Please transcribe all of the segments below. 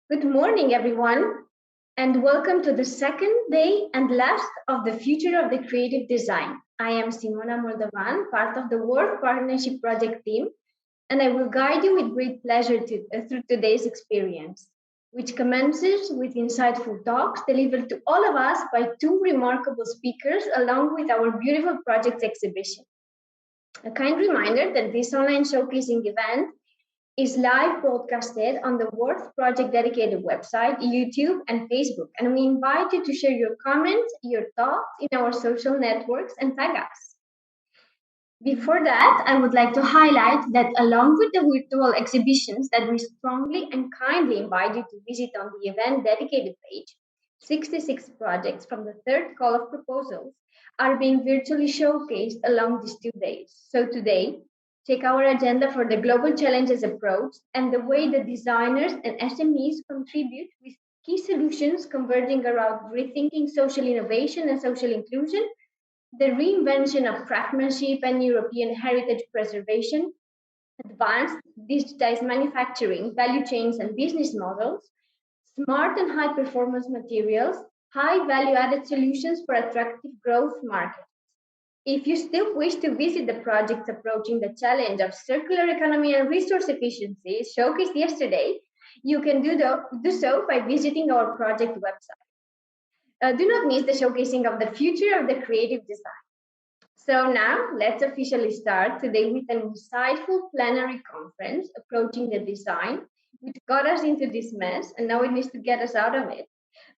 Good morning, everyone, and welcome to the second day and last of the Future of the Creative Design. I am Simona Moldovan, part of the World Partnership Project team, and I will guide you with great pleasure through today's experience, which commences with insightful talks delivered to all of us by two remarkable speakers, along with our beautiful project exhibition. A kind reminder that this online showcasing event is live broadcasted on the Worth Project dedicated website, YouTube, and Facebook. And we invite you to share your comments, your thoughts in our social networks and tag us. Before that, I would like to highlight that along with the virtual exhibitions that we strongly and kindly invite you to visit on the event dedicated page, 66 projects from the third call of proposals are being virtually showcased along these 2 days. So today, check our agenda for the global challenges approach and the way the designers and SMEs contribute with key solutions converging around rethinking social innovation and social inclusion, the reinvention of craftsmanship and European heritage preservation, advanced digitized manufacturing, value chains and business models, smart and high performance materials, high value added solutions for attractive growth markets. If you still wish to visit the projects approaching the challenge of circular economy and resource efficiency showcased yesterday, you can do so by visiting our project website. Do not miss the showcasing of the future of the creative design. So now let's officially start today with an insightful plenary conference approaching the design, which got us into this mess and now it needs to get us out of it,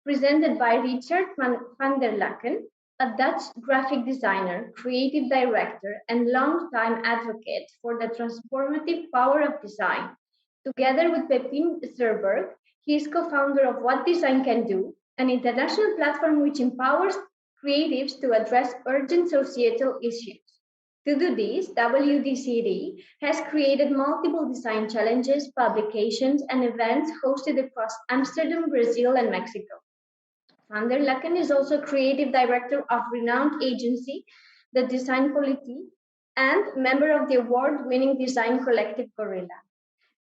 presented by Richard van der Laken, a Dutch graphic designer, creative director, and longtime advocate for the transformative power of design. Together with Pepin Zerberg, he is co-founder of What Design Can Do, an international platform which empowers creatives to address urgent societal issues. To do this, WDCD has created multiple design challenges, publications, and events hosted across Amsterdam, Brazil, and Mexico. Van der Laken is also creative director of renowned agency, the Design Politique, and member of the award-winning design collective Gorilla.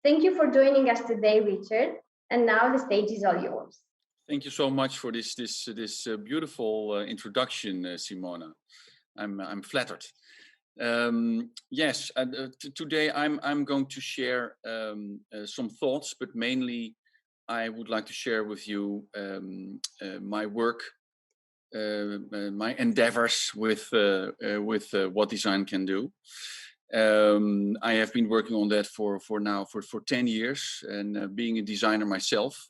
Thank you for joining us today, Richard. And now the stage is all yours. Thank you so much for this beautiful introduction, Simona. I'm flattered. Yes, today I'm going to share some thoughts, but mainly I would like to share with you my work, my endeavors with What Design Can Do. I have been working on that for 10 years, and being a designer myself,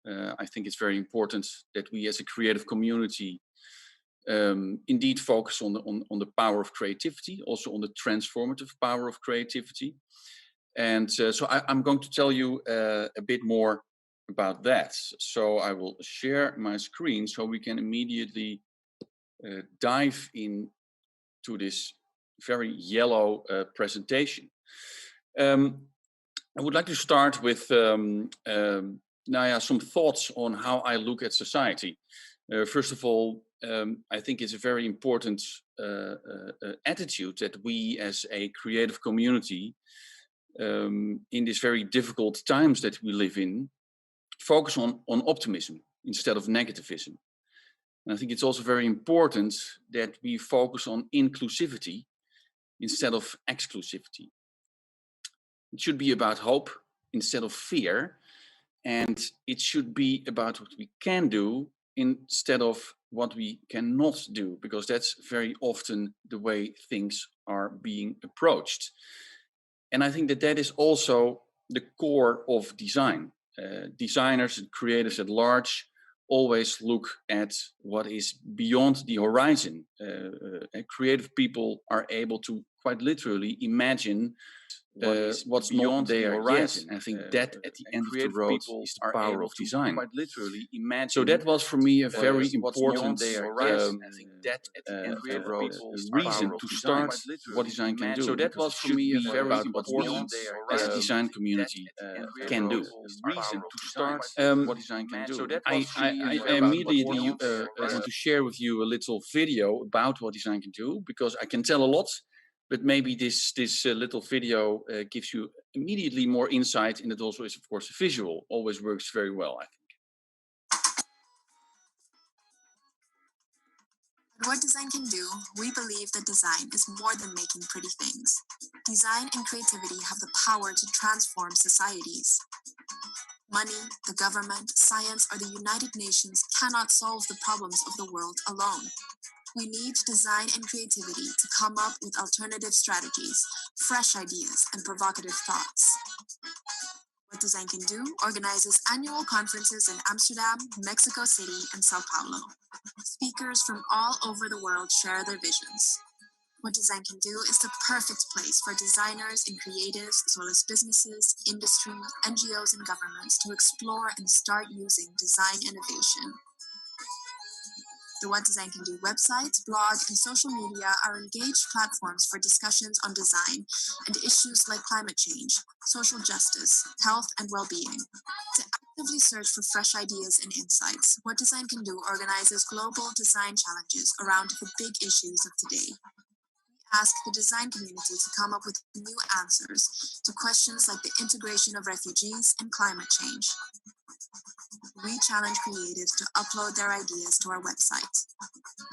I think it's very important that we as a creative community indeed focus on the power of creativity, also on the transformative power of creativity. And so I'm going to tell you a bit more about that. So I will share my screen so we can immediately dive into this very yellow presentation. I would like to start with some thoughts on how I look at society. First of all, I think it's a very important attitude that we as a creative community in these very difficult times that we live in, focus on optimism instead of negativism. And I think it's also very important that we focus on inclusivity instead of exclusivity. It should be about hope instead of fear, and it should be about what we can do instead of what we cannot do, because that's very often the way things are being approached. And I think that is also the core of design. Designers and creators at large always look at what is beyond the horizon. Creative people are able to quite literally imagine what's beyond their horizon. Yes, I think that at the end of the road is the power of design. Quite literally imagine. So that was for me a very important reason to start What Design Can Do. So that was for me a very important as a design community can do. Reason to start What Design Can Do. So that was I immediately want to share with you a little video about What Design Can Do, because I can tell a lot, but maybe this little video gives you immediately more insight, and it also is, of course, visual. Always works very well, I think. What design can do, we believe that design is more than making pretty things. Design and creativity have the power to transform societies. Money, the government, science, or the United Nations cannot solve the problems of the world alone. We need design and creativity to come up with alternative strategies, fresh ideas, and provocative thoughts. What Design Can Do organizes annual conferences in Amsterdam, Mexico City, and Sao Paulo. Speakers from all over the world share their visions. What Design Can Do is the perfect place for designers and creatives, as well as businesses, industry, NGOs, and governments to explore and start using design innovation. The What Design Can Do website, blog, and social media are engaged platforms for discussions on design and issues like climate change, social justice, health, and well-being. To actively search for fresh ideas and insights, What Design Can Do organizes global design challenges around the big issues of today. We ask the design community to come up with new answers to questions like the integration of refugees and climate change. We challenge creatives to upload their ideas to our website.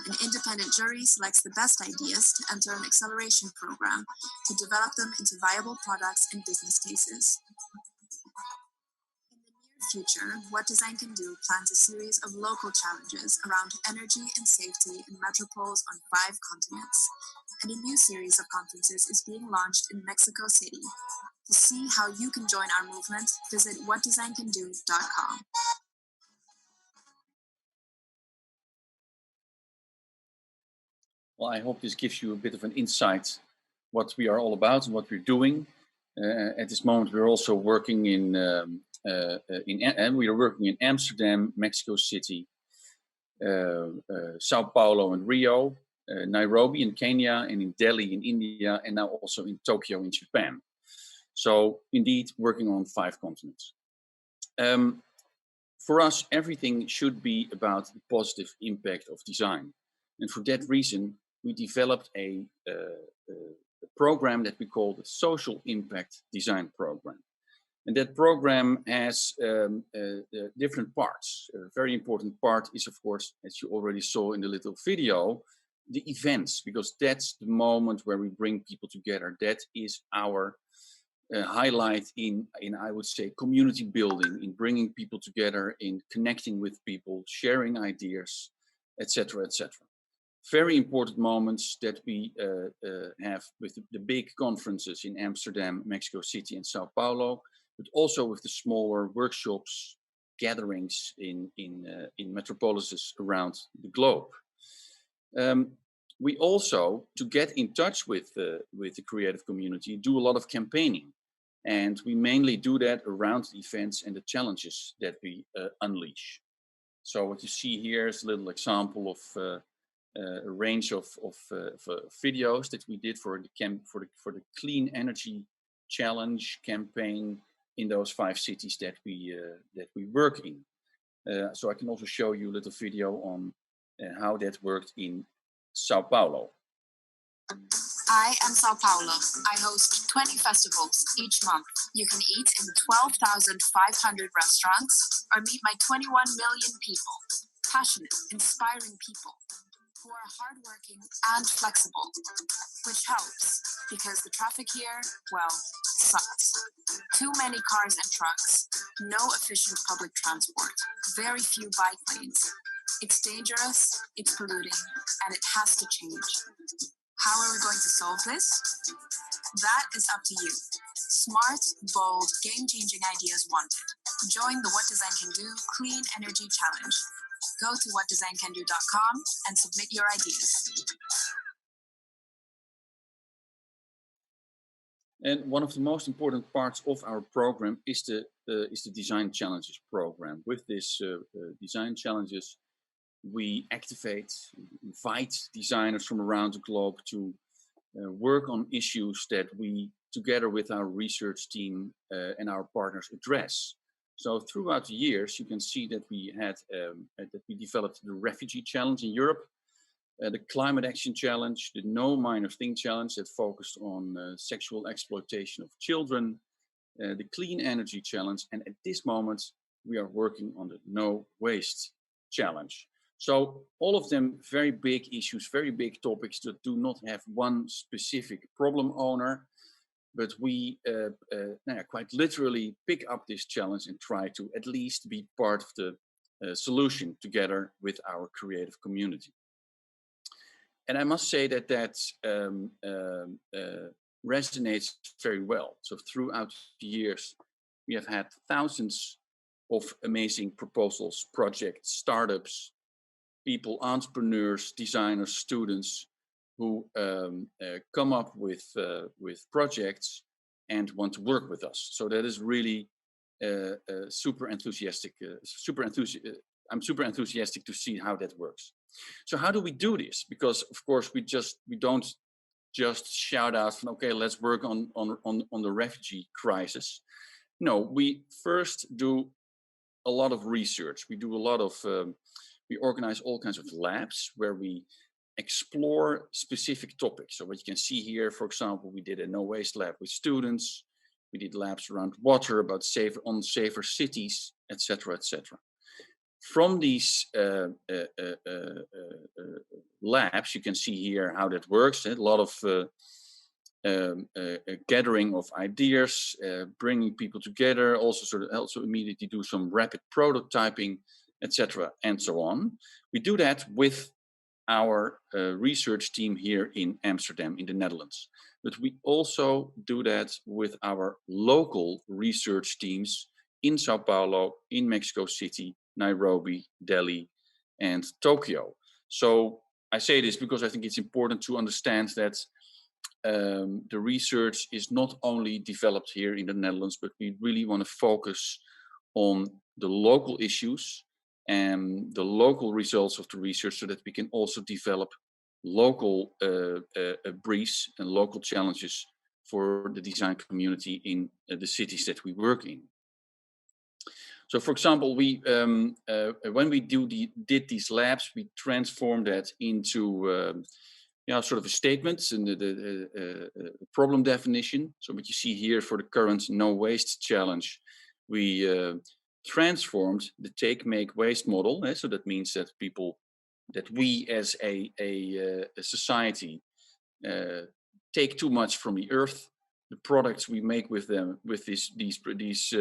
An independent jury selects the best ideas to enter an acceleration program to develop them into viable products and business cases. In the near future, What Design Can Do plans a series of local challenges around energy and safety in metropoles on 5 continents. And a new series of conferences is being launched in Mexico City. To see how you can join our movement, visit whatdesigncando.com. Well, I hope this gives you a bit of an insight what we are all about and what we're doing. At this moment, we're also working we are working in Amsterdam, Mexico City, Sao Paulo and Rio, Nairobi in Kenya, and in Delhi in India, and now also in Tokyo in Japan. So indeed, working on 5 continents. For us, everything should be about the positive impact of design. And for that reason, we developed a program that we call the Social Impact Design Program. And that program has different parts. A very important part is, of course, as you already saw in the little video, the events, because that's the moment where we bring people together. That is our highlight in, I would say, community building, in bringing people together, in connecting with people, sharing ideas, etc., etc. Very important moments that we have with the big conferences in Amsterdam, Mexico City, and Sao Paulo, but also with the smaller workshops, gatherings in metropolises around the globe. We also, to get in touch with the creative community, do a lot of campaigning. And we mainly do that around the events and the challenges that we unleash. So what you see here is a little example of a range of videos that we did for the Clean Energy Challenge campaign in those 5 cities that we work in. So I can also show you a little video on how that worked in Sao Paulo. I am Sao Paulo. I host 20 festivals each month. You can eat in 12,500 restaurants or meet my 21 million people. Passionate, inspiring people who are hardworking and flexible, which helps because the traffic here, well, sucks. Too many cars and trucks, no efficient public transport, very few bike lanes. It's dangerous, it's polluting, and it has to change. How are we going to solve this? That is up to you. Smart, bold, game-changing ideas wanted. Join the What Design Can Do Clean Energy Challenge. Go to whatdesigncando.com and submit your ideas. And one of the most important parts of our program is the Design Challenges program. With this Design Challenges, we invite designers from around the globe to work on issues that we, together with our research team and our partners, address. So throughout the years, you can see that we developed the Refugee Challenge in Europe. the Climate Action Challenge, the No Minor Thing Challenge that focused on sexual exploitation of children, the Clean Energy Challenge, and at this moment we are working on the No Waste Challenge. So all of them very big issues, very big topics that do not have one specific problem owner, but we quite literally pick up this challenge and try to at least be part of the solution together with our creative community. And I must say that resonates very well. So throughout the years, we have had thousands of amazing proposals, projects, startups, people, entrepreneurs, designers, students who come up with projects and want to work with us. So that is really super enthusiastic. I'm super enthusiastic to see how that works. So how do we do this? Because of course we don't just shout out from, okay, let's work on the refugee crisis. No, we first do a lot of research. We do a lot of we organize all kinds of labs where we explore specific topics. So what you can see here, for example, we did a no waste lab with students. We did labs around water, about safer cities, etc., etc. From these labs, you can see here how that works. A lot of gathering of ideas, bringing people together, also immediately do some rapid prototyping, etc., and so on. We do that with our research team here in Amsterdam, in the Netherlands. But we also do that with our local research teams in Sao Paulo, in Mexico City, Nairobi, Delhi, and Tokyo. So I say this because I think it's important to understand that the research is not only developed here in the Netherlands, but we really want to focus on the local issues and the local results of the research so that we can also develop local briefs and local challenges for the design community in the cities that we work in. So, for example, we when we did these labs, we transformed that into sort of a statement and the problem definition. So, what you see here for the current No Waste Challenge, we transformed the take, make, waste model. So that means that we as a society take too much from the earth. The products we make with them, with these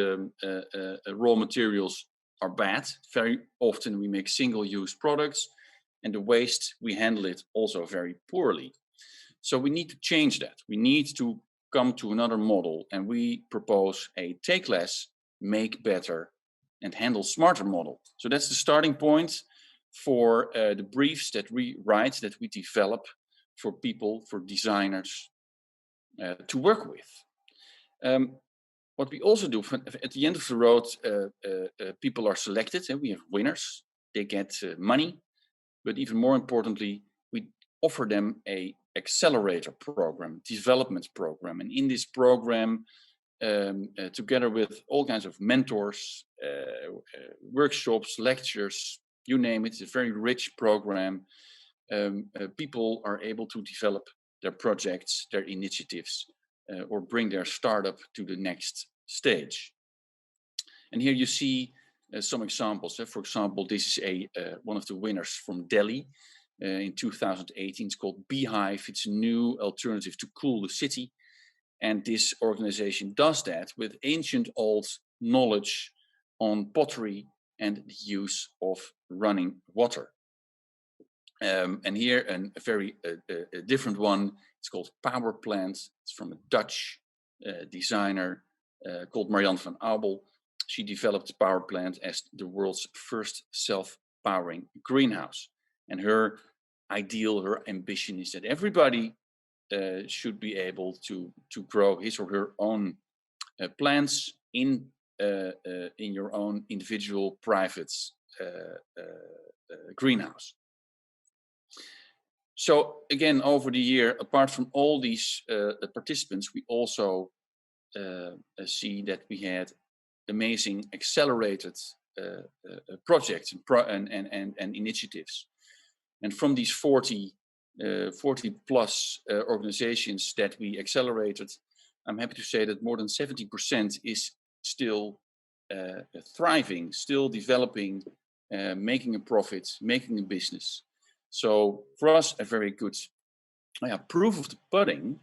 raw materials, are bad. Very often we make single-use products, and the waste, we handle it also very poorly. So we need to change that. We need to come to another model, and we propose a take less, make better, and handle smarter model. So that's the starting point for the briefs that we write, that we develop for people, for designers to work with. What we also do, at the end of the road, people are selected, and we have winners. They get money, but even more importantly, we offer them a accelerator program, development program. And in this program, together with all kinds of mentors, workshops, lectures, you name it, it's a very rich program. People are able to develop their projects, their initiatives, or bring their startup to the next stage. And here you see some examples. For example, this is one of the winners from Delhi in 2018. It's called Beehive. It's a new alternative to cool the city. And this organization does that with ancient old knowledge on pottery and the use of running water. And here a very different one. It's called Power Plant. It's from a Dutch designer called Marianne van Abel. She developed Power Plant as the world's first self-powering greenhouse. And her ideal, her ambition is that everybody should be able to grow his or her own plants in your own individual private greenhouse. So again, over the year, apart from all these participants, we also see that we had amazing accelerated projects and initiatives. And from these 40 plus organizations that we accelerated, I'm happy to say that more than 70% is still thriving, still developing, making a profit, making a business. So for us, a very good proof of the pudding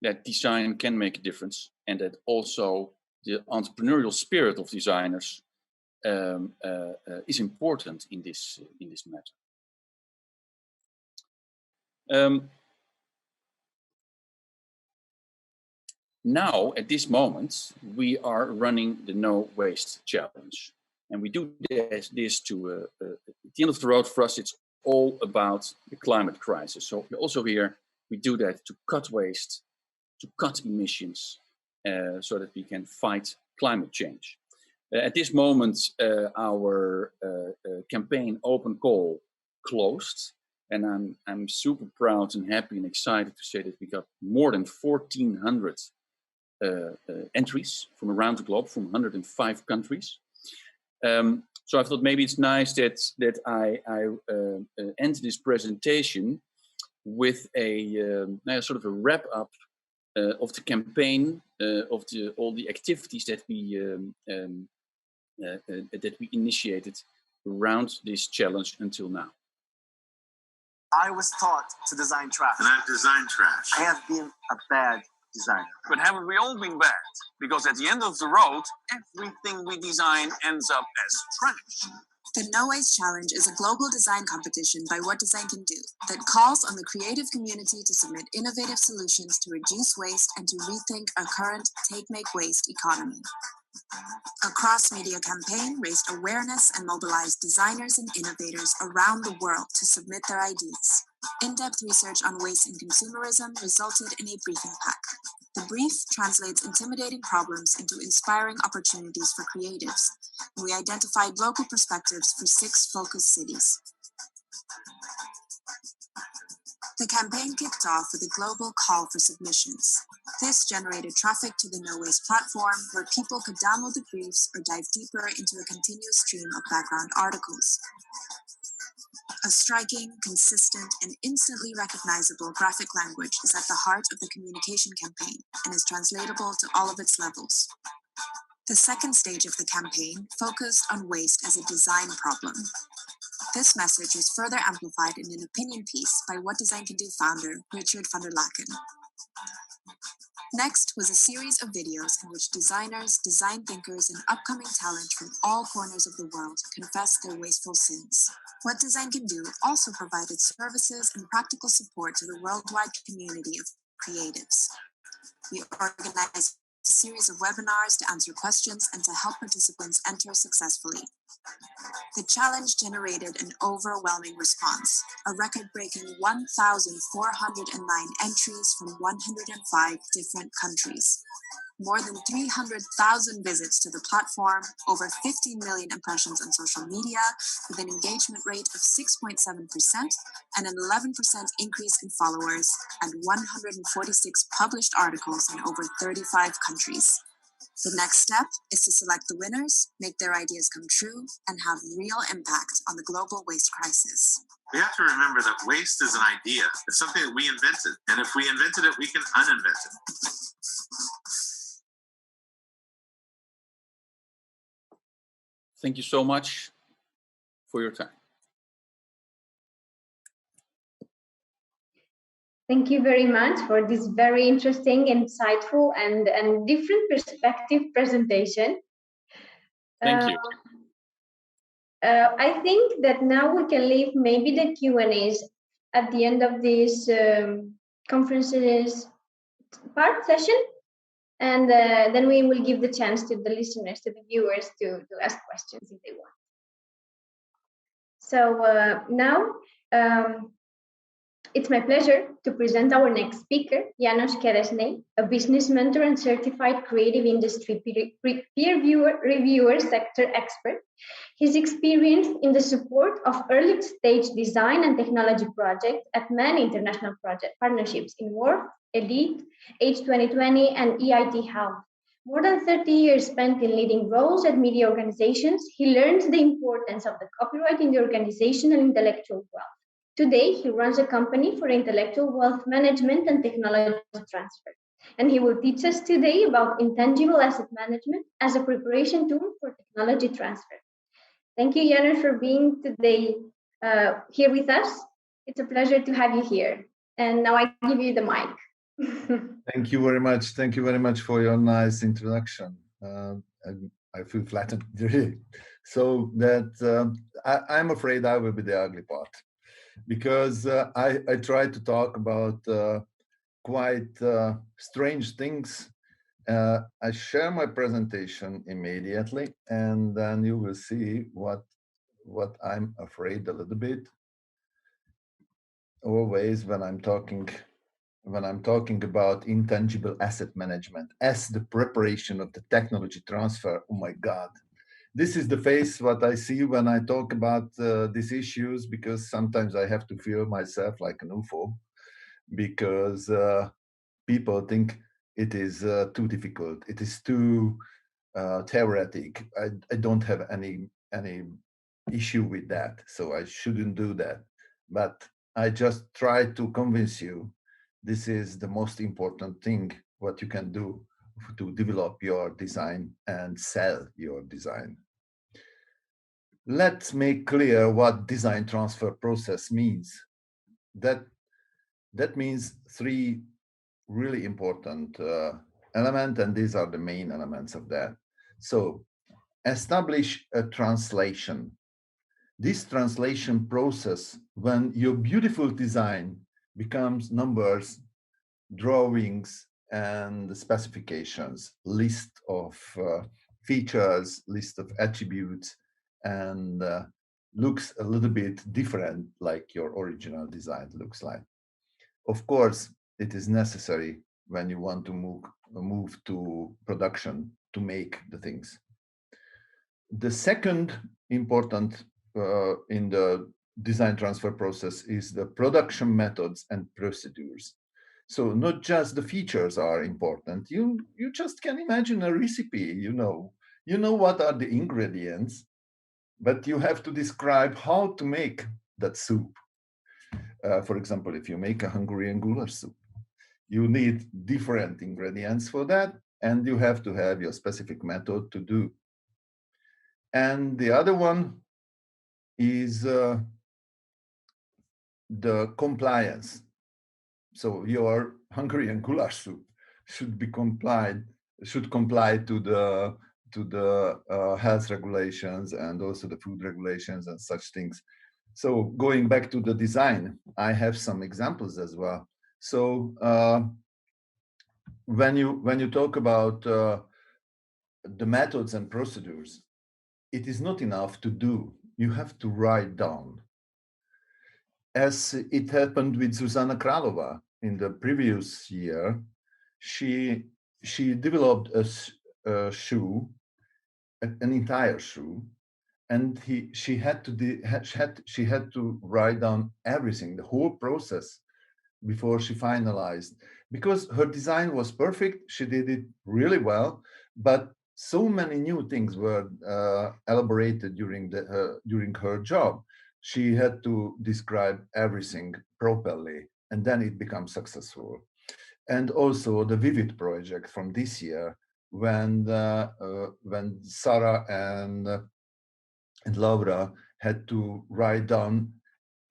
that design can make a difference, and that also the entrepreneurial spirit of designers is important in this matter. Now, at this moment, we are running the No Waste Challenge. And we do this to, at the end of the road, for us, it's all about the climate crisis. So also here, we do that to cut waste, to cut emissions, so that we can fight climate change. At this moment, our campaign Open Call closed. And I'm super proud and happy and excited to say that we got more than 1,400 entries from around the globe, from 105 countries. So I thought maybe it's nice that I end this presentation with a sort of a wrap up of the campaign, of all the activities that we initiated around this challenge until now. I was taught to design trash. And I've designed trash. I have been a bad designer. But haven't we all been bad? Because at the end of the road, everything we design ends up as trash. The No Waste Challenge is a global design competition by What Design Can Do that calls on the creative community to submit innovative solutions to reduce waste and to rethink our current take-make-waste economy. A cross-media campaign raised awareness and mobilized designers and innovators around the world to submit their ideas. In-depth research on waste and consumerism resulted in a briefing pack. The brief translates intimidating problems into inspiring opportunities for creatives, and we identified local perspectives for 6 focus cities. The campaign kicked off with a global call for submissions. This generated traffic to the No Waste platform, where people could download the briefs or dive deeper into a continuous stream of background articles. A striking, consistent, and instantly recognizable graphic language is at the heart of the communication campaign and is translatable to all of its levels. The second stage of the campaign focused on waste as a design problem. This message was further amplified in an opinion piece by What Design Can Do founder Richard van der Laken. Next was a series of videos in which designers, design thinkers, and upcoming talent from all corners of the world confessed their wasteful sins. What Design Can Do also provided services and practical support to the worldwide community of creatives. We organized a series of webinars to answer questions and to help participants enter successfully. The challenge generated an overwhelming response, a record-breaking 1,409 entries from 105 different countries. More than 300,000 visits to the platform, over 15 million impressions on social media, with an engagement rate of 6.7% and an 11% increase in followers, and 146 published articles in over 35 countries. The next step is to select the winners, make their ideas come true, and have real impact on the global waste crisis. We have to remember that waste is an idea. It's something that we invented. And if we invented it, we can uninvent it. Thank you so much for your time. Thank you very much for this very interesting, insightful, and different perspective presentation. Thank you. I think that now we can leave maybe the Q&As at the end of this conferences part session, and then we will give the chance to the listeners, to the viewers, to ask questions if they want. So now, it's my pleasure to present our next speaker, János Keresnyei, a business mentor and certified creative industry peer reviewer sector expert. His experience in the support of early-stage design and technology projects at many international partnerships in WARF, Elite, H2020, and EIT Health. More than 30 years spent in leading roles at media organizations, he learned the importance of the copyright in the organizational intellectual wealth. Today, he runs a company for intellectual wealth management and technology transfer. And he will teach us today about intangible asset management as a preparation tool for technology transfer. Thank you, János, for being today here with us. It's a pleasure to have you here. And now I give you the mic. Thank you very much. Thank you very much for your nice introduction. I feel flattered, really. So that I'm afraid I will be the ugly part, because I try to talk about quite strange things. I share my presentation immediately, and then you will see what I'm afraid a little bit. Always when I'm talking about intangible asset management as the preparation of the technology transfer, oh my God, this is the face what I see when I talk about these issues, because sometimes I have to feel myself like an UFO, because people think it is too difficult, it is too theoretic. I don't have any issue with that, so I shouldn't do that. But I just try to convince you this is the most important thing what you can do to develop your design and sell your design. Let's make clear what design transfer process means. That means three really important elements, and these are the main elements of that. So establish a translation. This translation process, when your beautiful design becomes numbers, drawings, and specifications, list of features, list of attributes, and looks a little bit different like your original design looks like. Of course, it is necessary when you want to move to production to make the things. The second important in the design transfer process is the production methods and procedures. So not just the features are important. You just can imagine a recipe, you know what are the ingredients, but you have to describe how to make that soup. For example, if you make a Hungarian goulash soup, you need different ingredients for that, and you have to have your specific method to do. And the other one is the compliance. So your Hungarian goulash soup should comply to the health regulations and also the food regulations and such things. So going back to the design, I have some examples as well. So when you talk about the methods and procedures, it is not enough to do. You have to write down. As it happened with Zuzana Králova in the previous year, she developed a shoe, an entire shoe, and she had to write down everything, the whole process, before she finalized. Because her design was perfect, she did it really well, but so many new things were elaborated during her job. She had to describe everything properly, and then it becomes successful. And also the Vivid project from this year, when Sarah and Laura had to write down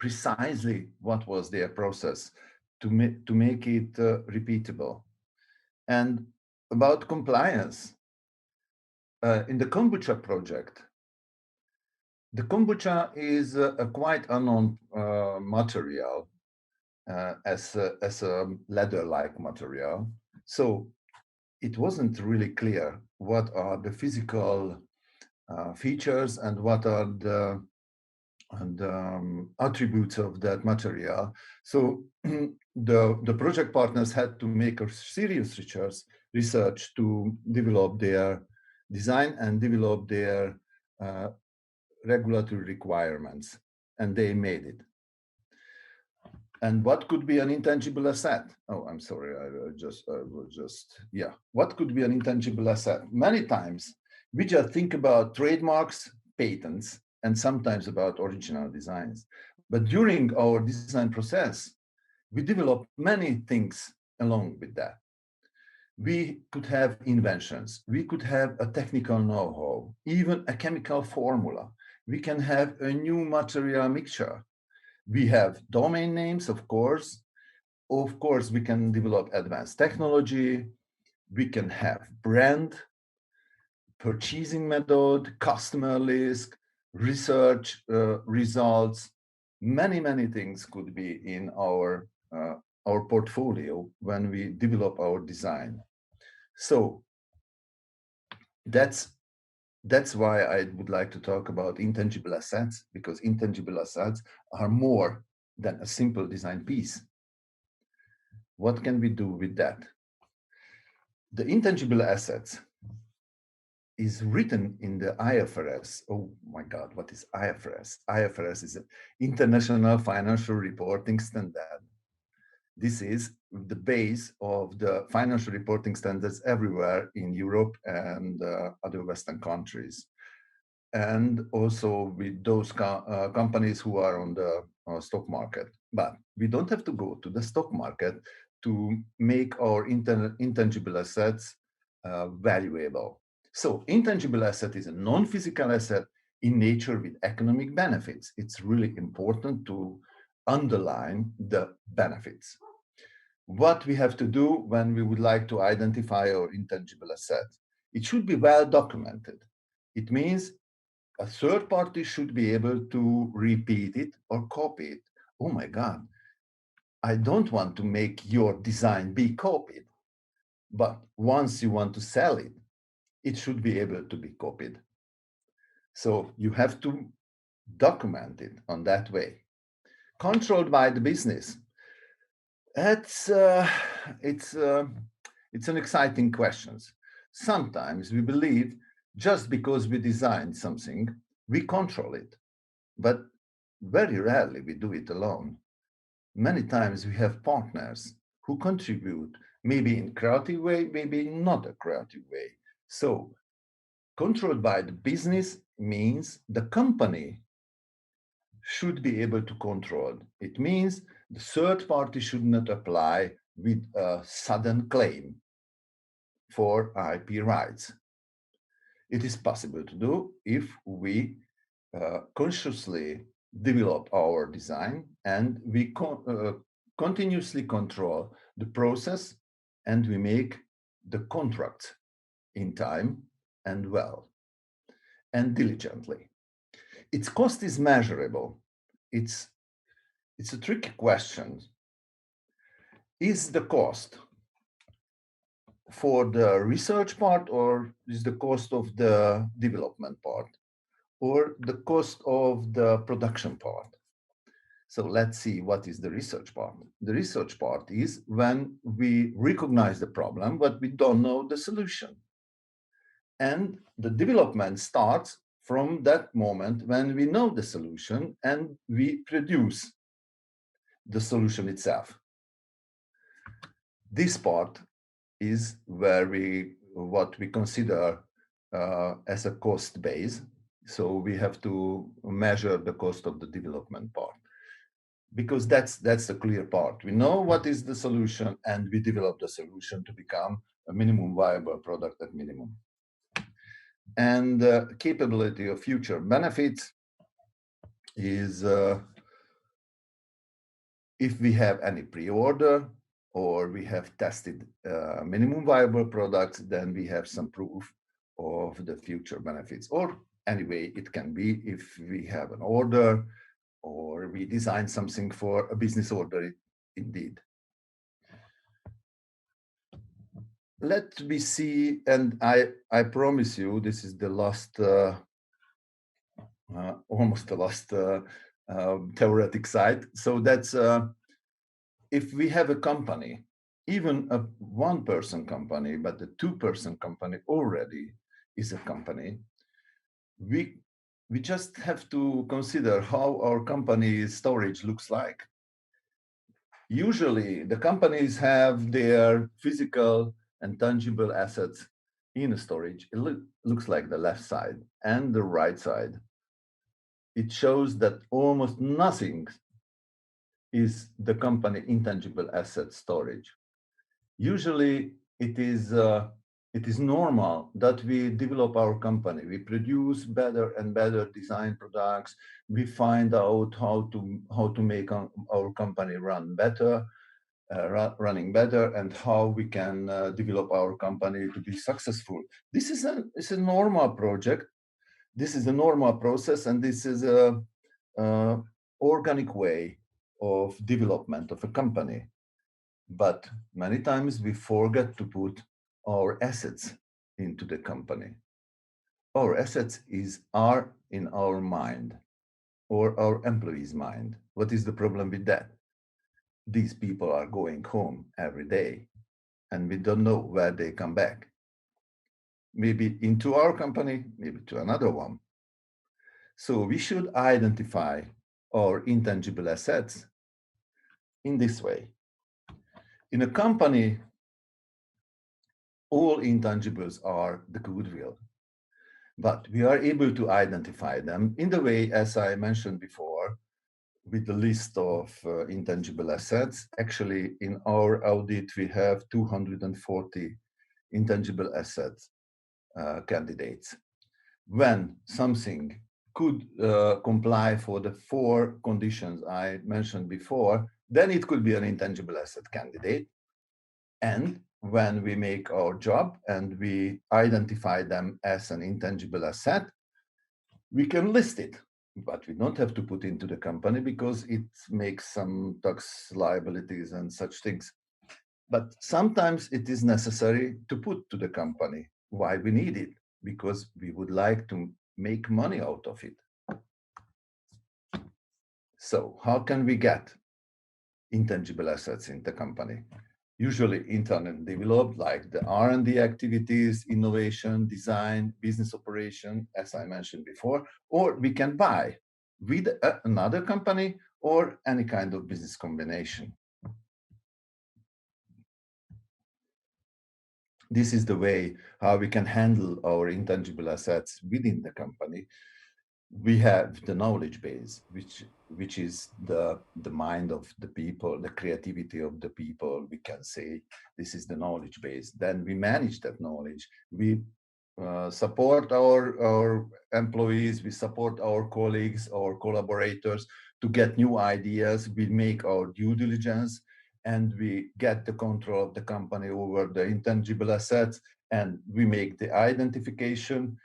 precisely what was their process to make it repeatable. And about compliance, in the kombucha project, the kombucha is a quite unknown material as a leather-like material. So it wasn't really clear what are the physical features and what are the attributes of that material. So the project partners had to make a serious research to develop their design and develop their regulatory requirements, and they made it. And what could be an intangible asset? Oh, I'm sorry, what could be an intangible asset? Many times we just think about trademarks, patents, and sometimes about original designs. But during our design process, we developed many things along with that. We could have inventions, we could have a technical know-how, even a chemical formula. We can have a new material mixture. We have domain names, of course. Of course, we can develop advanced technology. We can have brand, purchasing method, customer list, research results. Many things could be in our portfolio when we develop our design. So that's why I would like to talk about intangible assets, because intangible assets are more than a simple design piece. What can we do with that? The intangible assets is written in the IFRS. Oh my God, what is IFRS? IFRS is an International Financial Reporting Standard. This is the base of the financial reporting standards everywhere in Europe and other Western countries. And also with those companies who are on the stock market. But we don't have to go to the stock market to make our intangible assets valuable. So intangible asset is a non-physical asset in nature with economic benefits. It's really important to underline the benefits. What we have to do when we would like to identify our intangible asset, it should be well documented. It means a third party should be able to repeat it or copy it. Oh my God, I don't want to make your design be copied, but once you want to sell it, it should be able to be copied. So you have to document it on that way. Controlled by the business. It's an exciting question. Sometimes we believe just because we designed something, we control it. But very rarely we do it alone. Many times we have partners who contribute, maybe in a creative way, maybe not a creative way. So controlled by the business means the company should be able to control. It means the third party should not apply with a sudden claim for IP rights. It is possible to do if we consciously develop our design and we continuously control the process and we make the contract in time and well and diligently. Its cost is measurable. It's a tricky question. Is the cost for the research part, or is the cost of the development part, or the cost of the production part? So let's see what is the research part. The research part is when we recognize the problem, but we don't know the solution. And the development starts from that moment when we know the solution and we produce the solution itself. This part is what we consider as a cost base. So we have to measure the cost of the development part, because that's the clear part. We know what is the solution and we develop the solution to become a minimum viable product at minimum. And the capability of future benefits is if we have any pre-order or we have tested minimum viable products, then we have some proof of the future benefits. Or anyway, it can be if we have an order or we design something for a business order, indeed. Let me see, and I promise you, this is the last, almost the last theoretic side. So that's if we have a company, even a one-person company, but a two-person company already is a company, we just have to consider how our company's storage looks like. Usually, the companies have their physical and tangible assets in a storage. It looks like the left side and the right side. it shows that almost nothing is the company intangible asset storage. Usually it is normal that we develop our company. We produce better and better design products. We find out how to make our company run better, running better, and how we can develop our company to be successful. This is a normal project. This is a normal process, and this is a organic way of development of a company. But many times we forget to put our assets into the company. Our assets are in our mind or our employees' mind. What is the problem with that? These people are going home every day and we don't know where they come back. Maybe into our company, maybe to another one. So we should identify our intangible assets in this way. In a company, all intangibles are the goodwill, but we are able to identify them in the way, as I mentioned before, with the list of intangible assets. Actually, in our audit, we have 240 intangible assets candidates. When something could comply for the 4 conditions I mentioned before, then it could be an intangible asset candidate. And when we make our job and we identify them as an intangible asset, we can list it, but we don't have to put into the company because it makes some tax liabilities and such things. But sometimes it is necessary to put to the company. Why we need it? Because we would like to make money out of it. So how can we get intangible assets in the company? Usually internally developed, like the R&D activities, innovation, design, business operation, as I mentioned before, or we can buy with another company or any kind of business combination. This is the way how we can handle our intangible assets within the company. We have the knowledge base, which is the mind of the people, the creativity of the people. We can say this is the knowledge base. Then we manage that knowledge. We support our employees. We support our colleagues, our collaborators to get new ideas. We make our due diligence, and we get the control of the company over the intangible assets, and we make the identification,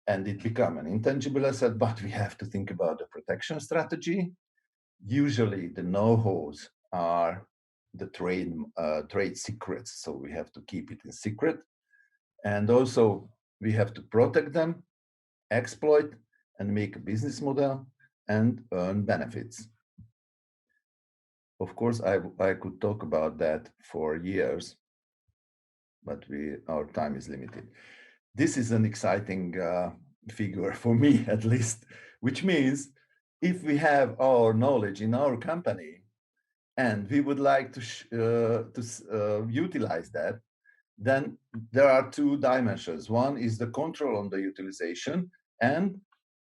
and it becomes an intangible asset, but we have to think about the protection strategy. Usually the know-hows are the trade secrets, so we have to keep it in secret. And also we have to protect them, exploit, and make a business model and earn benefits. Of course, I could talk about that for years, but our time is limited. This is an exciting figure for me, at least, which means if we have our knowledge in our company and we would like to utilize that, then there are 2 dimensions. One is the control on the utilization, and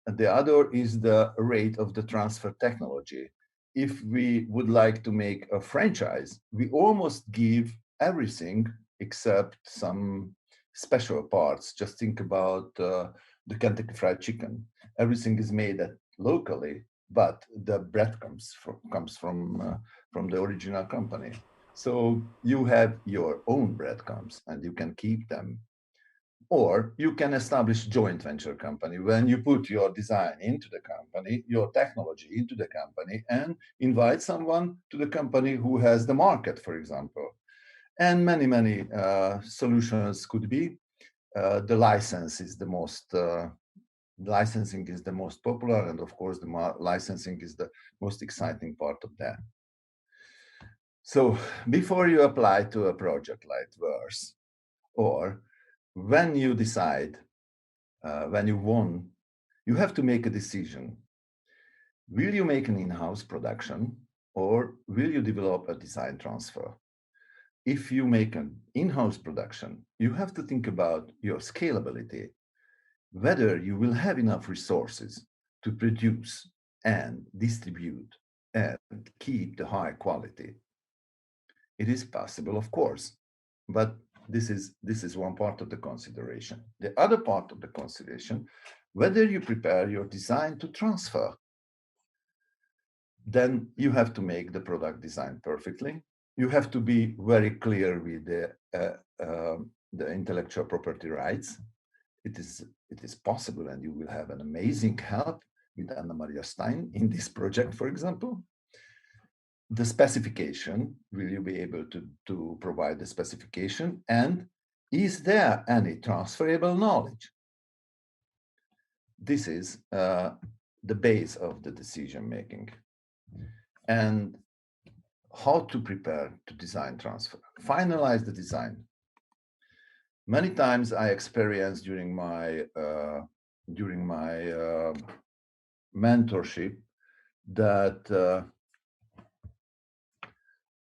the other is the rate of the transfer technology. If we would like to make a franchise, we almost give everything except some special parts. Just think about the Kentucky Fried Chicken. Everything is made locally, but the bread comes from the original company. So you have your own breadcrumbs and you can keep them. Or you can establish joint venture company when you put your design into the company, your technology into the company, and invite someone to the company who has the market, for example. And many solutions could be. The licensing is the most popular, and of course the licensing is the most exciting part of that. So before you apply to a project like VERSE, or when you decide, when you won, you have to make a decision. Will you make an in-house production, or will you develop a design transfer? If you make an in-house production, you have to think about your scalability, whether you will have enough resources to produce and distribute and keep the high quality? It is possible, of course, but this is one part of the consideration. The other part of the consideration, whether you prepare your design to transfer, then you have to make the product design perfectly. You have to be very clear with the intellectual property rights. It is possible, and you will have an amazing help with Anna Maria Stein in this project, for example. The specification, will you be able to provide the specification? And is there any transferable knowledge? This is the base of the decision making. And how to prepare to design transfer. Finalize the design. Many times I experienced during my mentorship that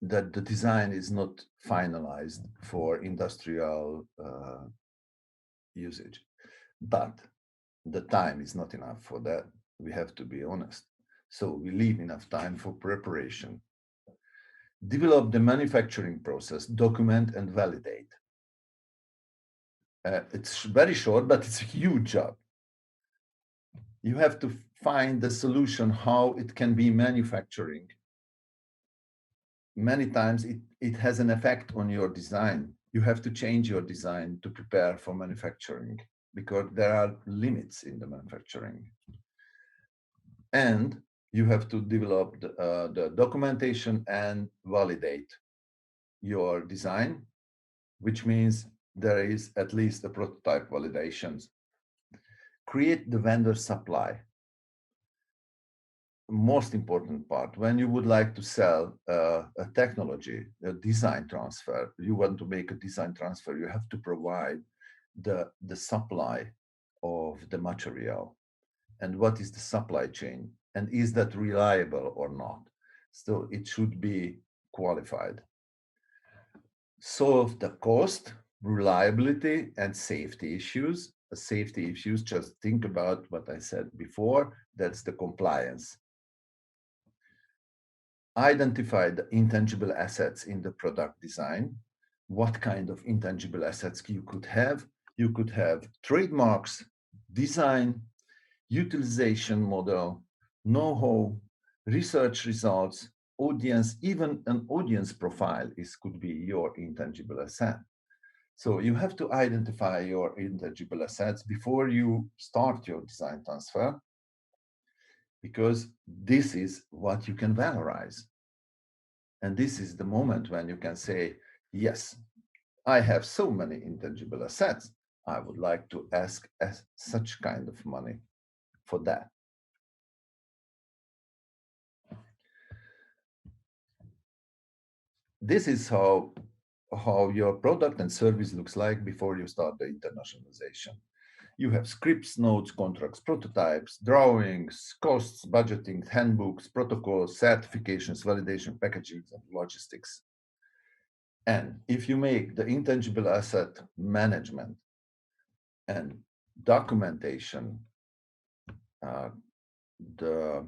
that the design is not finalized for industrial usage, but the time is not enough for that. We have to be honest. So we leave enough time for preparation. Develop the manufacturing process, document and validate. It's very short, but it's a huge job. You have to find the solution how it can be manufacturing. Many times it has an effect on your design. You have to change your design to prepare for manufacturing because there are limits in the manufacturing. And you have to develop the documentation and validate your design, which means there is at least a prototype validations. Create the vendor supply. Most important part, when you would like to sell a technology, a design transfer, you want to make a design transfer, you have to provide the supply of the material. And what is the supply chain? And is that reliable or not? So it should be qualified. Solve the cost, reliability, and safety issues. The safety issues, just think about what I said before, that's the compliance. Identify the intangible assets in the product design. What kind of intangible assets you could have? You could have trademarks, design, utilization model, know-how, research results, audience, even an audience profile could be your intangible asset. So you have to identify your intangible assets before you start your design transfer, because this is what you can valorize. And this is the moment when you can say, yes, I have so many intangible assets. I would like to ask such kind of money for that. This is how your product and service looks like before you start the internationalization. You have scripts, notes, contracts, prototypes, drawings, costs, budgeting, handbooks, protocols, certifications, validation, packaging, and logistics. And if you make the intangible asset management and documentation, the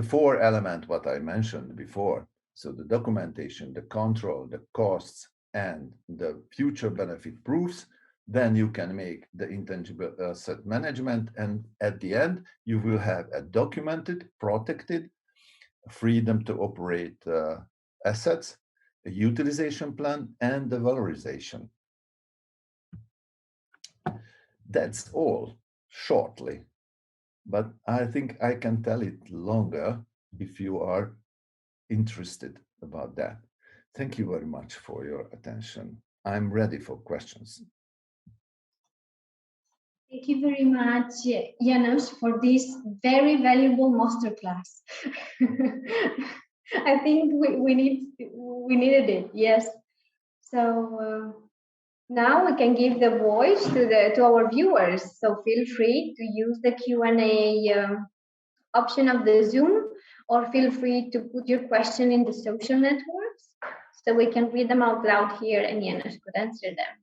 four elements what I mentioned before, so the documentation, the control, the costs, and the future benefit proofs, then you can make the intangible asset management, and at the end, you will have a documented, protected, freedom to operate assets, a utilization plan, and the valorization. That's all, shortly, but I think I can tell it longer if you are interested about that. Thank you very much for your attention. I'm ready for questions. Thank you very much, János, for this very valuable masterclass. I think we needed it, yes. So now we can give the voice to our viewers. So feel free to use the Q&A option of the Zoom, or feel free to put your question in the social networks so we can read them out loud here and János could answer them.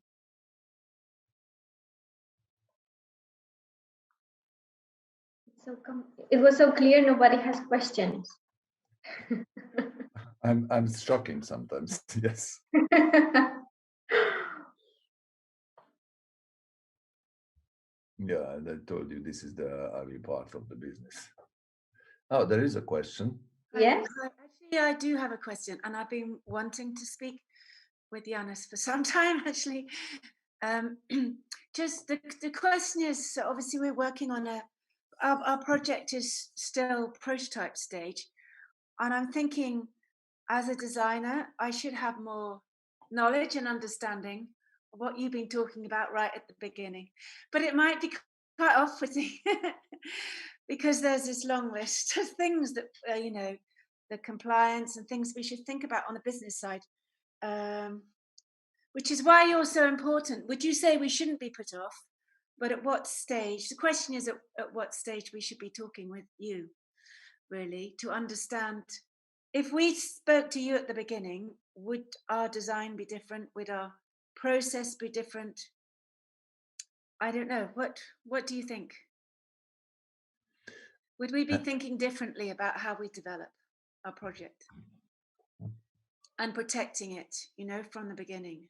It was so clear. Nobody has questions. I'm shocking sometimes. Yes. Yeah, and I told you this is the ugly part of the business. Oh, there is a question. Yes. Actually, I do have a question, and I've been wanting to speak with János for some time, actually. Just the question is, so obviously we're working on our project is still prototype stage, and I'm thinking, as a designer, I should have more knowledge and understanding of what you've been talking about right at the beginning. But it might be quite off-putting because there's this long list of things that, you know, the compliance and things we should think about on the business side, which is why you're so important. Would you say we shouldn't be put off? But at what stage? The question is at what stage we should be talking with you, really, to understand. If we spoke to you at the beginning, would our design be different? Would our process be different? I don't know. What do you think? Would we be thinking differently about how we develop our project and protecting it, you know, from the beginning?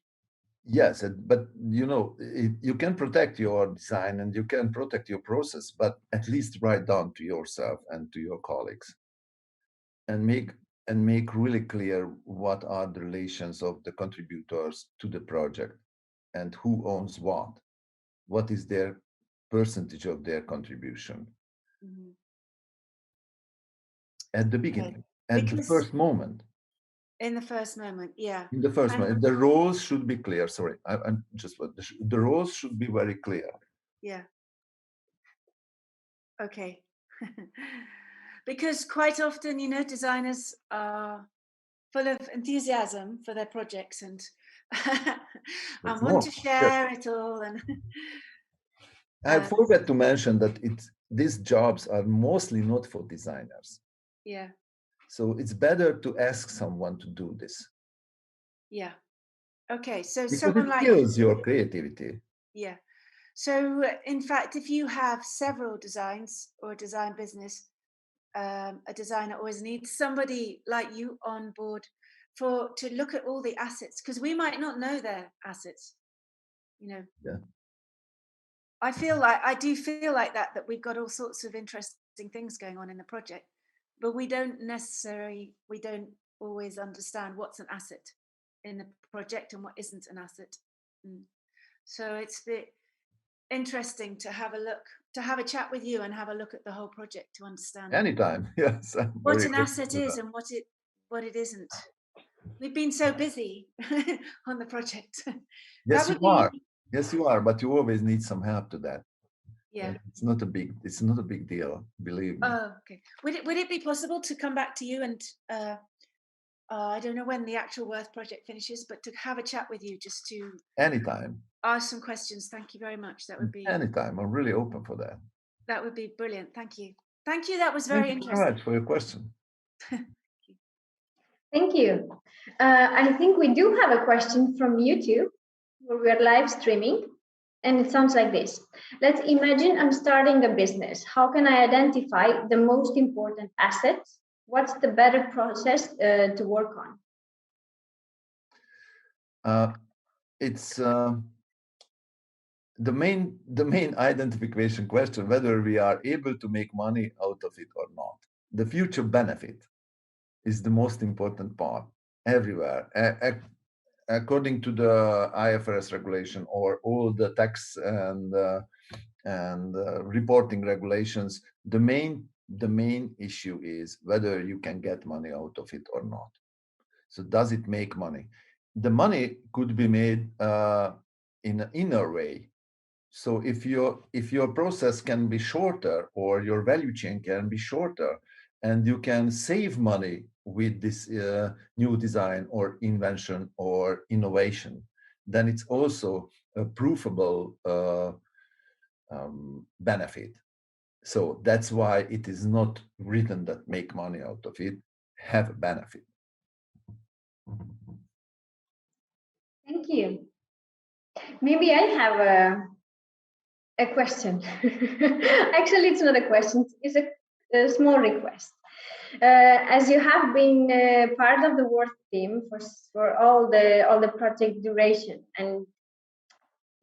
Yes, but you know, you can protect your design and you can protect your process, but at least write down to yourself and to your colleagues and make really clear what are the relations of the contributors to the project and who owns what is their percentage of their contribution. Mm-hmm. At the beginning, at the first moment. In the first moment, yeah. In the first moment, the roles should be clear. Sorry, I'm just the roles should be very clear. Yeah. Okay. Because quite often, you know, designers are full of enthusiasm for their projects and and want to share it all. And I forgot to mention that these jobs are mostly not for designers. Yeah. So it's better to ask someone to do this. Yeah. Okay. So because someone it kills your creativity. Yeah. So in fact, if you have several designs or a design business, a designer always needs somebody like you on board to look at all the assets, because we might not know their assets, you know. Yeah. I do feel like that we've got all sorts of interesting things going on in the project, but we don't always understand what's an asset in the project and what isn't an asset. So it's a bit interesting to have a chat with you and have a look at the whole project to understand. Anytime, yes. What an asset is and what it isn't. We've been so busy on the project. Yes, you are. Yes, you are. But you always need some help to that. Yeah. It's not a big deal, believe me. Oh, okay. Would it be possible to come back to you and I don't know when the actual Worth project finishes, but to have a chat with you just to anytime ask some questions. Thank you very much. That would be anytime. I'm really open for that. That would be brilliant. Thank you. Thank you. That was very interesting. Thank you very much for your question. Thank you. I think we do have a question from YouTube where we are live streaming, and it sounds like this. Let's imagine I'm starting a business. How can I identify the most important assets? What's the better process to work on? It's the main identification question, whether we are able to make money out of it or not. The future benefit is the most important part everywhere. According to the IFRS regulation or all the tax and reporting regulations, the main issue is whether you can get money out of it or not. So does it make money? The money could be made in an inner way. So if your process can be shorter or your value chain can be shorter, and you can save money with this new design or invention or innovation, then it's also a provable benefit. So that's why it is not written that make money out of it, have a benefit. Thank you. Maybe I have a question. Actually, it's not a question, it's a small request. As you have been part of the work team for all the project duration, and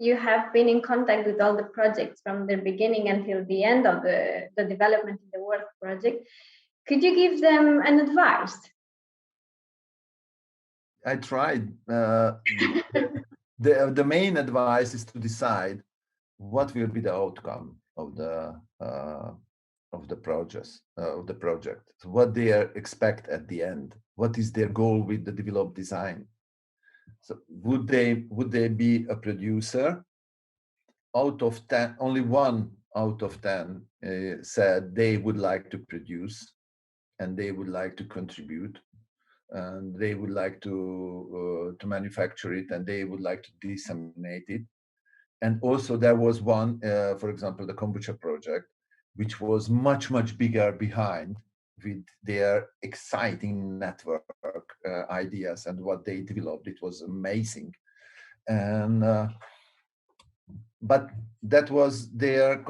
you have been in contact with all the projects from the beginning until the end of the development of the work project, could you give them an advice? I tried. The main advice is to decide what will be the outcome of the project. So what they expect at the end. What is their goal with the developed design? So would they be a producer? Out of 10, only 1 out of 10 said they would like to produce, and they would like to contribute, and they would like to manufacture it, and they would like to disseminate it. And also there was one, for example, the kombucha project, which was much bigger behind, with their exciting network ideas and what they developed. It was amazing. And but that was their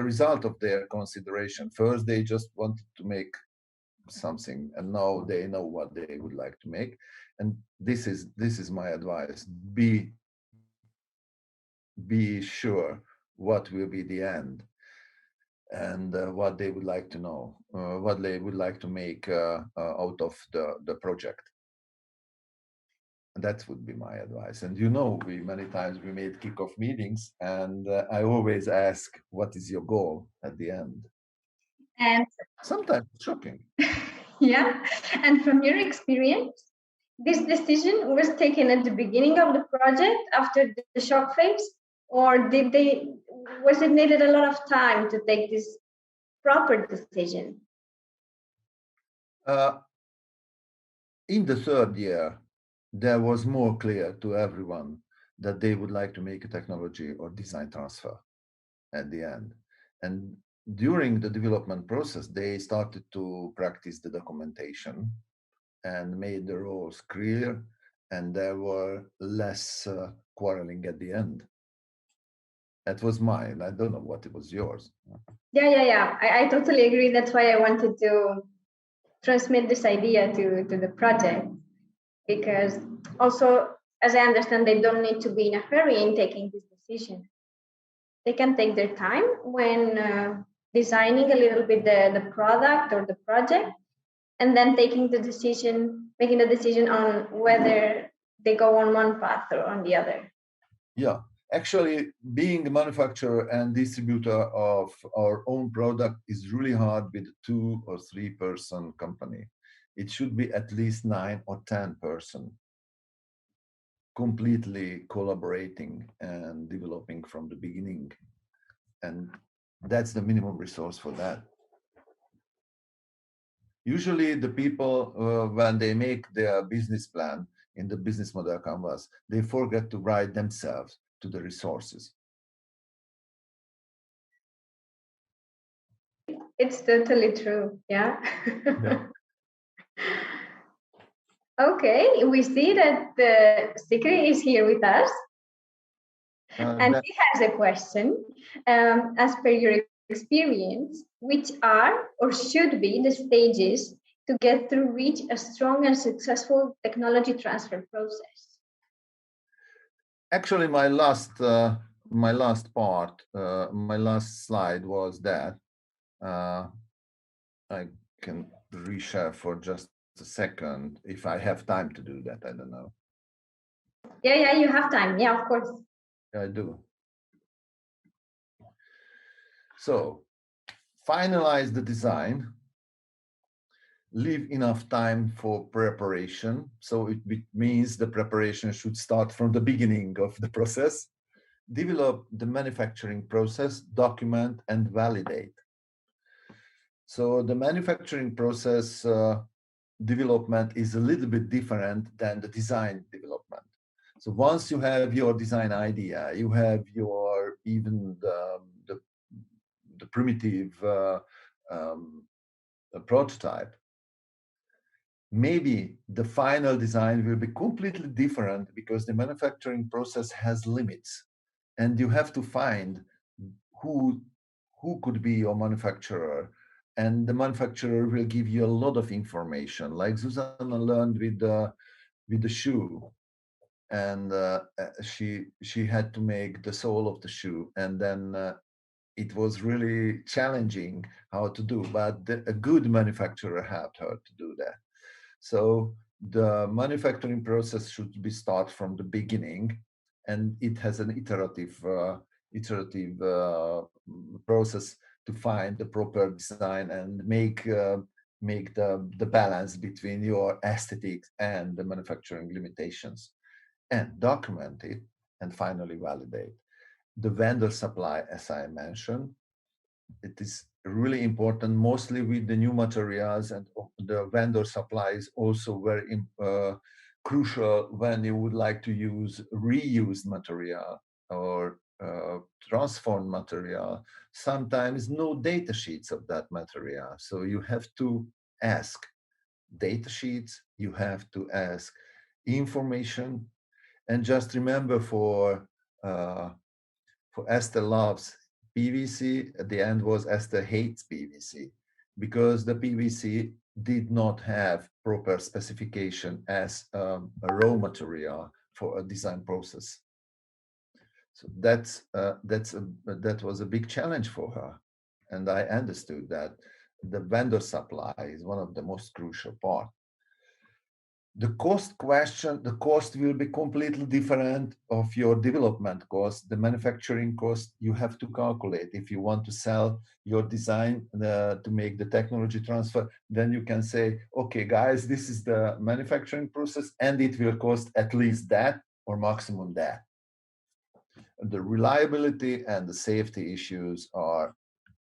result of their consideration. First, they just wanted to make something, and now they know what they would like to make. And this is my advice: be sure what will be the end, and what they would like to know, what they would like to make out of the project. And that would be my advice. And many times we made kickoff meetings, and I always ask, what is your goal at the end? And sometimes shocking. Yeah, and from your experience, this decision was taken at the beginning of the project after the shock phase, or was it needed a lot of time to take this proper decision? In the 3rd year, there was more clear to everyone that they would like to make a technology or design transfer at the end. And during the development process, they started to practice the documentation and made the roles clear, and there were less quarreling at the end. That was mine. I don't know what it was yours. Yeah. I totally agree. That's why I wanted to transmit this idea to the project, because also, as I understand, they don't need to be in a hurry in taking this decision. They can take their time when designing a little bit the product or the project, and then making the decision on whether they go on one path or on the other. Yeah, actually, being a manufacturer and distributor of our own product is really hard with a 2 or 3 person company. It should be at least 9 or 10 person completely collaborating and developing from the beginning. And that's the minimum resource for that. Usually the people, when they make their business plan in the business model canvas, they forget to write themselves to the resources. It's totally true, yeah. Yeah. Okay, we see that Sikri is here with us. And he has a question. As per your experience, which are or should be the stages to get to reach a strong and successful technology transfer process? Actually, my last slide was that. I can reshare for just a second if I have time to do that. I don't know. Yeah, you have time. Yeah, of course. I do. So, finalize the design. Leave enough time for preparation. So it means the preparation should start from the beginning of the process. Develop the manufacturing process, document and validate. So the manufacturing process development is a little bit different than the design development. So once you have your design idea, you have your even the primitive prototype, maybe the final design will be completely different because the manufacturing process has limits. and you have to find who could be your manufacturer, and the manufacturer will give you a lot of information. Like Susanna learned with the shoe, and she had to make the sole of the shoe, and then it was really challenging how to do, but a good manufacturer helped her to do that. So the manufacturing process should be start from the beginning, and it has an iterative process to find the proper design and make the balance between your aesthetics and the manufacturing limitations, and document it, and finally validate. The vendor supply, as I mentioned, it is really important, mostly with the new materials, and the vendor supply is also very crucial when you would like to use reused material or transformed material. Sometimes no data sheets of that material, so you have to ask data sheets, you have to ask information, and just remember for Esther loves PVC, at the end was Esther hates PVC, because the PVC did not have proper specification as a raw material for a design process. So that was a big challenge for her, and I understood that the vendor supply is one of the most crucial parts. The cost question, the cost will be completely different of your development cost. The manufacturing cost you have to calculate. If you want to sell your design to make the technology transfer, then you can say, okay, guys, this is the manufacturing process, and it will cost at least that or maximum that. The reliability and the safety issues are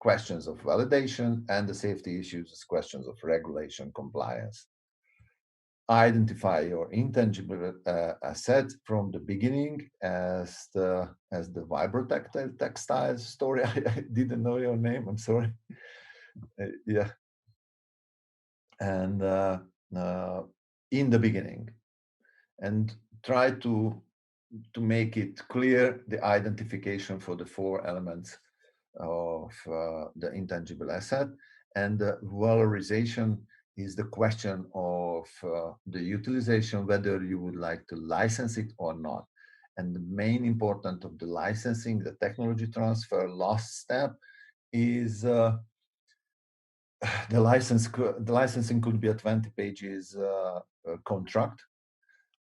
questions of validation, and the safety issues is questions of regulation compliance. Identify your intangible asset from the beginning, as the Vibrotech textiles story. I didn't know your name, I'm sorry. Yeah. And in the beginning, and try to make it clear, the identification for the 4 elements of the intangible asset, and the valorization is the question of the utilization, whether you would like to license it or not. And the main important of the licensing, the technology transfer last step, is the licensing could be a 20 pages contract,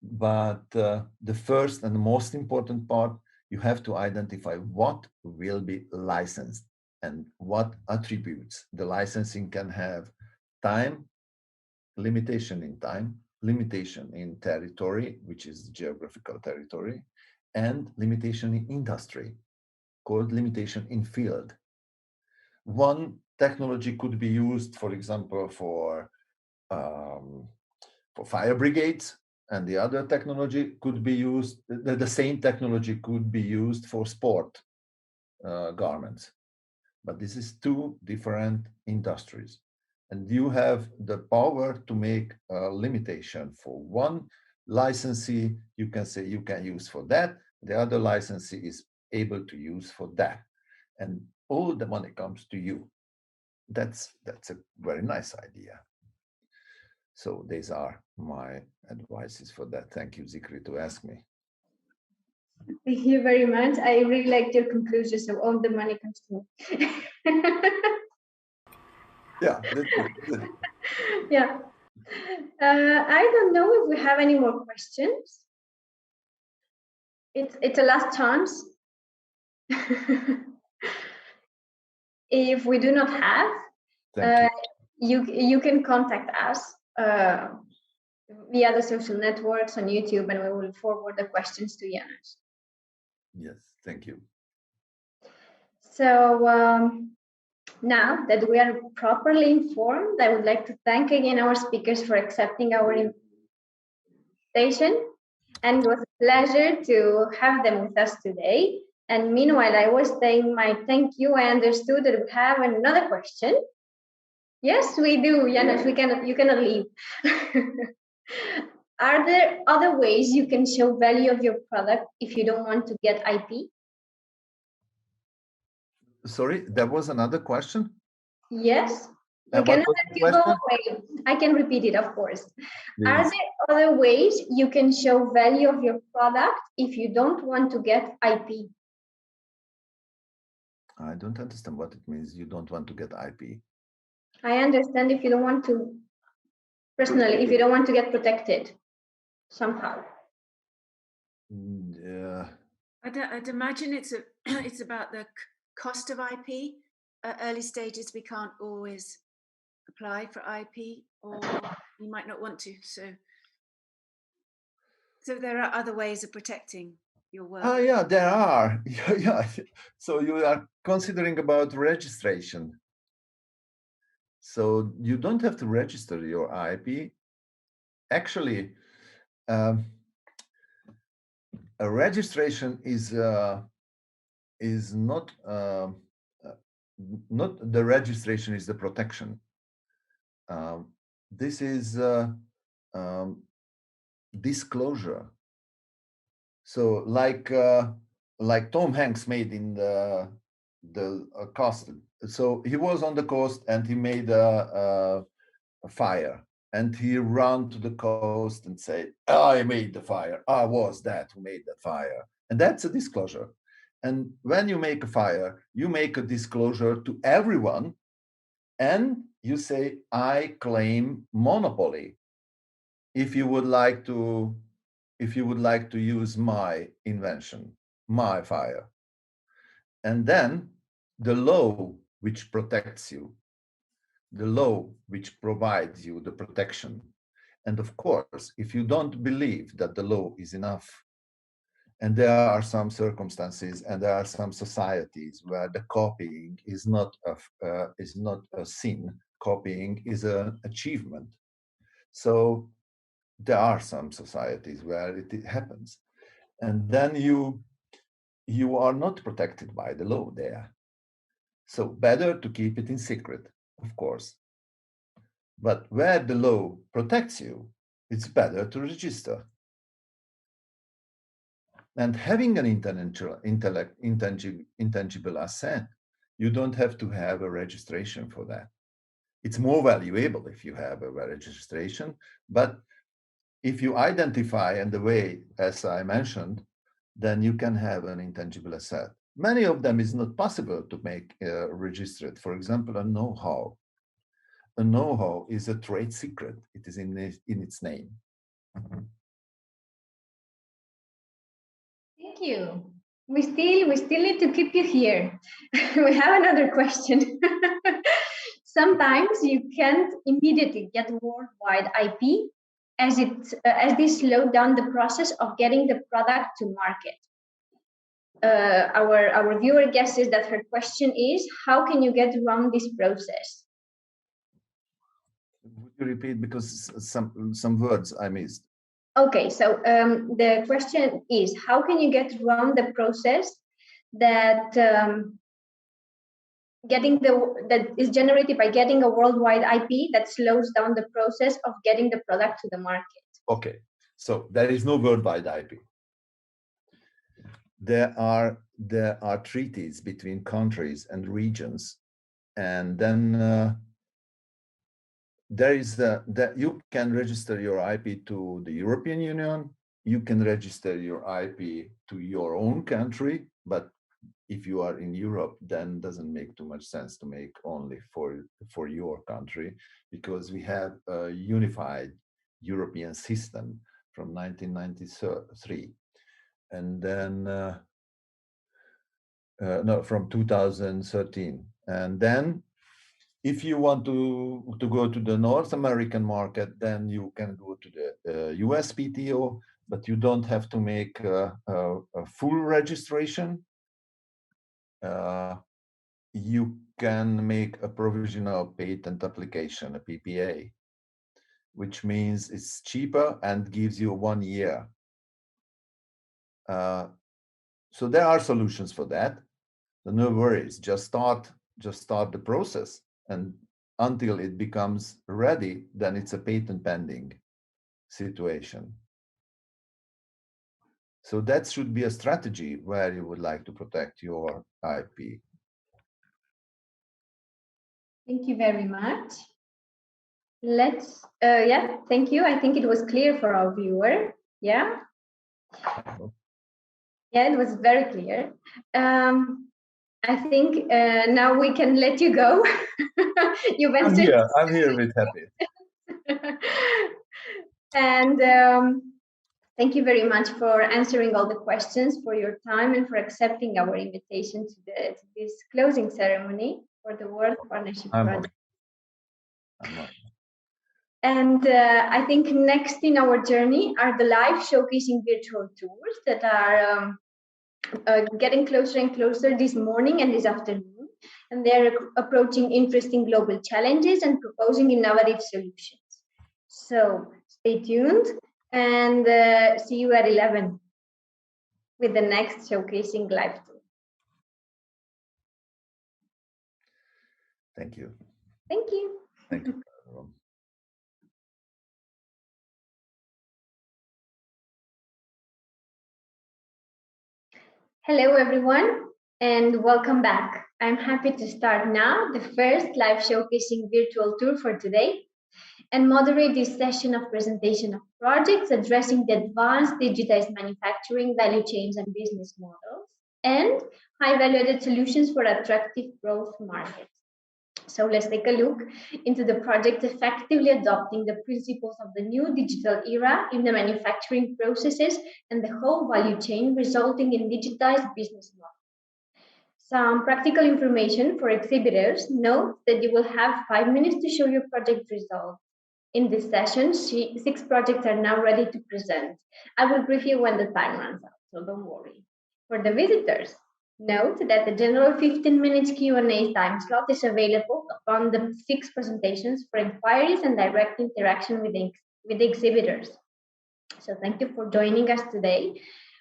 but the first and most important part, you have to identify what will be licensed and what attributes. The licensing can have time, limitation in time, limitation in territory, which is geographical territory, and limitation in industry, called limitation in field. One technology could be used, for example, for fire brigades, and the other technology could be used, the same technology could be used for sport garments. But this is 2 different industries. And you have the power to make a limitation for one licensee. You can say you can use for that. The other licensee is able to use for that. And all the money comes to you. That's a very nice idea. So these are my advices for that. Thank you, Zikri, to ask me. Thank you very much. I really liked your conclusion. So all the money comes to me. Yeah, that's good. Yeah. I don't know if we have any more questions. It's a last chance. If we do not have, you can contact us via the social networks on YouTube, and we will forward the questions to János. Yes, thank you. So now that we are properly informed, I would like to thank again our speakers for accepting our invitation, and it was a pleasure to have them with us today. And meanwhile, I was saying my thank you. I understood that we have another question. Yes, we do, János. You cannot leave. Are there other ways you can show value of your product if you don't want to get IP? Sorry, there was another question. Yes. We And cannot what was let the you go question? away. I can repeat it, of course. Are Please. there other ways you can show value of your product if you don't want to get IP? I don't understand what it means. You don't want to get IP. I understand if you don't want to, personally, if you don't want to get protected somehow. Yeah. I'd imagine it's it's about the cost of IP. At early stages, we can't always apply for IP, or you might not want to. So there are other ways of protecting your work. Oh, yeah, there are. Yeah. So you are considering about registration. So you don't have to register your IP. Actually, a registration is not not the registration is the protection. This is disclosure. So like Tom Hanks made in the coast. So he was on the coast and he made a fire, and he ran to the coast and said, "I made the fire. I was that who made the fire." And that's a disclosure. And when you make a fire, you make a disclosure to everyone, and you say, "I claim monopoly. If you would like to use my invention, my fire." And then the law which protects you, the law which provides you the protection. And of course, if you don't believe that the law is enough, and there are some circumstances and there are some societies where the copying is not a sin, copying is an achievement. So there are some societies where it happens, and then you are not protected by the law there. So better to keep it in secret, of course. But where the law protects you, it's better to register. And having an intangible asset, you don't have to have a registration for that. It's more valuable if you have a registration, but if you identify in the way, as I mentioned, then you can have an intangible asset. Many of them is not possible to make registered. For example, a know-how. A know-how is a trade secret. It is in its name. Thank you. We still need to keep you here. We have another question. Sometimes you can't immediately get worldwide IP, as this slowed down the process of getting the product to market. Our viewer guesses that her question is, how can you get around this process? Would you repeat, because some words I missed? Okay, so the question is, how can you get around the process that that is generated by getting a worldwide IP that slows down the process of getting the product to the market? Okay, so there is no worldwide IP. There are treaties between countries and regions, and then there is that you can register your IP to the European Union. You can register your IP to your own country, but if you are in Europe, then doesn't make too much sense to make only for your country, because we have a unified European system from 1993, and then no, from 2013, and then if you want to go to the North American market, then you can go to the USPTO, but you don't have to make a full registration. You can make a provisional patent application, a PPA, which means it's cheaper and gives you 1 year. So there are solutions for that. So no worries, just start the process, and until it becomes ready, then it's a patent pending situation. So that should be a strategy where you would like to protect your IP. Thank you very much. Let's, yeah, thank you. I think it was clear for our viewer. Yeah. Yeah, it was very clear. I think now we can let you go. You've answered. I'm here with happy. And thank you very much for answering all the questions, for your time, and for accepting our invitation to this closing ceremony for the World Partnership Project. And I think next in our journey are the live showcasing virtual tours that are getting closer and closer this morning and this afternoon. And they're approaching interesting global challenges and proposing innovative solutions. So stay tuned and see you at 11 with the next showcasing live tour. Thank you. Thank you. Thank you. Hello, everyone, and welcome back. I'm happy to start now the first live showcasing virtual tour for today and moderate this session of presentation of projects addressing the advanced digitized manufacturing value chains and business models and high value-added solutions for attractive growth markets. So let's take a look into the project effectively adopting the principles of the new digital era in the manufacturing processes and the whole value chain, resulting in digitized business models. Some practical information for exhibitors. Note that you will have 5 minutes to show your project results. In this session, 6 projects are now ready to present. I will brief you when the time runs out, so don't worry. For the visitors, note that the general 15 minutes Q&A time slot is available upon the 6 presentations for inquiries and direct interaction with the exhibitors. So thank you for joining us today.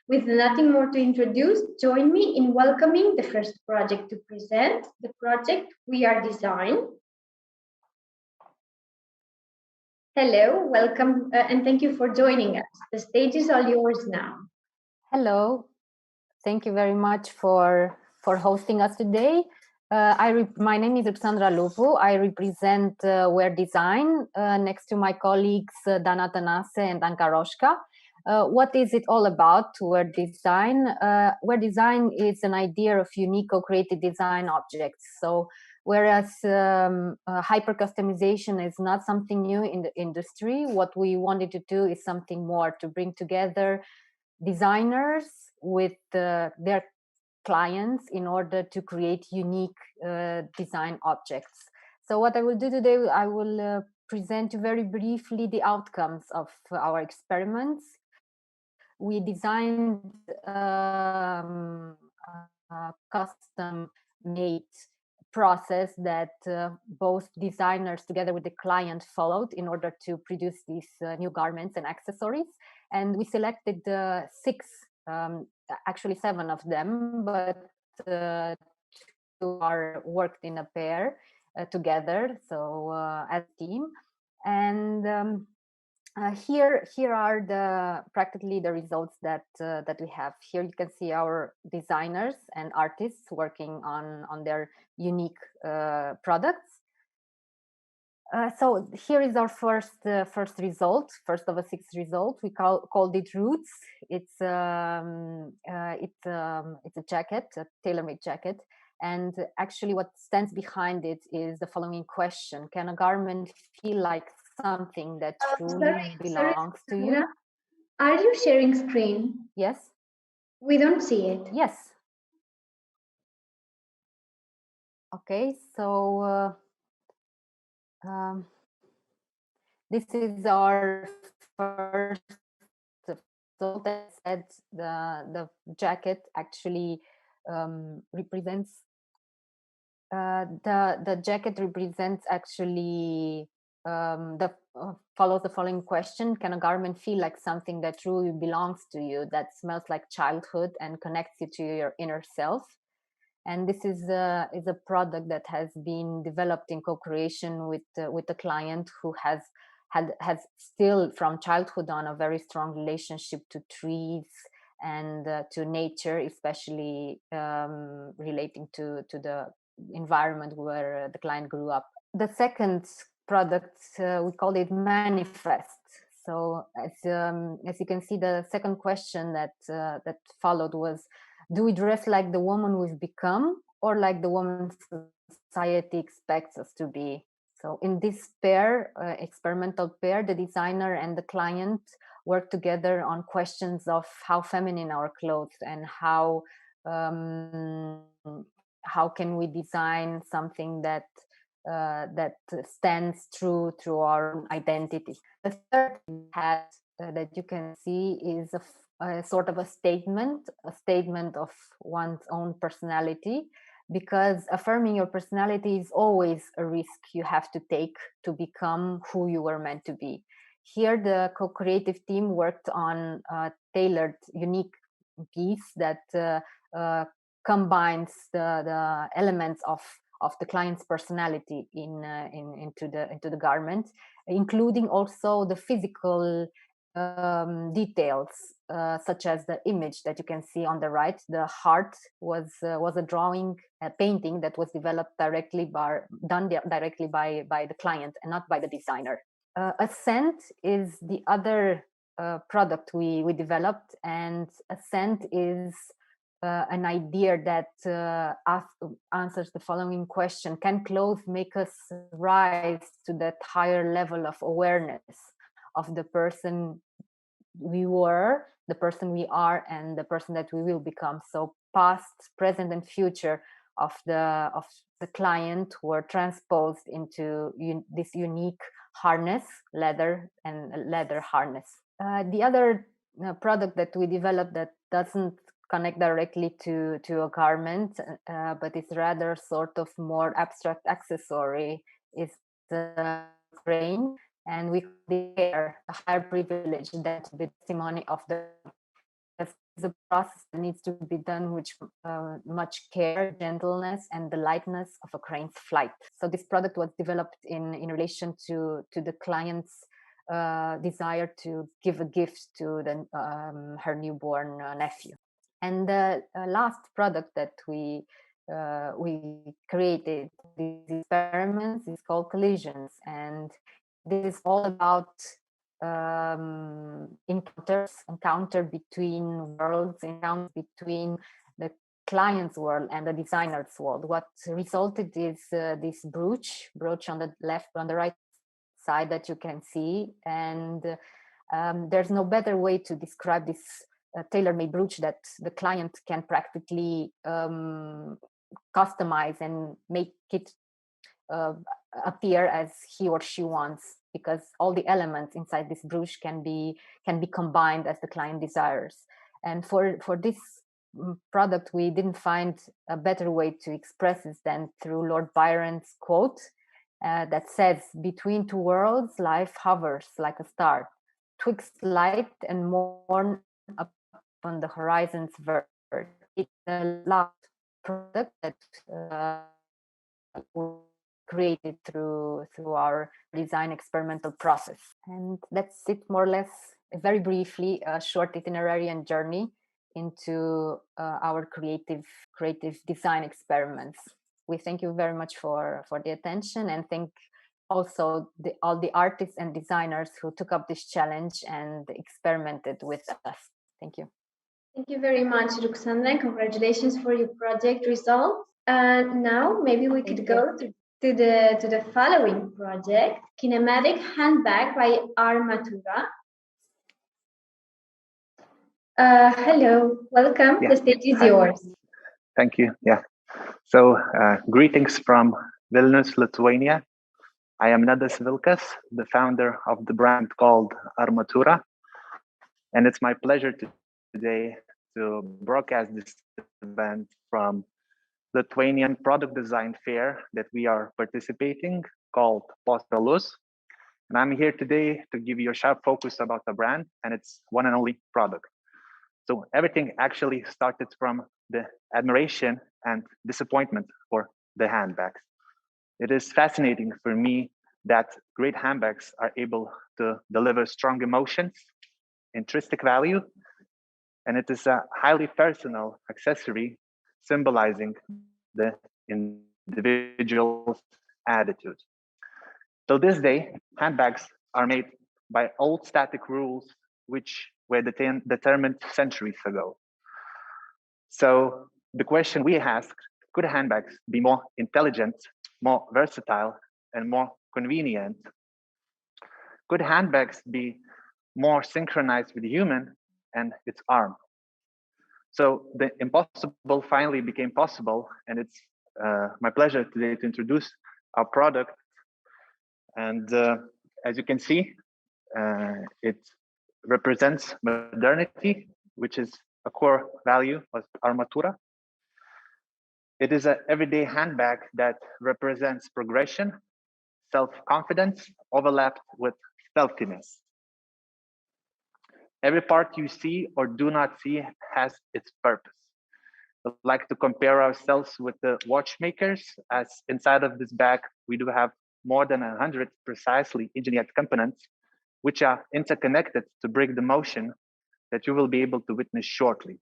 With nothing more to introduce, join me in welcoming the first project to present, the project We Are Design. Hello, welcome, and thank you for joining us. The stage is all yours now. Hello, thank you very much for hosting us today. My name is Alexandra Lupu. I represent We Are Design next to my colleagues Dana Tanase and Anka Roshka. What is it all about, We Are Design? We Are Design is an idea of unique co-created design objects. So whereas hyper-customization is not something new in the industry, what we wanted to do is something more, to bring together designers with their clients in order to create unique design objects. So what I will do today, I will present you very briefly the outcomes of our experiments. We designed a custom-made process that both designers together with the client followed in order to produce these new garments and accessories. And we selected 6, actually 7 of them, but 2 are worked in a pair together, so as a team. And here are practically the results that we have. Here you can see our designers and artists working on their unique products. So here is our first result, first of a 6 result. We called it Roots. It's a jacket, a tailor-made jacket. And actually what stands behind it is the following question: can a garment feel like something that truly belongs to you? Are you sharing screen? Yes. We don't see it. Yes. Okay, so this is our first result. That said, the jacket actually represents the jacket represents actually follows the following question: can a garment feel like something that truly belongs to you, that smells like childhood and connects you to your inner self? And this is a product that has been developed in co-creation with the client, who has still from childhood on a very strong relationship to trees and to nature, especially relating to the environment where the client grew up. The second product, we called it Manifest. So as you can see, the second question that followed was, do we dress like the woman we've become or like the woman society expects us to be? So in this pair, experimental pair, the designer and the client work together on questions of how feminine our clothes and how can we design something that stands true to our identity. The third hat that you can see is a sort of a statement of one's own personality, because affirming your personality is always a risk you have to take to become who you were meant to be. Here, the co-creative team worked on a tailored, unique piece that combines the elements of the client's personality into the garment, including also the physical details, such as the image that you can see on the right. The heart was a drawing, a painting that was developed done directly by the client and not by the designer. Ascent is the other product we developed, and Ascent is an idea that answers the following question: can clothes make us rise to that higher level of awareness of the person we were, the person we are, and the person that we will become? So past, present, and future of the client were transposed into this unique harness, leather harness. The other product that we developed that doesn't connect directly to a garment, but it's rather sort of more abstract accessory, is the crane, and we declare a higher privilege that the testimony of the process that needs to be done with much care, gentleness, and the lightness of a crane's flight. So this product was developed in relation to the client's desire to give a gift to her newborn nephew. And the last product that we created, these experiments, is called Collisions, and this is all about encounter between worlds, encounter between the client's world and the designer's world. What resulted is this brooch on the left, on the right side that you can see, and there's no better way to describe this tailor-made brooch that the client can practically customize and make it appear as he or she wants, because all the elements inside this brooch can be combined as the client desires. And for this product, we didn't find a better way to express this than through Lord Byron's quote that says, "Between two worlds, life hovers like a star, twixt light and morn upon the horizon's verge." It's the last product that created through our design experimental process. And that's it, more or less, very briefly, a short itinerary and journey into our creative design experiments. We thank you very much for the attention, and thank also all the artists and designers who took up this challenge and experimented with us. Thank you. Thank you very much, Ruxandra. Congratulations for your project results. Now maybe we could go to the following project, Kinematic Handbag by Armatura. Hello, welcome. Yeah. The stage is yours. Thank you. Yeah. So greetings from Vilnius, Lithuania. I am Nadas Vilkas, the founder of the brand called Armatura. And it's my pleasure today to broadcast this event from Lithuanian product design fair that we are participating, called Postalus. And I'm here today to give you a sharp focus about the brand and its one and only product. So everything actually started from the admiration and disappointment for the handbags. It is fascinating for me that great handbags are able to deliver strong emotions, intrinsic value, and it is a highly personal accessory symbolizing the individual's attitude. Till this day, handbags are made by old static rules which were determined centuries ago. So the question we ask, could handbags be more intelligent, more versatile, and more convenient? Could handbags be more synchronized with the human and its arm? So the impossible finally became possible, and it's my pleasure today to introduce our product. And as you can see, it represents modernity, which is a core value of Armatura. It is an everyday handbag that represents progression, self-confidence, overlapped with stealthiness. Every part you see or do not see has its purpose. I'd like to compare ourselves with the watchmakers, as inside of this bag, we do have more than 100 precisely engineered components, which are interconnected to bring the motion that you will be able to witness shortly.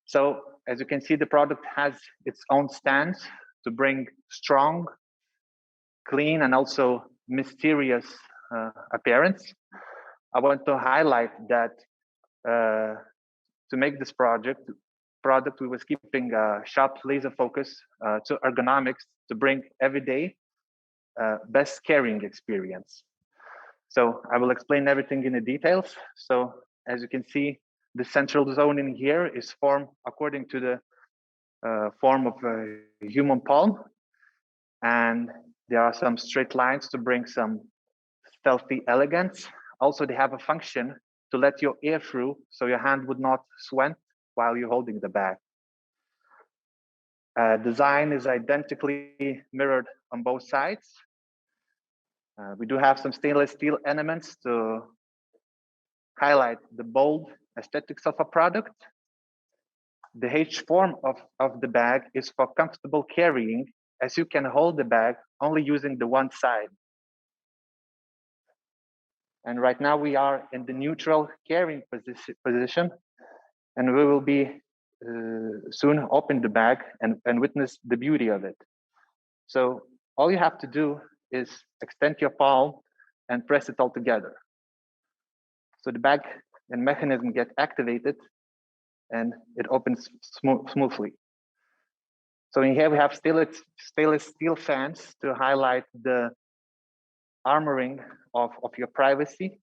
So as you can see, the product has its own stance to bring strong, clean, and also mysterious appearance. I want to highlight that to make this product, we was keeping sharp laser focus to ergonomics to bring everyday best carrying experience. So I will explain everything in the details. So as you can see, the central zone in here is formed according to the form of a human palm. And there are some straight lines to bring some stealthy elegance. Also, they have a function to let your air through so your hand would not sweat while you're holding the bag. Design is identically mirrored on both sides. We do have some stainless steel elements to highlight the bold aesthetics of a product. The H form of the bag is for comfortable carrying, as you can hold the bag only using the one side. And right now we are in the neutral carrying position, and we will be soon open the bag and witness the beauty of it. So all you have to do is extend your palm and press it all together. So the bag and mechanism get activated and it opens smoothly. So in here we have stainless steel fans to highlight the armoring of your privacy.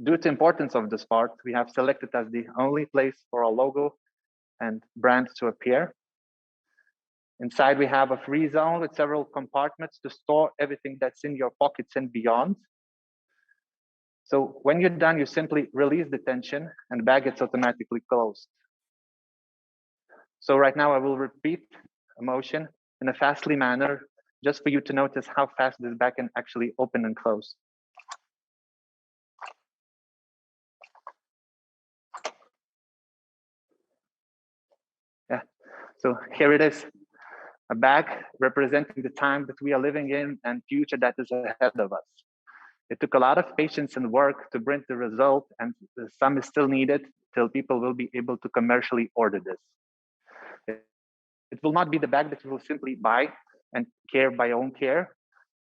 Due to the importance of this part, we have selected as the only place for a logo and brand to appear. Inside, we have a free zone with several compartments to store everything that's in your pockets and beyond. So when you're done, you simply release the tension and the bag gets automatically closed. So right now I will repeat a motion in a fastly manner, just for you to notice how fast this bag can actually open and close. Yeah, so here it is. A bag representing the time that we are living in and future that is ahead of us. It took a lot of patience and work to bring the result, and some is still needed till people will be able to commercially order this. It will not be the bag that you will simply buy and care by your own care.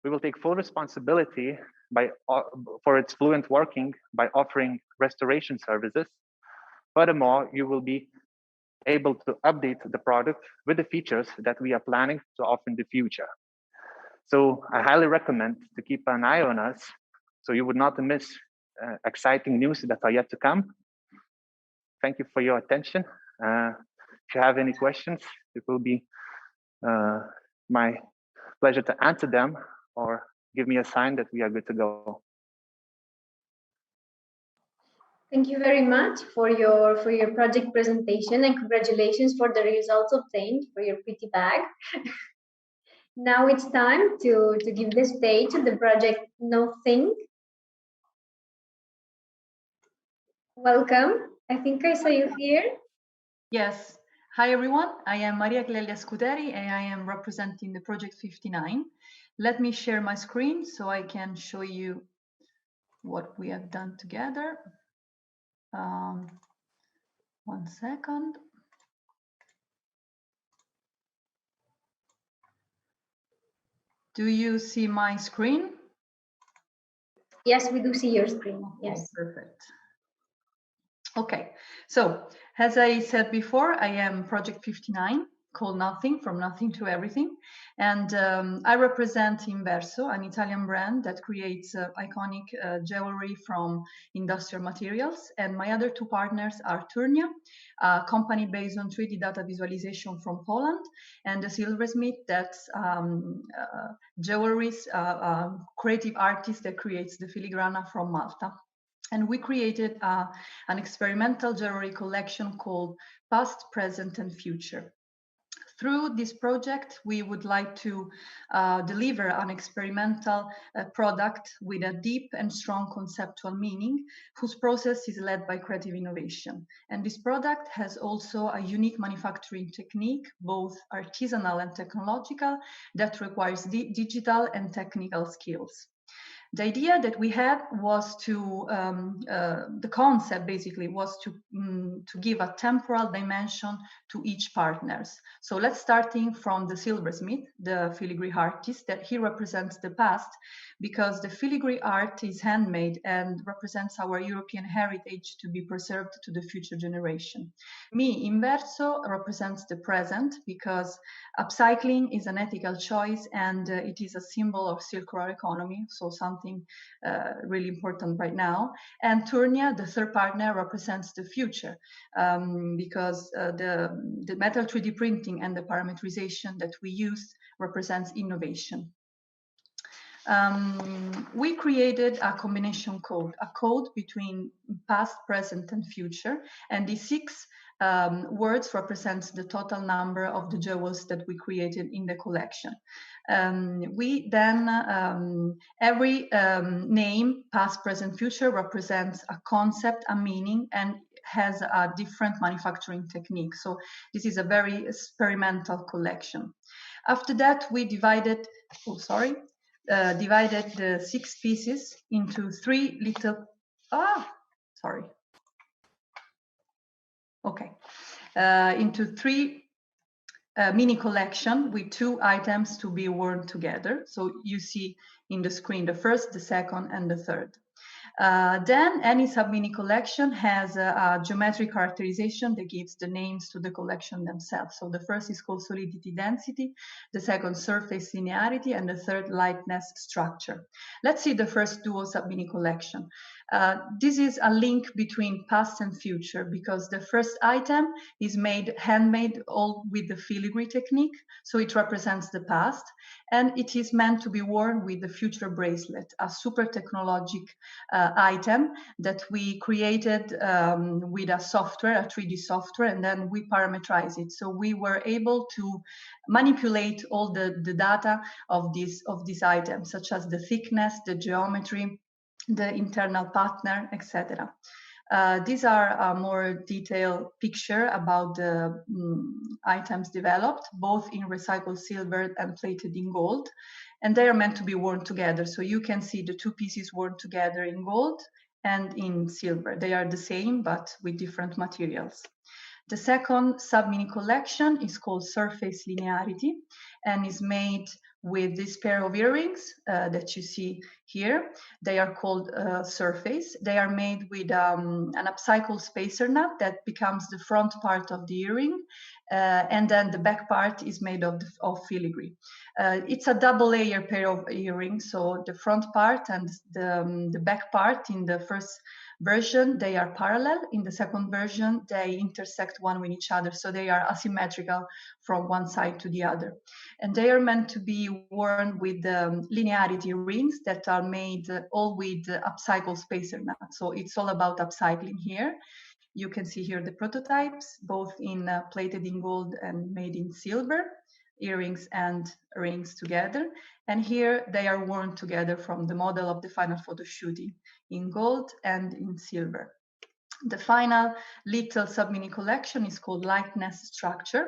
We will take full responsibility for its fluent working by offering restoration services. Furthermore, you will be able to update the product with the features that we are planning to offer in the future. So I highly recommend to keep an eye on us so you would not miss exciting news that are yet to come. Thank you for your attention. If you have any questions, it will be my pleasure to answer them or give me a sign that we are good to go. Thank you very much for your project presentation, and congratulations for the results obtained for your pretty bag. Now it's time to give the stage to the project Nothing. Welcome. I think I saw you here. Yes. Hi, everyone. I am Maria Clelia Scuderi, and I am representing the project 59. Let me share my screen so I can show you what we have done together. 1 second. Do you see my screen? Yes, we do see your screen. Yes. Oh, perfect. Okay, so as I said before, I am Project 59, called Nothing, from Nothing to Everything. And I represent Inverso, an Italian brand that creates iconic jewelry from industrial materials. And my other two partners are Turnia, a company based on 3D data visualization from Poland, and the Silversmith, that's jewelry creative artist that creates the filigrana from Malta. And we created an experimental jewelry collection called Past, Present, and Future. Through this project, we would like to deliver an experimental product with a deep and strong conceptual meaning, whose process is led by creative innovation. And this product has also a unique manufacturing technique, both artisanal and technological, that requires digital and technical skills. The idea that we had was to, the concept basically was to give a temporal dimension to each partners. So let's starting from the silversmith, the filigree artist, that he represents the past, because the filigree art is handmade and represents our European heritage to be preserved to the future generation. Me, Inverso, represents the present, because upcycling is an ethical choice and it is a symbol of circular economy, so something really important right now. And Turnia, the third partner, represents the future, because the metal 3D printing and the parameterization that we use represents innovation. We created a combination code, a code between past, present, and future, and the 6 words represents the total number of the jewels that we created in the collection. We then, every name, past, present, future, represents a concept, a meaning, and has a different manufacturing technique. So this is a very experimental collection. After that, we divided, divided the 6 pieces into 3 little, into 3 mini collection with 2 items to be worn together. So you see in the screen the first, the second, and the third. Then any sub-mini collection has a geometric characterization that gives the names to the collection themselves. So the first is called solidity density, the second surface linearity, and the third lightness structure. Let's see the first duo sub-mini collection. This is a link between past and future, because the first item is made handmade, all with the filigree technique, so it represents the past, and it is meant to be worn with the future bracelet, a super technologic item that we created with a software, a 3D software, and then we parameterize it. So we were able to manipulate all the data of this item, such as the thickness, the geometry, the internal pattern, etc. These are a more detailed picture about the items developed, both in recycled silver and plated in gold, and they are meant to be worn together. So you can see the 2 pieces worn together in gold and in silver. They are the same, but with different materials. The second sub-mini collection is called Surface Linearity and is made with this pair of earrings that you see here. They are called Surface. They are made with an upcycled spacer nut that becomes the front part of the earring, and then the back part is made of filigree. It's a double layer pair of earrings, so the front part and the back part in the first version, they are parallel. In the second version, they intersect one with each other, so they are asymmetrical from one side to the other. And they are meant to be worn with linearity rings that are made all with upcycled spacer nuts. So it's all about upcycling here. You can see here the prototypes, both in plated in gold and made in silver, earrings and rings together. And here they are worn together from the model of the final photo shooting in gold and in silver. The final little sub-mini collection is called Lightness Structure.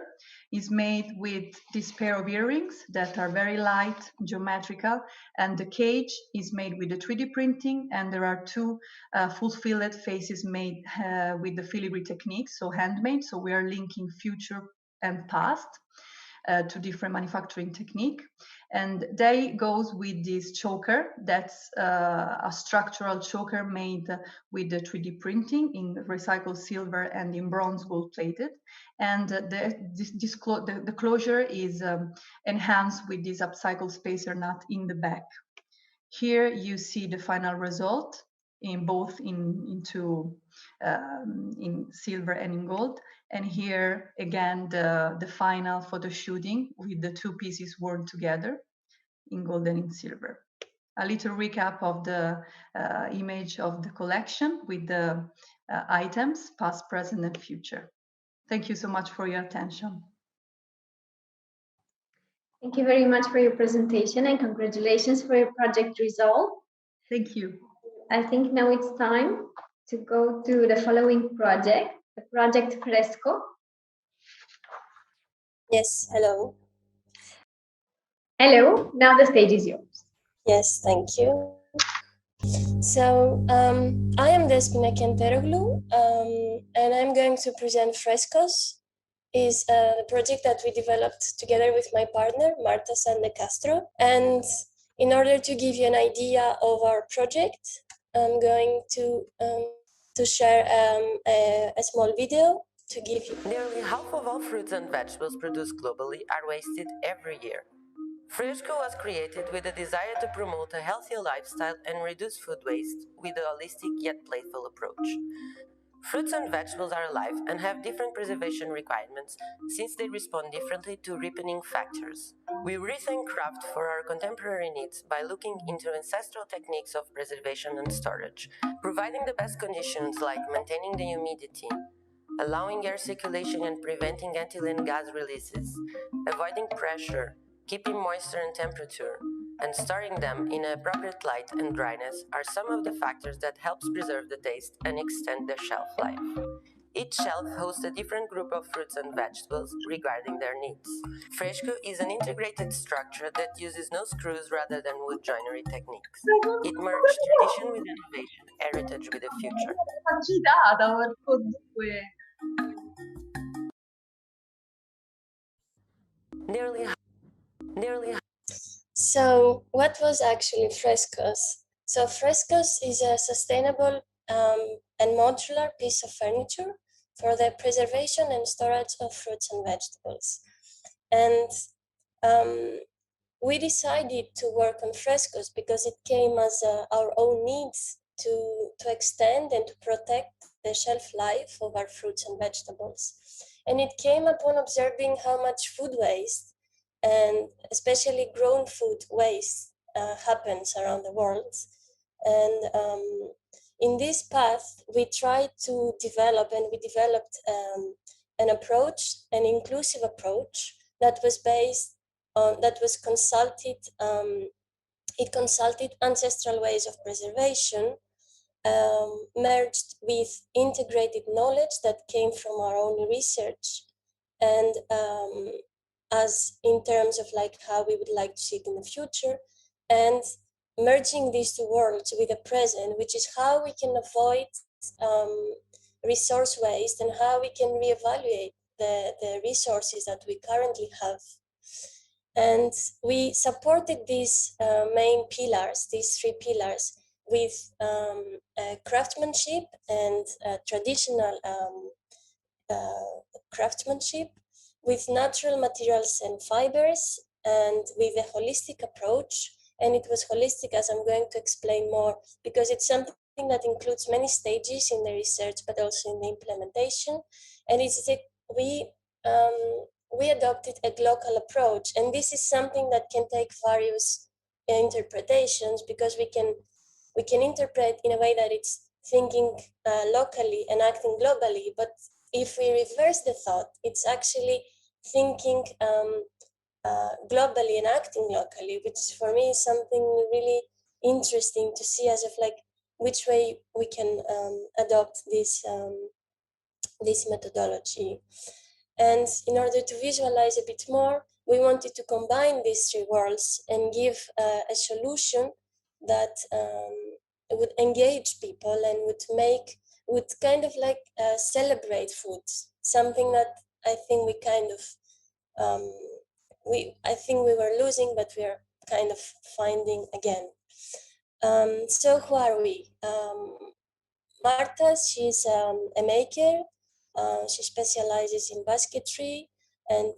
It's made with this pair of earrings that are very light, geometrical, and the cage is made with the 3D printing, and there are 2 full fillet faces made with the filigree technique, so handmade, so we are linking future and past. two different manufacturing technique. And they goes with this choker. That's a structural choker made with the 3D printing in recycled silver and in bronze gold plated. And the closure is enhanced with this upcycled spacer nut in the back. Here you see the final result in both in silver and in gold. And here again the final photo shooting with the two pieces worn together in gold and in silver. A little recap of the image of the collection with the items past, present, and future. Thank you so much for your attention. Thank you very much for your presentation and congratulations for your project result. Thank you. I think now it's time to go to the following project, the project Fresco. Yes, hello. Hello, now the stage is yours. Yes, thank you. So I am Despina Kenteroglu, and I'm going to present Frescos. Is the project that we developed together with my partner, Marta San de Castro. And in order to give you an idea of our project, I'm going to share a small video to give you. Nearly half of all fruits and vegetables produced globally are wasted every year. Fresco was created with a desire to promote a healthier lifestyle and reduce food waste with a holistic yet playful approach. Fruits and vegetables are alive and have different preservation requirements since they respond differently to ripening factors. We rethink craft for our contemporary needs by looking into ancestral techniques of preservation and storage, providing the best conditions like maintaining the humidity, allowing air circulation and preventing ethylene gas releases, avoiding pressure, keeping moisture and temperature, and storing them in appropriate light and dryness are some of the factors that helps preserve the taste and extend their shelf life. Each shelf hosts a different group of fruits and vegetables regarding their needs. Fresco is an integrated structure that uses no screws rather than wood joinery techniques. It merged tradition with innovation, heritage with the future. Nearly. So what was actually Frescos? So Frescos is a sustainable and modular piece of furniture for the preservation and storage of fruits and vegetables. And we decided to work on Frescos because it came as our own needs to extend and to protect the shelf life of our fruits and vegetables. And it came upon observing how much food waste and especially grown food waste happens around the world. And in this path, we tried to develop, and we developed an approach, an inclusive approach that was based on, that was consulted, it consulted ancestral ways of preservation, merged with integrated knowledge that came from our own research, and as in terms of like how we would like to see it in the future, and merging these two worlds with the present, which is how we can avoid resource waste and how we can reevaluate the resources that we currently have. And we supported these main pillars, these three pillars, with craftsmanship and traditional craftsmanship, with natural materials and fibers, and with a holistic approach. And it was holistic, as I'm going to explain more, because it's something that includes many stages in the research, but also in the implementation. And it's we adopted a global approach, and this is something that can take various interpretations, because we can interpret in a way that it's thinking locally and acting globally. But if we reverse the thought, it's actually thinking globally and acting locally, which for me is something really interesting to see, as of like which way we can adopt this this methodology. And in order to visualize a bit more, we wanted to combine these three worlds and give a solution that would engage people and would kind of like celebrate food, something that I think we kind of I think we were losing, but we are kind of finding again. So who are we? Marta, she's a maker. She specializes in basketry, and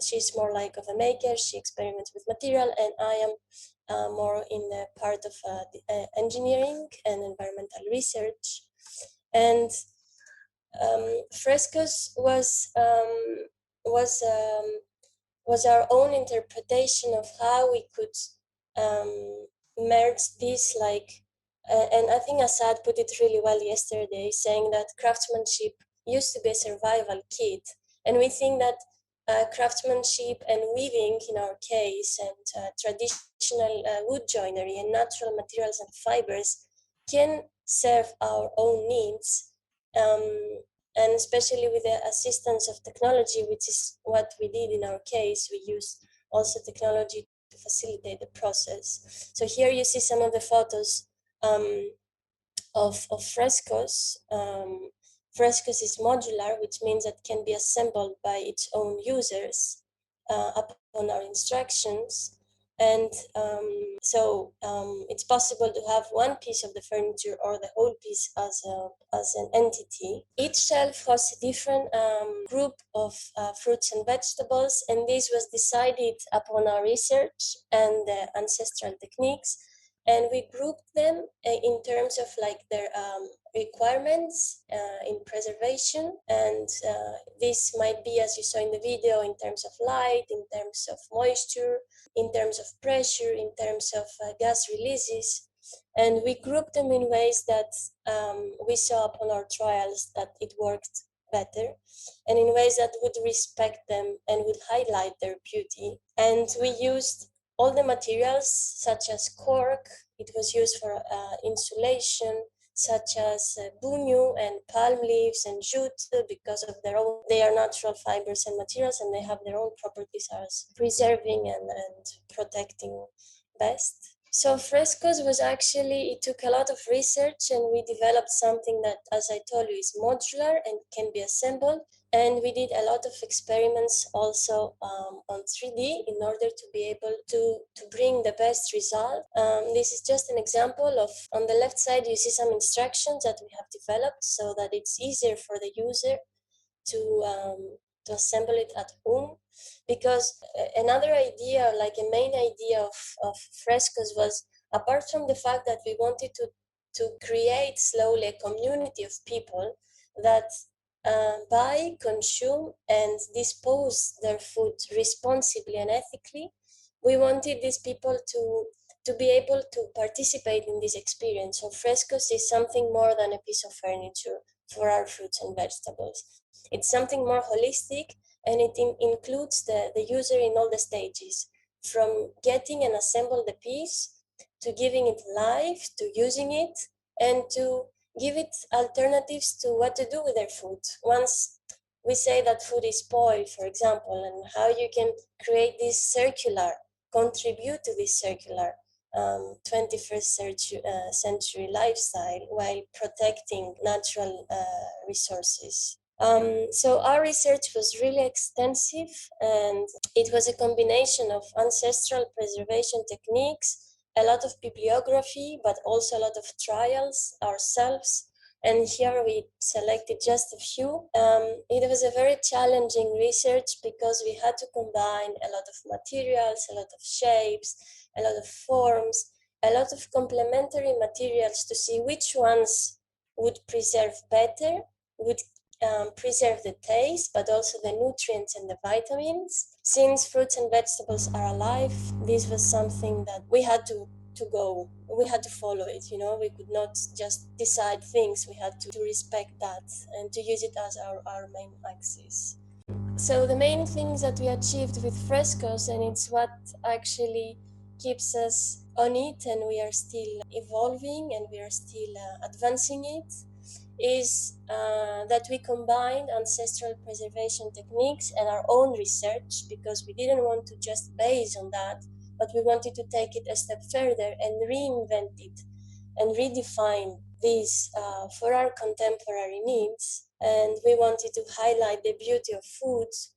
she's more like of a maker. She experiments with material, and I am more in the part of engineering and environmental research. And Frescoes was our own interpretation of how we could merge this, and I think Assad put it really well yesterday, saying that craftsmanship used to be a survival kit, and we think that craftsmanship and weaving, in our case, and traditional wood joinery and natural materials and fibers can serve our own needs. And especially with the assistance of technology, which is what we did in our case, we used also technology to facilitate the process. So here you see some of the photos of frescoes. Frescoes is modular, which means that can be assembled by its own users upon our instructions. And so it's possible to have one piece of the furniture or the whole piece as an entity. Each shelf has a different group of fruits and vegetables, and this was decided upon our research and ancestral techniques. And we grouped them in terms of their requirements in preservation. And this might be, as you saw in the video, in terms of light, in terms of moisture, in terms of pressure, in terms of gas releases. And we grouped them in ways that we saw upon our trials that it worked better, and in ways that would respect them and would highlight their beauty. And we used all the materials, such as cork, it was used for insulation, such as bunyu and palm leaves and jute, because of they are natural fibers and materials, and they have their own properties as preserving and protecting best. So frescoes was actually, it took a lot of research, and we developed something that, as I told you, is modular and can be assembled. And we did a lot of experiments also on 3D in order to be able to bring the best result. This is just an example of, on the left side, you see some instructions that we have developed so that it's easier for the user to assemble it at home. Because another idea, like a main idea of frescoes was, apart from the fact that we wanted to create slowly a community of people that buy, consume, and dispose their food responsibly and ethically, we wanted these people to be able to participate in this experience. So frescoes is something more than a piece of furniture for our fruits and vegetables. It's something more holistic, and it includes the user in all the stages, from getting and assemble the piece, to giving it life, to using it, and to give it alternatives to what to do with their food. Once we say that food is spoiled, for example, and how you can create this circular, contribute to this circular 21st century lifestyle while protecting natural resources. So our research was really extensive, and it was a combination of ancestral preservation techniques, a lot of bibliography, but also a lot of trials ourselves. And here we selected just a few. It was a very challenging research because we had to combine a lot of materials, a lot of shapes, a lot of forms, a lot of complementary materials to see which ones would preserve better, would preserve the taste, but also the nutrients and the vitamins. Since fruits and vegetables are alive, this was something that we had to follow it, we could not just decide things, we had to respect that and to use it as our main axis. So the main things that we achieved with frescoes, and it's what actually keeps us on it, and we are still evolving and we are still advancing it, is that we combined ancestral preservation techniques and our own research, because we didn't want to just base on that, but we wanted to take it a step further and reinvent it and redefine this for our contemporary needs. And we wanted to highlight the beauty of foods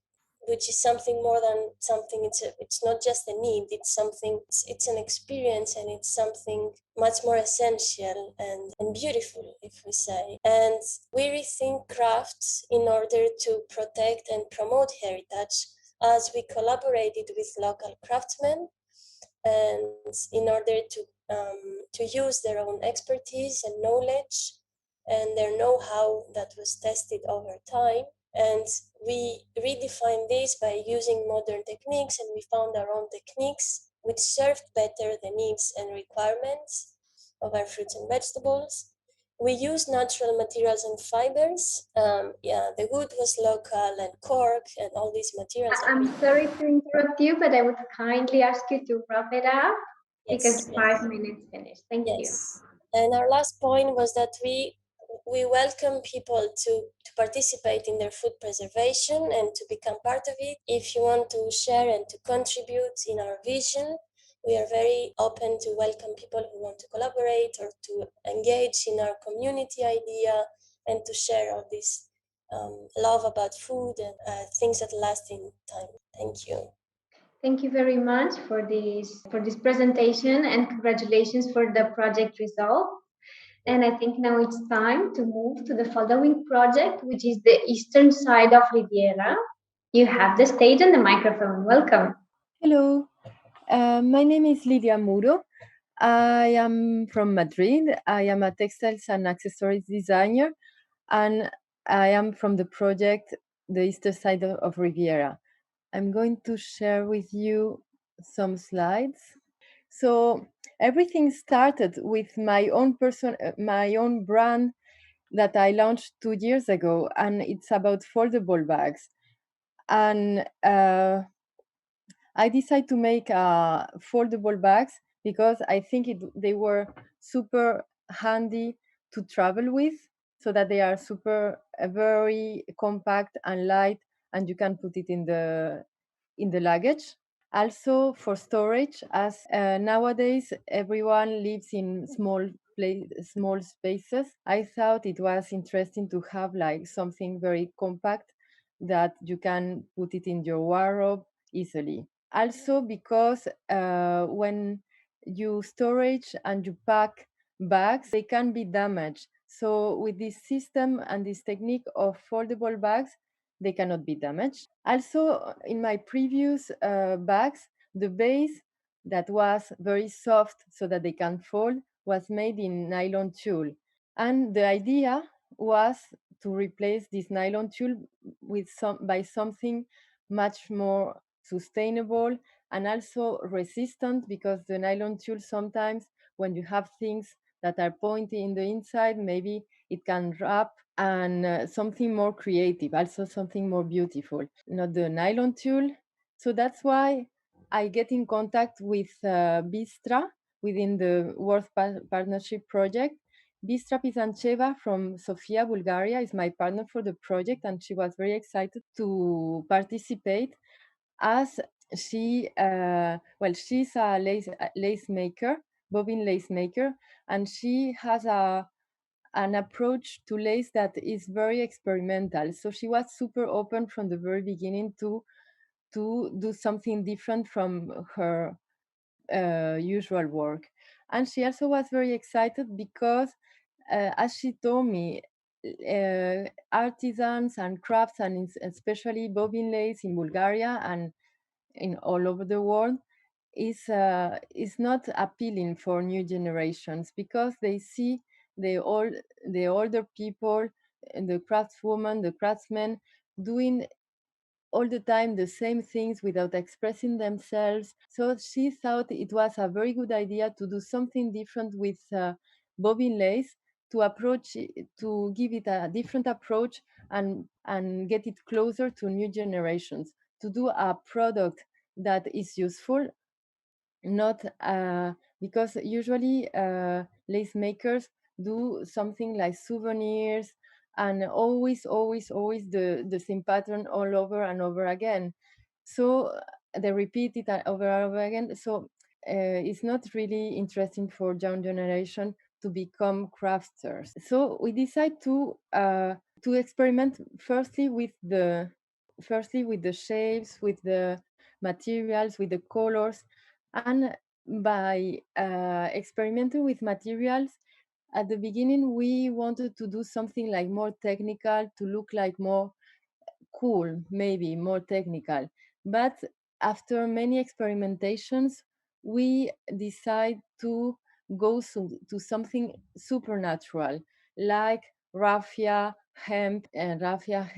which is something more than something. It's not just a need, it's something, it's an experience, and it's something much more essential and beautiful, if we say. And we rethink crafts in order to protect and promote heritage, as we collaborated with local craftsmen, and in order to use their own expertise and knowledge and their know-how that was tested over time. And we redefined this by using modern techniques, and we found our own techniques which served better the needs and requirements of our fruits and vegetables. We used natural materials and fibers. The wood was local, and cork and all these materials. I'm sorry to interrupt you, but I would kindly ask you to wrap it up because 5 minutes finished. Thank you. And our last point was that we welcome people to participate in their food preservation and to become part of it. If you want to share and to contribute in our vision, we are very open to welcome people who want to collaborate or to engage in our community idea and to share all this love about food and things that last in time. Thank you. Thank you very much for this presentation, and congratulations for the project result. And I think now it's time to move to the following project, which is the eastern side of Riviera. You have the stage and the microphone. Welcome. Hello, my name is Lidia Muro. I am from Madrid. I am a textiles and accessories designer, and I am from the project The Eastern Side of Riviera. I'm going to share with you some slides. So everything started with my own brand that I launched 2 years ago, and it's about foldable bags. And I decided to make foldable bags because I think they were super handy to travel with, so that they are very compact and light, and you can put it in the luggage. Also for storage, as nowadays everyone lives in small spaces. I thought it was interesting to have like something very compact that you can put it in your wardrobe easily. Also because when you storage and you pack bags, they can be damaged. So with this system and this technique of foldable bags, they cannot be damaged. Also, in my previous bags, the base that was very soft so that they can fold was made in nylon tulle. And the idea was to replace this nylon tulle by something much more sustainable and also resistant, because the nylon tulle sometimes, when you have things that are pointy in the inside, maybe it can wrap, and something more creative, also something more beautiful, not the nylon tulle. So that's why I get in contact with Bistra within the World Partnership Project. Bistra Pizancheva from Sofia, Bulgaria, is my partner for the project, and she was very excited to participate, as she's a lace maker, bobbin lace maker, and she has an approach to lace that is very experimental. So she was super open from the very beginning to do something different from her usual work. And she also was very excited because, as she told me, artisans and crafts, and especially bobbin lace in Bulgaria and in all over the world, is not appealing for new generations, because they see the older people, the craftswomen, the craftsmen, doing all the time the same things without expressing themselves. So she thought it was a very good idea to do something different with bobbin lace, to give it a different approach, and get it closer to new generations, to do a product that is useful, not because usually lace makers do something like souvenirs, and always the same pattern all over and over again. So they repeat it over and over again. So it's not really interesting for young generation to become crafters. So we decide to experiment firstly with the firstly with the shapes, with the materials, with the colors, and by experimenting with materials. At the beginning, we wanted to do something like more technical, to look like more cool, maybe more technical. But after many experimentations, we decide to go to something supernatural, like raffia, hemp, and raffia,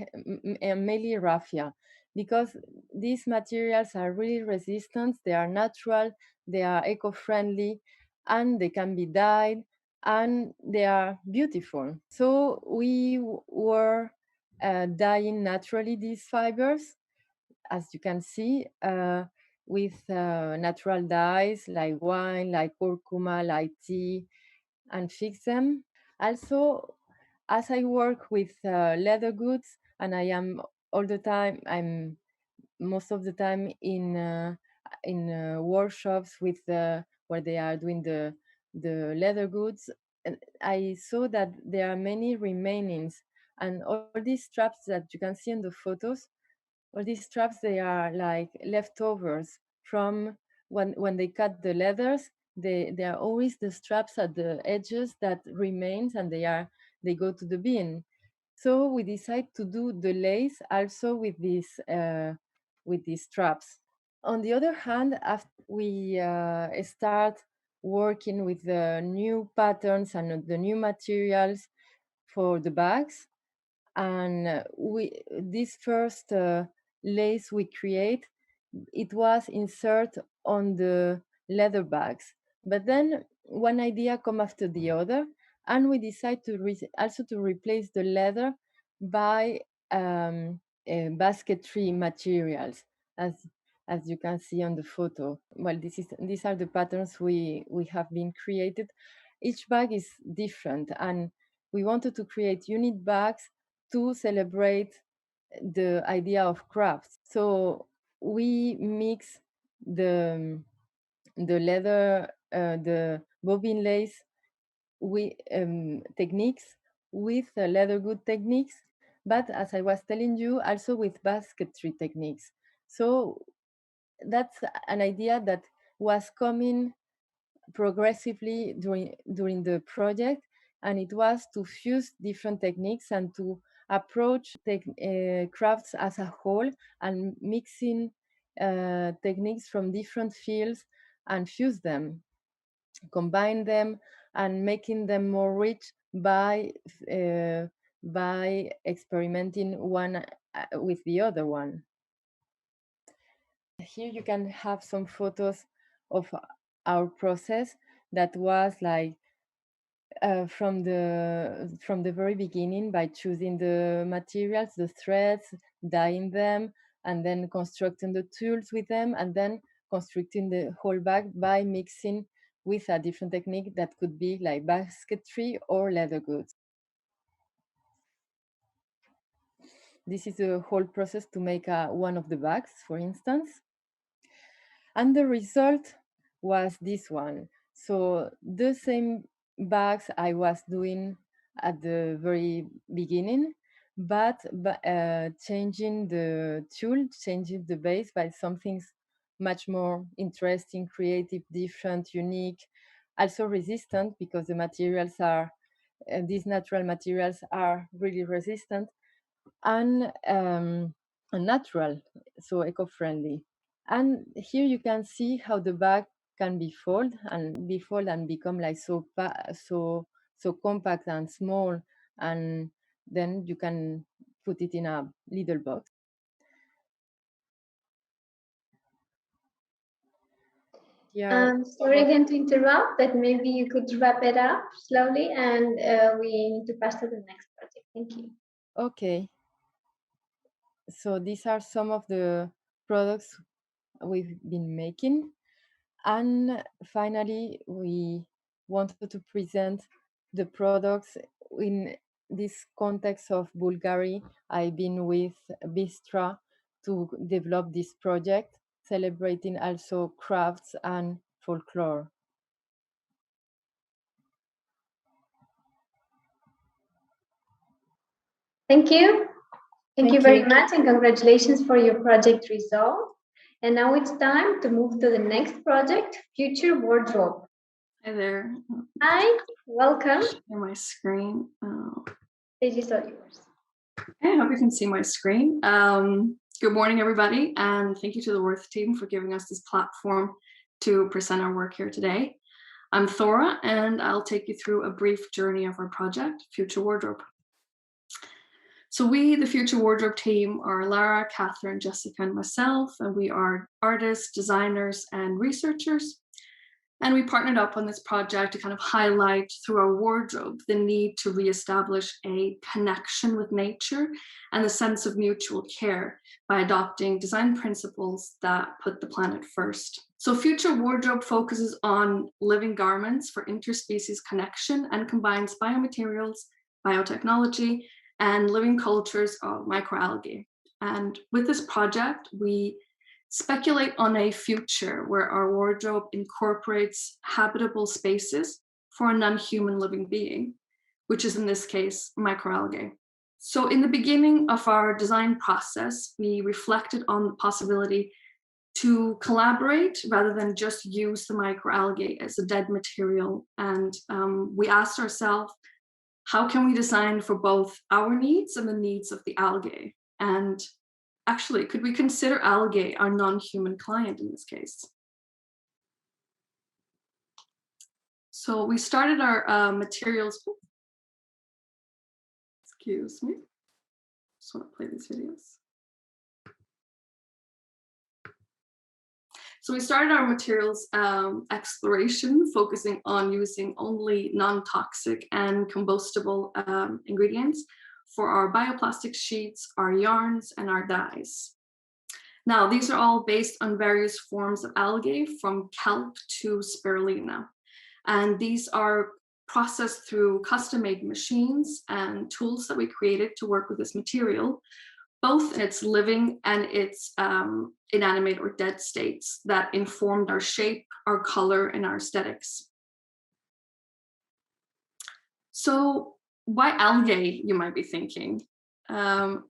and mainly raffia, because these materials are really resistant, they are natural, they are eco-friendly, and they can be dyed, and they are beautiful. So we were dyeing naturally these fibers, as you can see, with natural dyes like wine, like curcuma, like tea, and fix them. Also, as I work with leather goods, and I am all the time, I'm most of the time in workshops with where they are doing the leather goods. And I saw that there are many remainings, and all these straps that you can see in the photos, all these straps, they are like leftovers from when they cut the leathers. They are always the straps at the edges that remains, and they go to the bin. So we decide to do the lace also with these straps. On the other hand, after we start working with the new patterns and the new materials for the bags, and this first lace we create, it was insert on the leather bags. But then one idea come after the other, and we decide to also to replace the leather by basketry materials, as you can see on the photo. Well, these are the patterns we have been created. Each bag is different, and we wanted to create unique bags to celebrate the idea of crafts. So we mix the leather, the bobbin lace techniques with leather good techniques, but as I was telling you, also with basketry techniques. So that's an idea that was coming progressively during the project, and it was to fuse different techniques and to approach crafts as a whole, and mixing techniques from different fields and fuse them, combine them, and making them more rich by experimenting one with the other one. Here you can have some photos of our process that was like from the very beginning, by choosing the materials, the threads, dyeing them, and then constructing the tools with them, and then constructing the whole bag by mixing with a different technique that could be like basketry or leather goods. This is the whole process to make one of the bags, for instance. And the result was this one. So the same bags I was doing at the very beginning, but changing the tool, changing the base by something much more interesting, creative, different, unique, also resistant, because the materials are, these natural materials are really resistant, and natural, so eco-friendly. And here you can see how the bag can be folded and become like so compact and small, and then you can put it in a little box. Yeah. Sorry again to interrupt, but maybe you could wrap it up slowly, and we need to pass to the next project. Thank you. Okay. So these are some of the products we've been making. And finally, we wanted to present the products in this context of Bulgaria. I've been with Bistra to develop this project, celebrating also crafts and folklore. Thank you. Thank you very much, and congratulations for your project result. And now it's time to move to the next project, Future Wardrobe. Hi there. Hi, welcome. Share my screen. Stage is all yours. I hope you can see my screen. Good morning, everybody, and thank you to the Worth team for giving us this platform to present our work here today. I'm Thora, and I'll take you through a brief journey of our project, Future Wardrobe. So we, the Future Wardrobe team, are Lara, Catherine, Jessica, and myself, and we are artists, designers, and researchers. And we partnered up on this project to kind of highlight through our wardrobe the need to reestablish a connection with nature and the sense of mutual care by adopting design principles that put the planet first. So Future Wardrobe focuses on living garments for interspecies connection and combines biomaterials, biotechnology, and living cultures of microalgae. And with this project, we speculate on a future where our wardrobe incorporates habitable spaces for a non-human living being, which is in this case microalgae. So in the beginning of our design process, we reflected on the possibility to collaborate rather than just use the microalgae as a dead material. And we asked ourselves, how can we design for both our needs and the needs of the algae? And actually, could we consider algae our non-human client in this case? So we started our materials. Excuse me. Just want to play these videos. So we started our materials exploration, focusing on using only non-toxic and combustible ingredients for our bioplastic sheets, our yarns, and our dyes. Now, these are all based on various forms of algae, from kelp to spirulina. And these are processed through custom-made machines and tools that we created to work with this material, both in its living and its inanimate or dead states that informed our shape, our color, and our aesthetics. So why algae, you might be thinking? They're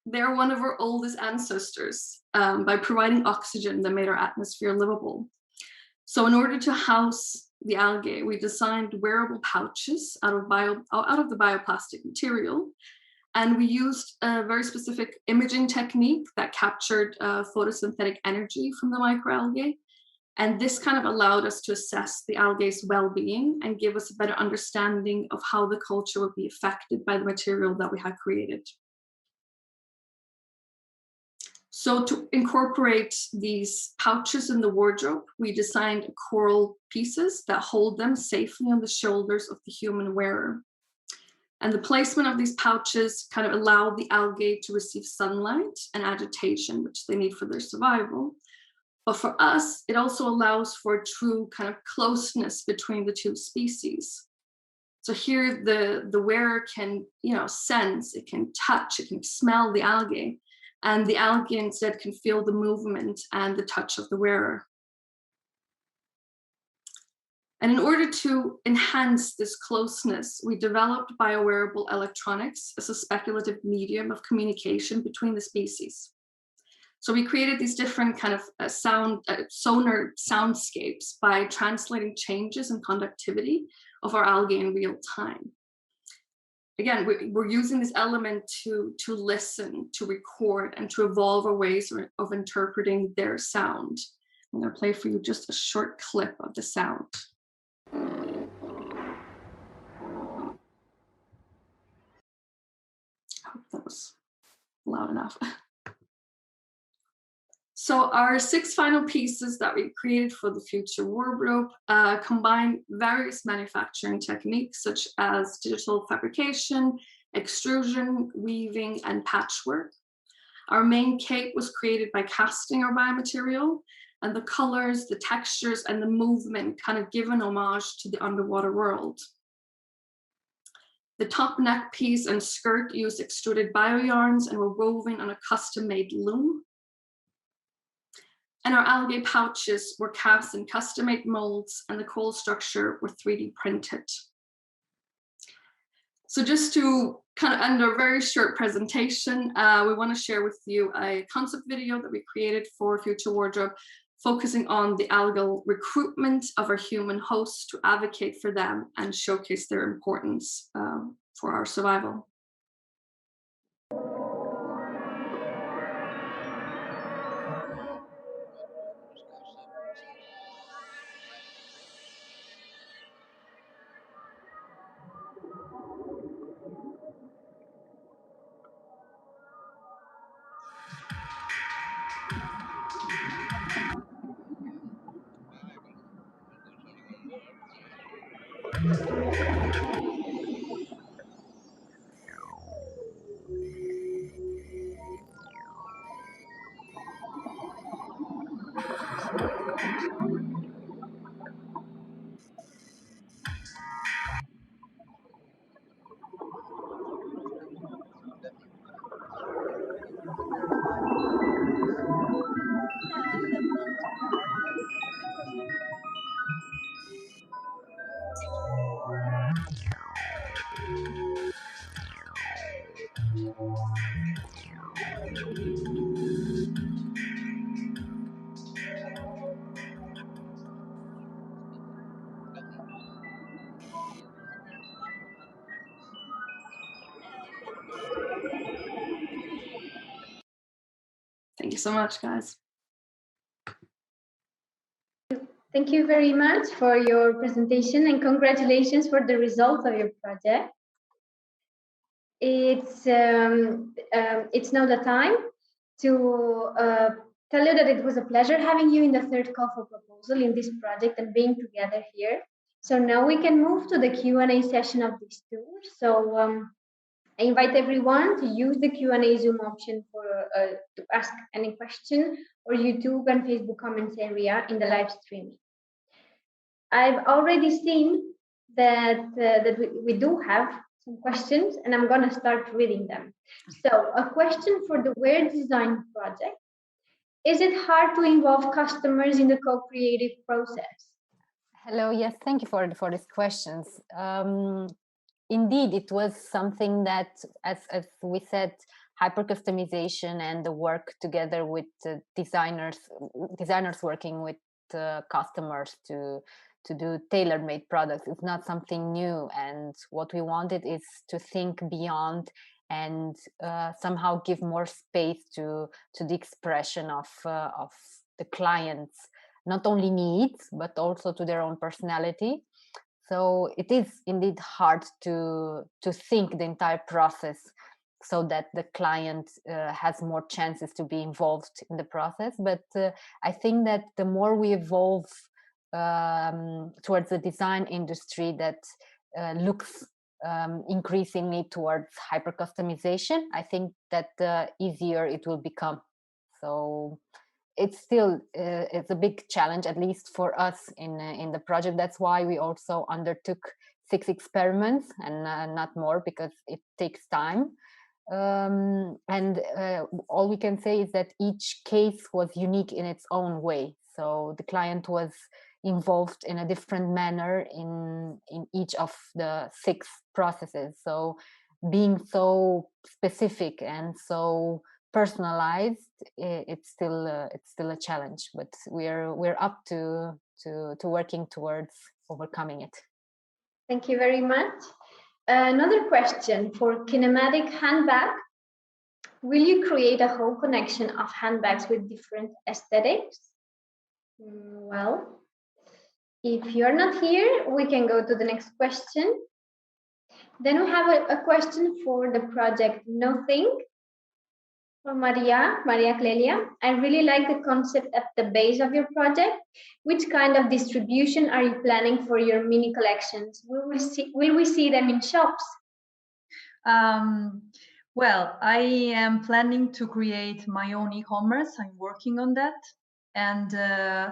one of our oldest ancestors by providing oxygen that made our atmosphere livable. So in order to house the algae, we designed wearable pouches out of the bioplastic material. And we used a very specific imaging technique that captured photosynthetic energy from the microalgae. And this kind of allowed us to assess the algae's well-being and give us a better understanding of how the culture would be affected by the material that we had created. So to incorporate these pouches in the wardrobe, we designed coral pieces that hold them safely on the shoulders of the human wearer. And the placement of these pouches kind of allowed the algae to receive sunlight and agitation, which they need for their survival. But for us, it also allows for a true kind of closeness between the two species. So here the wearer can, sense, it can touch, it can smell the algae, and the algae instead can feel the movement and the touch of the wearer. And in order to enhance this closeness, we developed biowearable electronics as a speculative medium of communication between the species. So we created these different kind of sonar soundscapes by translating changes in conductivity of our algae in real time. Again, we're using this element to listen, to record, and to evolve our ways of interpreting their sound. I'm going to play for you just a short clip of the sound. I hope that was loud enough. So our 6 final pieces that we created for the Future Wardrobe combine various manufacturing techniques such as digital fabrication, extrusion, weaving, and patchwork. Our main cape was created by casting our biomaterial, and the colors, the textures, and the movement kind of give an homage to the underwater world. The top neck piece and skirt used extruded bio-yarns and were woven on a custom-made loom. And our algae pouches were cast in custom-made molds, and the coral structure were 3D printed. So just to kind of end our very short presentation, we want to share with you a concept video that we created for Future Wardrobe, focusing on the algal recruitment of our human hosts to advocate for them and showcase their importance for our survival. Thank you so much, guys. Thank you very much for your presentation and congratulations for the results of your project. It's now the time to tell you that it was a pleasure having you in the third call for proposal in this project and being together here. So now we can move to the Q&A session of this tour. So I invite everyone to use the Q&A Zoom option for to ask any question, or YouTube and Facebook comments area in the live streaming. I've already seen that we do have some questions, and I'm going to start reading them. So a question for the Wear Design project. Is it hard to involve customers in the co-creative process? Hello, yes, thank you for these questions. Indeed, it was something that, as we said, hyper-customization and the work together with designers working with customers to do tailor-made products is not something new. And what we wanted is to think beyond and somehow give more space to the expression of the client's not only needs, but also to their own personality. So it is indeed hard to think the entire process so that the client has more chances to be involved in the process. But I think that the more we evolve towards the design industry that looks increasingly towards hyper customization, I think that the easier it will become. So it's still it's a big challenge, at least for us in the project. That's why we also undertook 6 experiments and not more, because it takes time. And all we can say is that each case was unique in its own way. So the client was involved in a different manner in each of the 6 processes. So being so specific and so personalized, it's still a challenge, but we're up to working towards overcoming it. Thank you very much. Another question for kinematic handbag. Will you create a whole connection of handbags with different aesthetics? Well, if you're not here, we can go to the next question. Then we have a question for the project No Think. For Maria Clelia, I really like the concept at the base of your project. Which kind of distribution are you planning for your mini collections? Will we see them in shops? Well, I am planning to create my own e-commerce. I'm working on that, and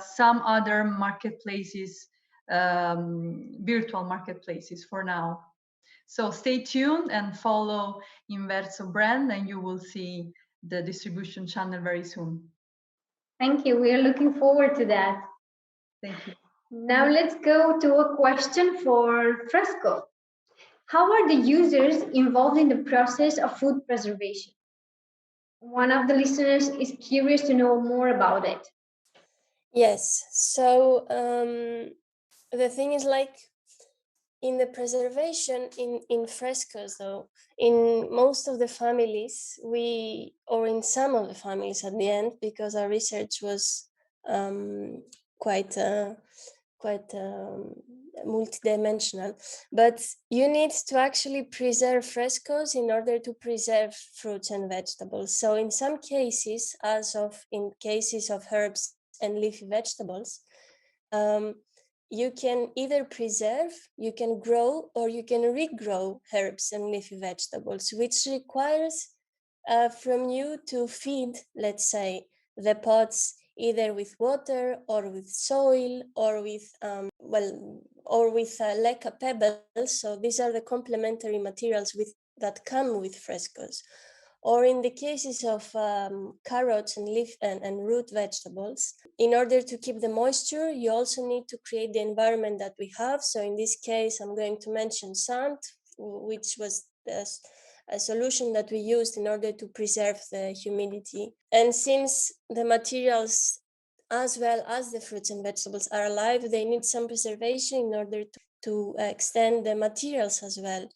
some other marketplaces, virtual marketplaces for now. So stay tuned and follow Inverso brand, and you will see the distribution channel very soon. Thank you. We are looking forward to that. Thank you. Now let's go to a question for Fresco. How are the users involved in the process of food preservation? One of the listeners is curious to know more about it. Yes, so the thing is, like, in the preservation in frescoes, though, in most of the families, or in some of the families at the end, because our research was quite multidimensional, but you need to actually preserve frescoes in order to preserve fruits and vegetables. So in some cases, in cases of herbs and leafy vegetables, you can either preserve, you can grow, or you can regrow herbs and leafy vegetables, which requires from you to feed, let's say, the pots either with water or with soil or with leca pebbles. So these are the complementary materials that come with frescoes. Or in the cases of carrots and leaf and root vegetables, in order to keep the moisture, you also need to create the environment that we have. So in this case, I'm going to mention sand, which was a solution that we used in order to preserve the humidity. And since the materials, as well as the fruits and vegetables, are alive, they need some preservation in order to extend the materials as well.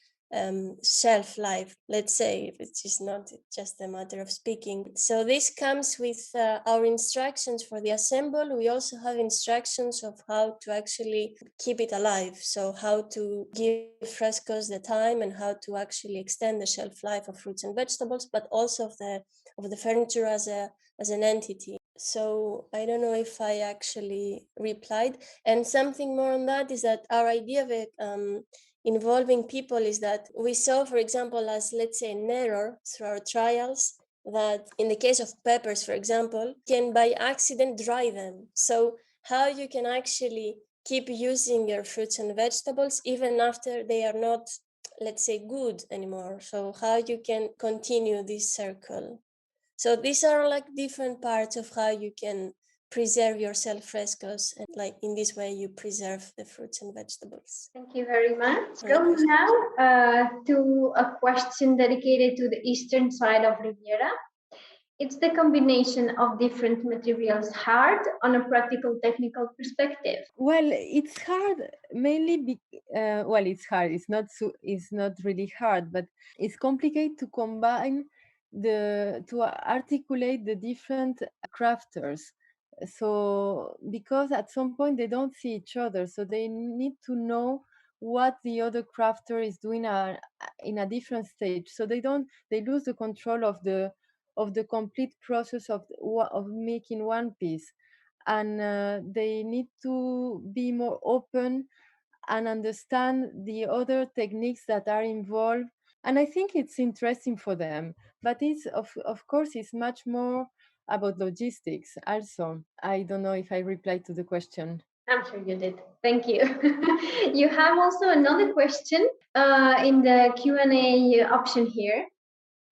Shelf life, let's say, which is not just a matter of speaking. So this comes with our instructions for the assemble. We also have instructions of how to actually keep it alive. So how to give frescoes the time and how to actually extend the shelf life of fruits and vegetables, but also of the furniture as an entity. So I don't know if I actually replied. And something more on that is that our idea of it, involving people, is that we saw, for example, as, let's say, an error through our trials, that in the case of peppers, for example, can by accident dry them. So how you can actually keep using your fruits and vegetables even after they are not, let's say, good anymore. So how you can continue this circle. So these are like different parts of how you can preserve your shelf frescoes, and like in this way you preserve the fruits and vegetables. Thank you very much. Going now to a question dedicated to the eastern side of Riviera. It's the combination of different materials hard on a practical technical perspective? Well, it's hard mainly. It's hard. It's not really hard, but it's complicated to combine to articulate the different crafters. So because at some point they don't see each other, so they need to know what the other crafter is doing in a different stage. So they lose the control of the complete process of making one piece, and they need to be more open and understand the other techniques that are involved. And I think it's interesting for them, but it's of course it's much more about logistics also. I don't know if I replied to the question. I'm sure you did. Thank you. You have also another question in the Q&A option here.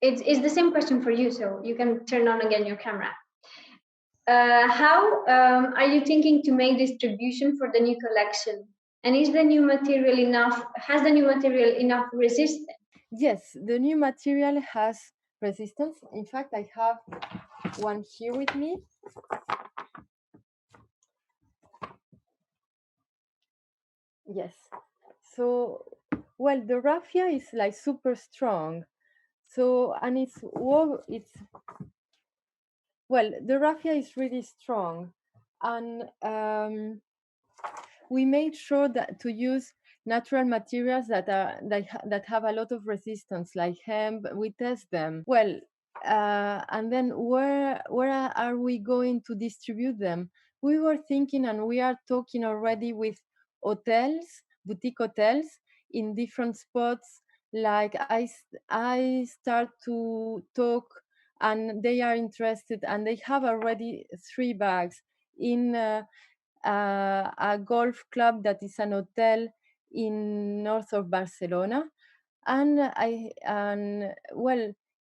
It's the same question for you, so you can turn on again your camera. How are you thinking to make distribution for the new collection? And is the new material enough? Has the new material enough resistance? Yes, the new material has resistance. In fact, I have one here with me. Yes. So, well, the raffia is like super strong. So, and the raffia is really strong, and we made sure that to use natural materials that have a lot of resistance, like hemp. We test them well, and then where are we going to distribute them? We were thinking, and we are talking already with hotels, boutique hotels in different spots. Like I start to talk, and they are interested, and they have already 3 bags in a golf club that is an hotel in north of Barcelona. And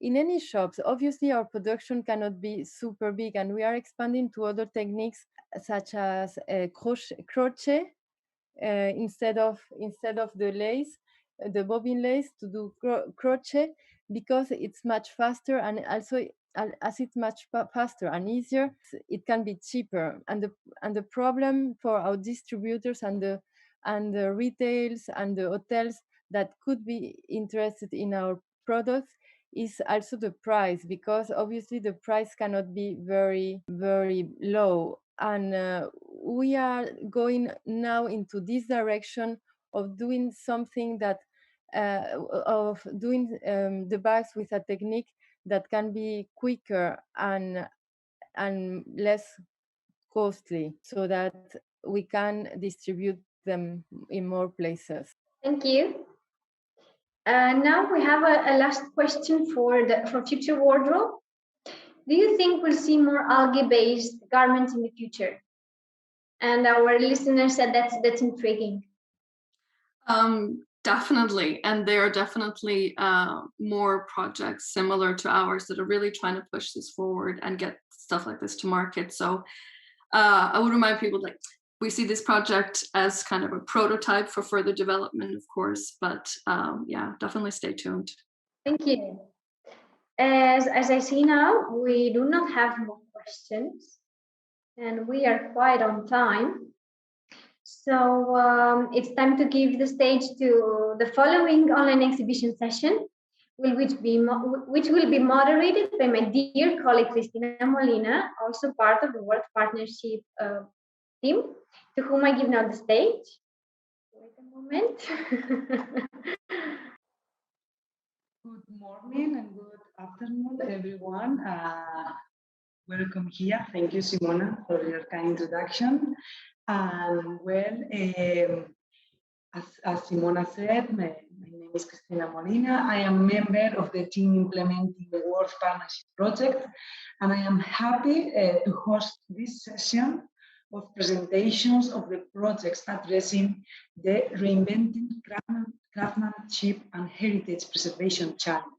in any shops, obviously our production cannot be super big, and we are expanding to other techniques such as crochet instead of the lace. the bobbin lace to do crochet, because it's much faster, and also as it's much faster and easier, it can be cheaper. And the problem for our distributors and the retails and the hotels that could be interested in our products is also the price, because obviously the price cannot be very, very low. And we are going now into this direction of doing something that of doing the bags with a technique that can be quicker and less costly, so that we can distribute them in more places. Thank you. Now we have a last question for future wardrobe. Do you think we'll see more algae-based garments in the future? And our listener said that's intriguing. Definitely, and there are definitely more projects similar to ours that are really trying to push this forward and get stuff like this to market. So I would remind people, like, we see this project as kind of a prototype for further development, of course, but yeah, definitely stay tuned. Thank you. As I see now, we do not have more questions, and we are quite on time. So it's time to give the stage to the following online exhibition session, which will be moderated by my dear colleague Cristina Molina, also part of the World Partnership team, to whom I give now the stage. Wait a moment. Good morning and good afternoon, everyone. Welcome here. Thank you, Simona, for your kind introduction. And well, as Simona said, my name is Cristina Molina. I am a member of the team implementing the World Partnership project, and I am happy to host this session of presentations of the projects addressing the Reinventing Craftsmanship and Heritage Preservation Challenge.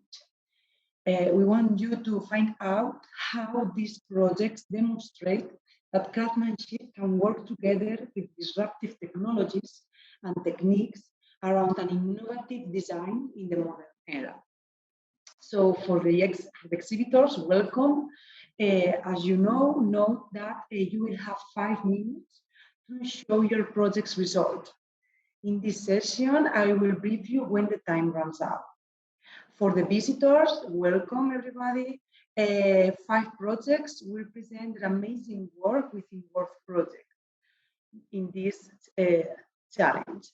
We want you to find out how these projects demonstrate that craftsmanship can work together with disruptive technologies and techniques around an innovative design in the modern era. So for the exhibitors, welcome. As you know, note that you will have 5 minutes to show your project's result. In this session, I will brief you when the time runs out. For the visitors, welcome everybody. 5 projects will present their amazing work within World Project in this challenge.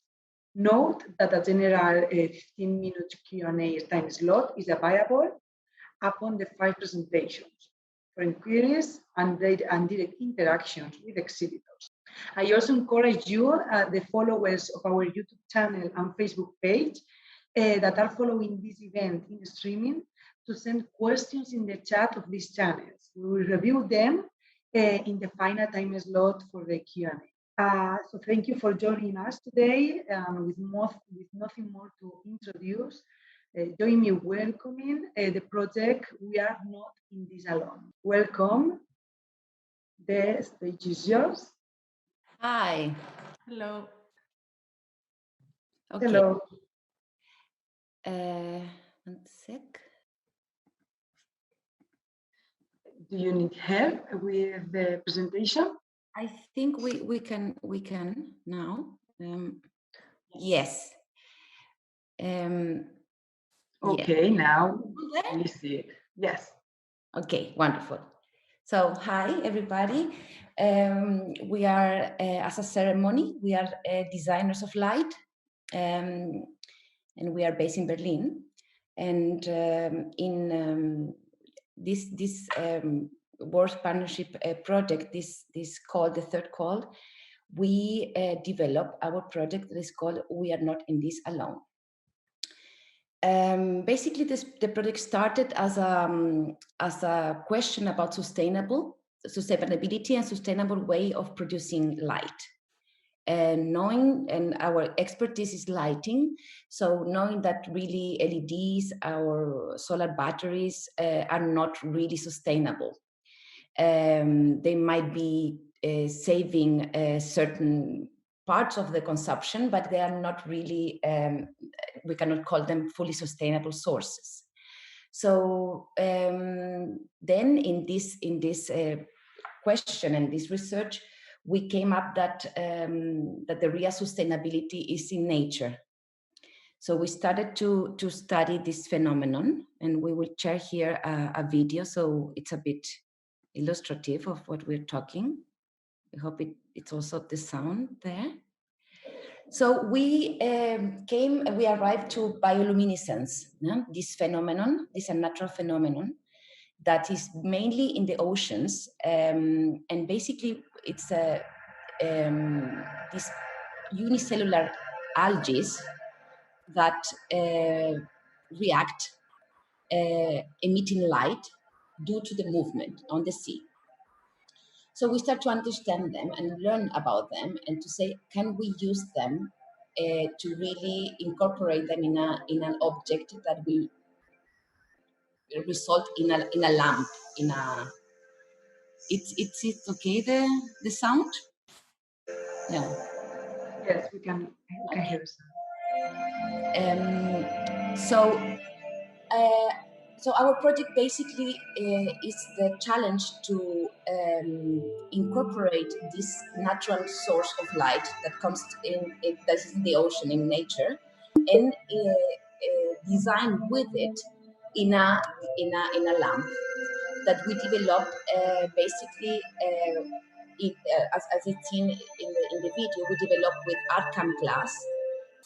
Note that a general 15-minute Q&A time slot is available upon the 5 presentations for inquiries and direct interactions with exhibitors. I also encourage you, the followers of our YouTube channel and Facebook page, that are following this event in streaming, to send questions in the chat of these channels. We will review them in the final time slot for the Q&A. So thank you for joining us today. With nothing more to introduce, join me welcoming the project We Are Not in This Alone. Welcome. The stage is yours. Hi. Hello. Okay. Hello. One sec. Do you need help with the presentation? I think we can now. Yes. Okay, yeah. Now we see it. Yes. Okay, wonderful. So hi everybody. We are as a ceremony. We are designers of light. And we are based in Berlin. And in this World Partnership project, this called the third call, we developed our project that is called We Are Not in This Alone. Basically, the project started as a question about sustainability and sustainable way of producing light. Knowing, and our expertise is lighting, so knowing that really LEDs, our solar batteries are not really sustainable. They might be saving certain parts of the consumption, but they are not really, we cannot call them fully sustainable sources. So then in this question and this research, we came up that, that the real sustainability is in nature. So we started to study this phenomenon, and we will share here a video, so it's a bit illustrative of what we're talking. I hope it's also the sound there. So we arrived to bioluminescence, this phenomenon, this unnatural phenomenon that is mainly in the oceans, and basically it's this unicellular algae that react emitting light due to the movement on the sea. So we start to understand them and learn about them, and to say, can we use them to really incorporate them in an object that will result in a lamp, in a. It's okay, the sound? No. Yes, we can hear sound. So our project basically is the challenge to incorporate this natural source of light that comes that's in the ocean, in nature, and design with it in a lamp that we developed basically. As it's seen in the video, we developed with Arkham glass.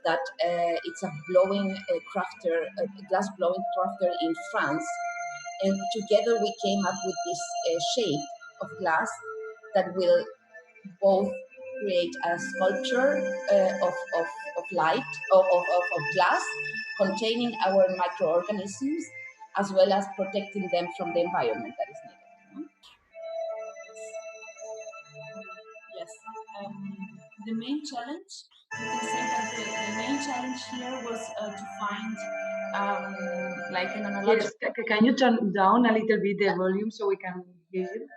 That it's a glass blowing crafter in France, and together we came up with this shape of glass that will both create a sculpture of light of glass containing our microorganisms, as well as protecting them from the environment that is needed. Yes. The main challenge, we can say that the main challenge here was to find like an analogical. Yes, can you turn down a little bit the volume so we can hear you?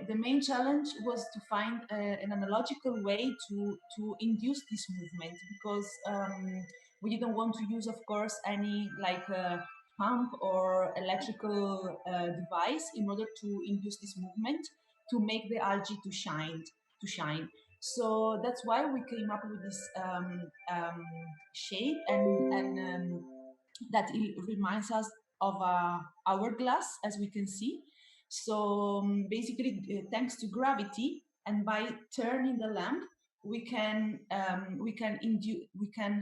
The main challenge was to find an analogical way to induce this movement, because we didn't want to use, of course, any like pump or electrical device in order to induce this movement, to make the algae to shine. So that's why we came up with this shape, and that it reminds us of a hourglass, as we can see. So basically, thanks to gravity, and by turning the lamp, we can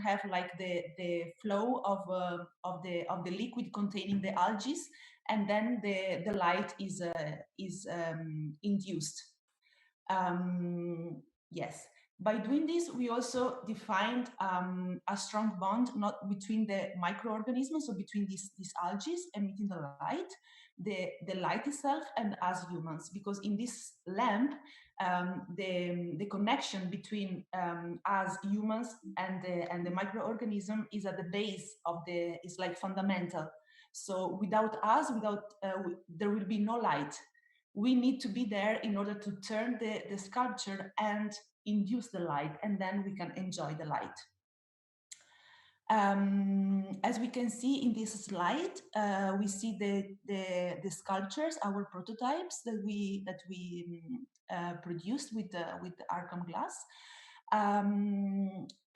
have like the flow of the liquid containing the algae, and then the light is induced. Yes. By doing this, we also defined a strong bond not between the microorganisms, so between these algae emitting the light itself, and us humans, because in this lamp, the connection between us humans and the microorganism is at the base of is like fundamental. So without us, there will be no light. We need to be there in order to turn the sculpture and induce the light, and then we can enjoy the light. As we can see in this slide, we see the sculptures, our prototypes that we produced with the Arkham glass.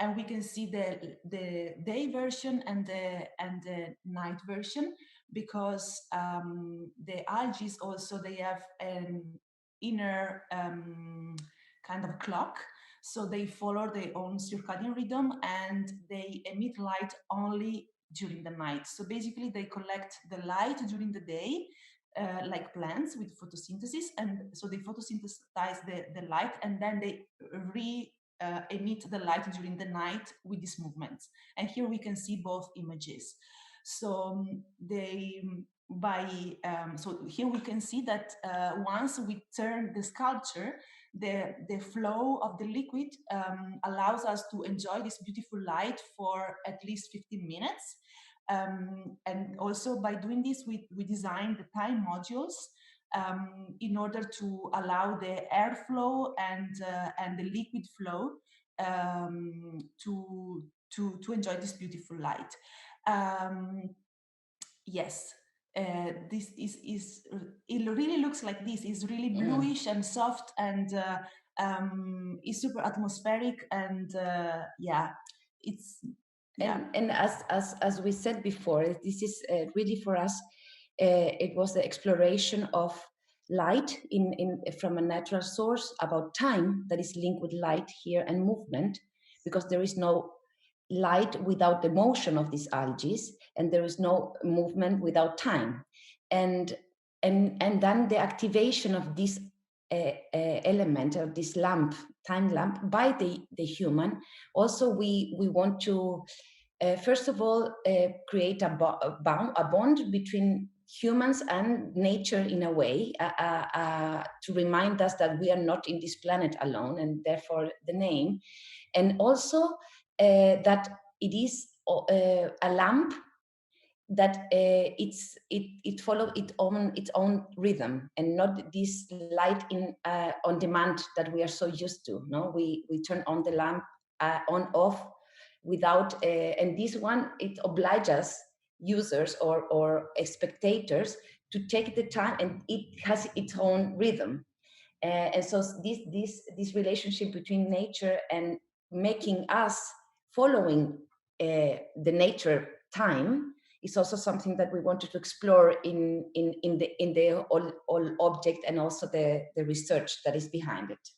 And we can see the day version and the night version, because the algae also, they have an inner kind of clock, so they follow their own circadian rhythm, and they emit light only during the night. So basically they collect the light during the day, like plants with photosynthesis, and so they photosynthesize the light, and then they emit the light during the night with these movements. And here we can see both images. So so here we can see that once we turn the sculpture, the flow of the liquid allows us to enjoy this beautiful light for at least 15 minutes. And also by doing this, we designed the time modules in order to allow the airflow and the liquid flow to enjoy this beautiful light. Yes, this is it really looks like this. It's really bluish and soft and is super atmospheric and yeah, it's and as we said before, this is really for us. It was the exploration of light from a natural source, about time that is linked with light here and movement, because there is no light without the motion of these algae, and there is no movement without time, and then the activation of this element of this time lamp by the human. Also, we want to first of all create a bond between humans and nature in a way, to remind us that we are not in this planet alone, and therefore the name, and also that it is a lamp that it follows its own rhythm, and not this light on demand that we are so used to. No, we turn on the lamp on off without, and this one, it obliges users or spectators to take the time, and it has its own rhythm. And so this relationship between nature and making us following the nature time is also something that we wanted to explore in the all object, and also the research that is behind it.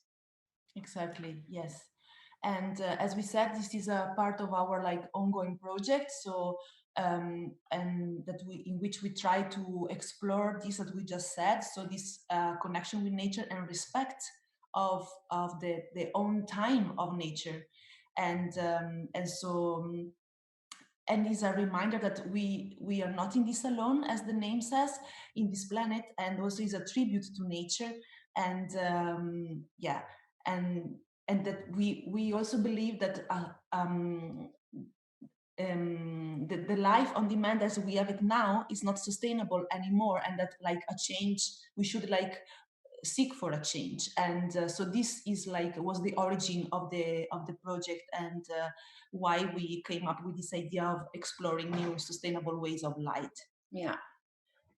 Exactly, yes. And as we said, this is a part of our ongoing project. So and that in which we try to explore this that we just said. So this connection with nature and respect of the own time of nature, and so. And is a reminder that we are not in this alone, as the name says, in this planet, and also is a tribute to nature, and yeah, and that we also believe that the life on demand as we have it now is not sustainable anymore, and that a change, we should seek for a change. And so this is was the origin of the project, and why we came up with this idea of exploring new sustainable ways of light. Yeah.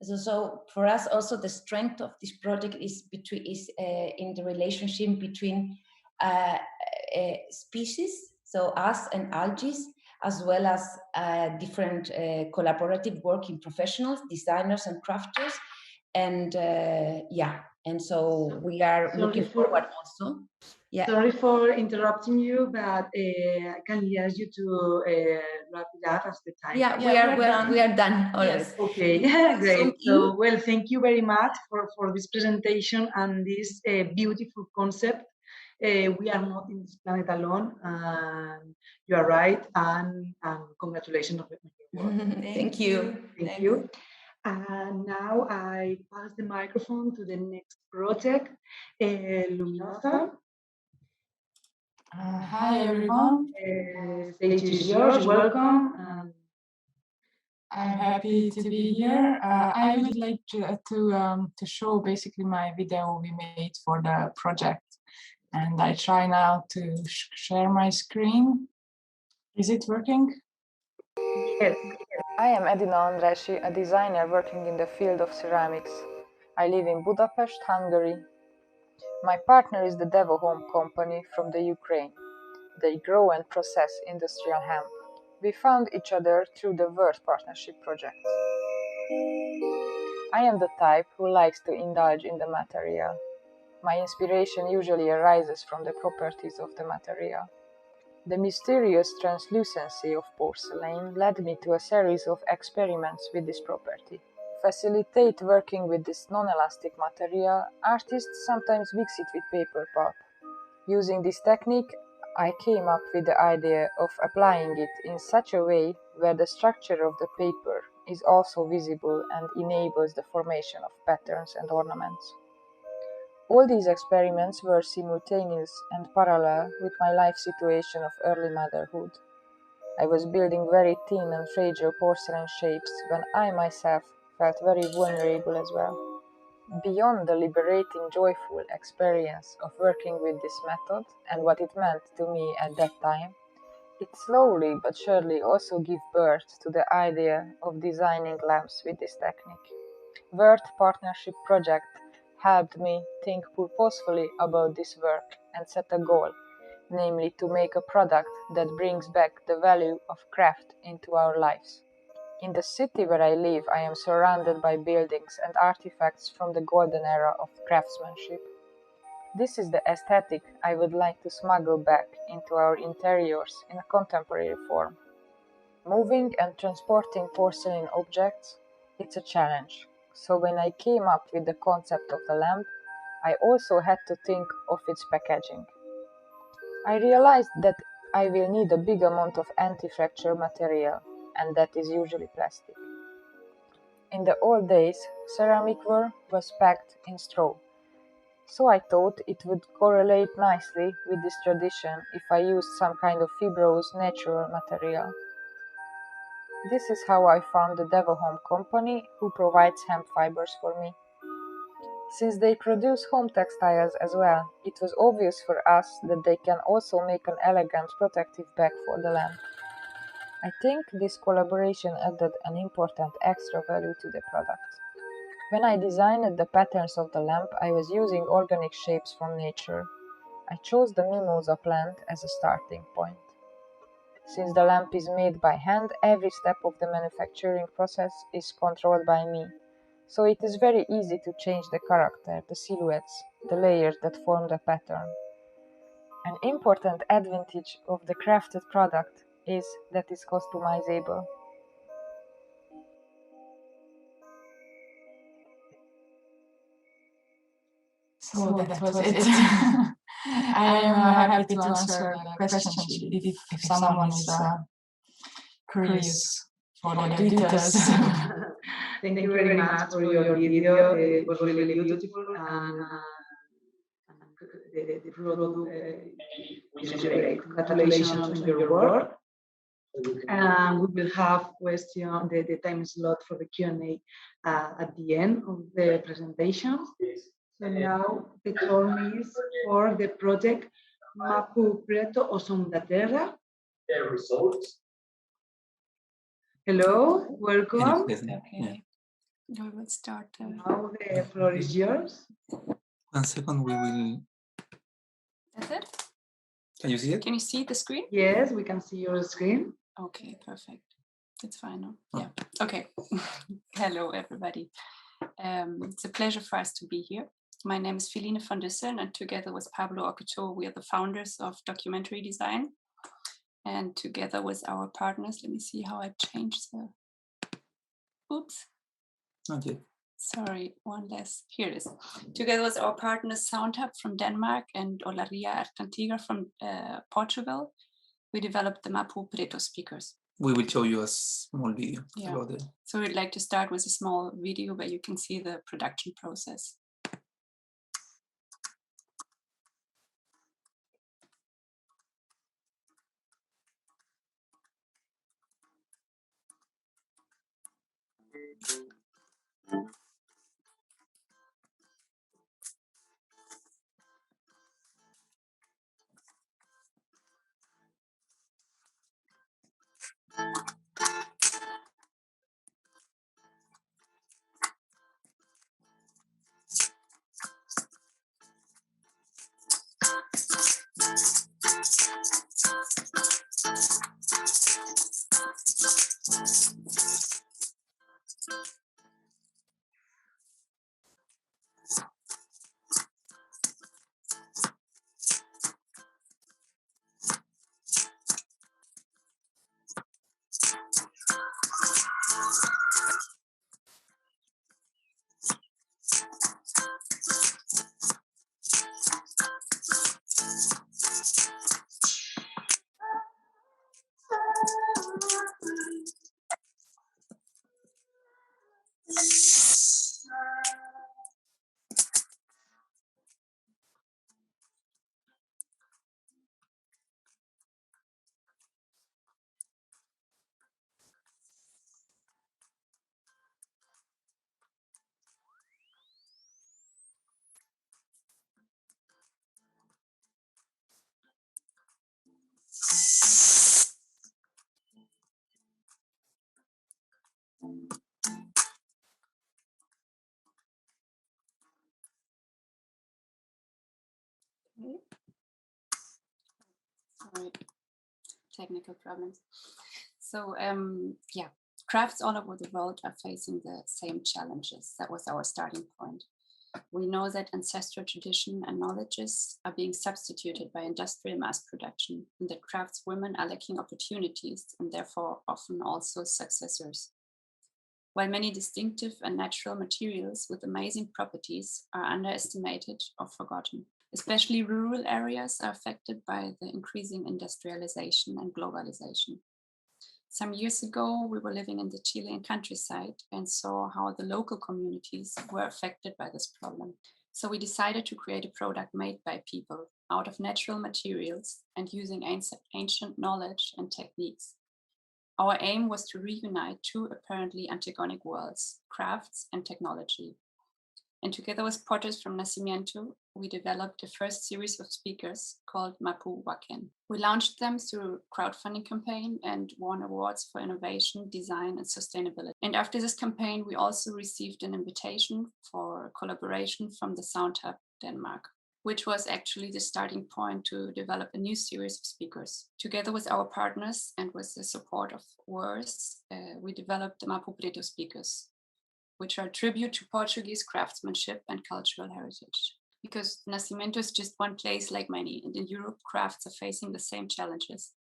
So for us also, the strength of this project is in the relationship between species, so us and algae, as well as different collaborative working professionals, designers and crafters, and yeah. And so we are looking forward also. Yeah. Sorry for interrupting you, but I can ask you to wrap it up as the time. Yeah, we are done already. Yes. Okay, great. So, well, thank you very much for this presentation and this beautiful concept. We are not in this planet alone, and you are right, and congratulations on your work. Thank you. Thank you. And now I pass the microphone to the next project, Luminosa. Hi everyone. Stage is yours. Welcome. I'm happy to be here. I would like to show basically my video we made for the project, and I try now to share my screen. Is it working? Yes. I am Edina Andrássy, a designer working in the field of ceramics. I live in Budapest, Hungary. My partner is the Devo Home company from the Ukraine. They grow and process industrial hemp. We found each other through the Word Partnership project. I am the type who likes to indulge in the material. My inspiration usually arises from the properties of the material. The mysterious translucency of porcelain led me to a series of experiments with this property. To facilitate working with this non-elastic material, artists sometimes mix it with paper pulp. Using this technique, I came up with the idea of applying it in such a way where the structure of the paper is also visible and enables the formation of patterns and ornaments. All these experiments were simultaneous and parallel with my life situation of early motherhood. I was building very thin and fragile porcelain shapes when I myself felt very vulnerable as well. Beyond the liberating, joyful experience of working with this method and what it meant to me at that time, it slowly but surely also gave birth to the idea of designing lamps with this technique. Word Partnership Project helped me think purposefully about this work and set a goal, namely to make a product that brings back the value of craft into our lives. In the city where I live, I am surrounded by buildings and artifacts from the golden era of craftsmanship. This is the aesthetic I would like to smuggle back into our interiors in a contemporary form. Moving and transporting porcelain objects, it's a challenge. So when I came up with the concept of the lamp, I also had to think of its packaging. I realized that I will need a big amount of anti-fracture material, and that is usually plastic. In the old days, ceramic ware was packed in straw, so I thought it would correlate nicely with this tradition if I used some kind of fibrous natural material. This is how I found the Devo Home company, who provides hemp fibers for me. Since they produce home textiles as well, it was obvious for us that they can also make an elegant protective bag for the lamp. I think this collaboration added an important extra value to the product. When I designed the patterns of the lamp, I was using organic shapes from nature. I chose the mimosa plant as a starting point. Since the lamp is made by hand, every step of the manufacturing process is controlled by me. So it is very easy to change the character, the silhouettes, the layers that form the pattern. An important advantage of the crafted product is that it's customizable. So that was it. I am happy to answer questions if someone is curious for the details. Thank you very much for your video. It was really beautiful, and the product is great. Congratulations on your work. And we will have the time slot for the Q&A at the end of the presentation. So now the turn is for the project Mapu Preto o Som da Terra. The results. Hello, welcome. Okay. We will start. Now the floor is yours. 1 second, we will. That's it? Can you see it? Can you see the screen? Yes, we can see your screen. Okay, perfect. It's fine now. Yeah. Okay. Hello, everybody. It's a pleasure for us to be here. My name is Feline van Dussen, and together with Pablo Ocacho, we are the founders of Documentary Design. And together with our partners, let me see how I change the. Oops. Not yet. Sorry, one less. Here it is. Together with our partners SoundHub from Denmark and Olaria Artantiga from Portugal, we developed the Mapu Preto speakers. We will show you a small video about it. So we'd like to start with a small video where you can see the production process. Sorry, technical problems. So yeah, crafts all over the world are facing the same challenges. That was our starting point. We know that ancestral tradition and knowledges are being substituted by industrial mass production, and that craftswomen are lacking opportunities and therefore often also successors. While many distinctive and natural materials with amazing properties are underestimated or forgotten. Especially rural areas are affected by the increasing industrialization and globalization. Some years ago, we were living in the Chilean countryside and saw how the local communities were affected by this problem. So we decided to create a product made by people out of natural materials and using ancient knowledge and techniques. Our aim was to reunite two apparently antagonic worlds, crafts and technology. And together with potters from Nacimiento, we developed the first series of speakers called Mapu Waken. We launched them through a crowdfunding campaign and won awards for innovation, design, and sustainability. And after this campaign, we also received an invitation for collaboration from the Sound Hub Denmark, which was actually the starting point to develop a new series of speakers. Together with our partners and with the support of WORS, we developed the Mapu Preto speakers, which are a tribute to Portuguese craftsmanship and cultural heritage. Because Nascimento is just one place like many, and in Europe, crafts are facing the same challenges.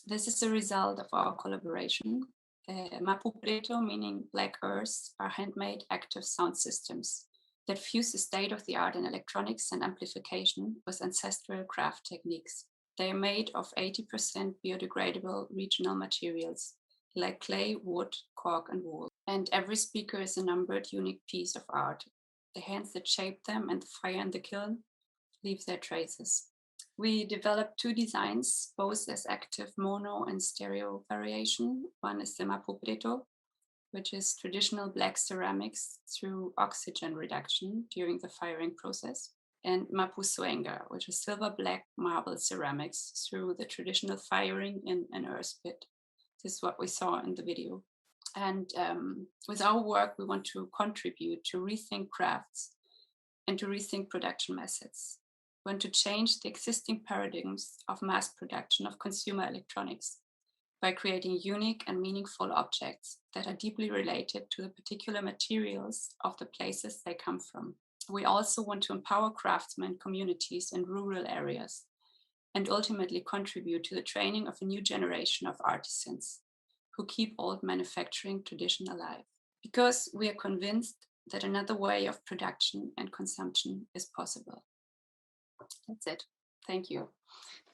This is a result of our collaboration. Mapu Preto, meaning Black Earth, are handmade active sound systems that fuse the state-of-the-art in electronics and amplification with ancestral craft techniques. They are made of 80% biodegradable regional materials, like clay, wood, cork, and wool. And every speaker is a numbered, unique piece of art. The hands that shape them and the fire in the kiln leave their traces. We developed two designs, both as active mono and stereo variation. One is the Mapu Preto, which is traditional black ceramics through oxygen reduction during the firing process, and Mapu Suenga, which is silver black marble ceramics through the traditional firing in an earth pit. This is what we saw in the video. And with our work, we want to contribute to rethink crafts and to rethink production methods. We want to change the existing paradigms of mass production of consumer electronics by creating unique and meaningful objects that are deeply related to the particular materials of the places they come from. We also want to empower craftsmen communities in rural areas and ultimately contribute to the training of a new generation of artisans who keep old manufacturing tradition alive. Because we are convinced that another way of production and consumption is possible. That's it. Thank you.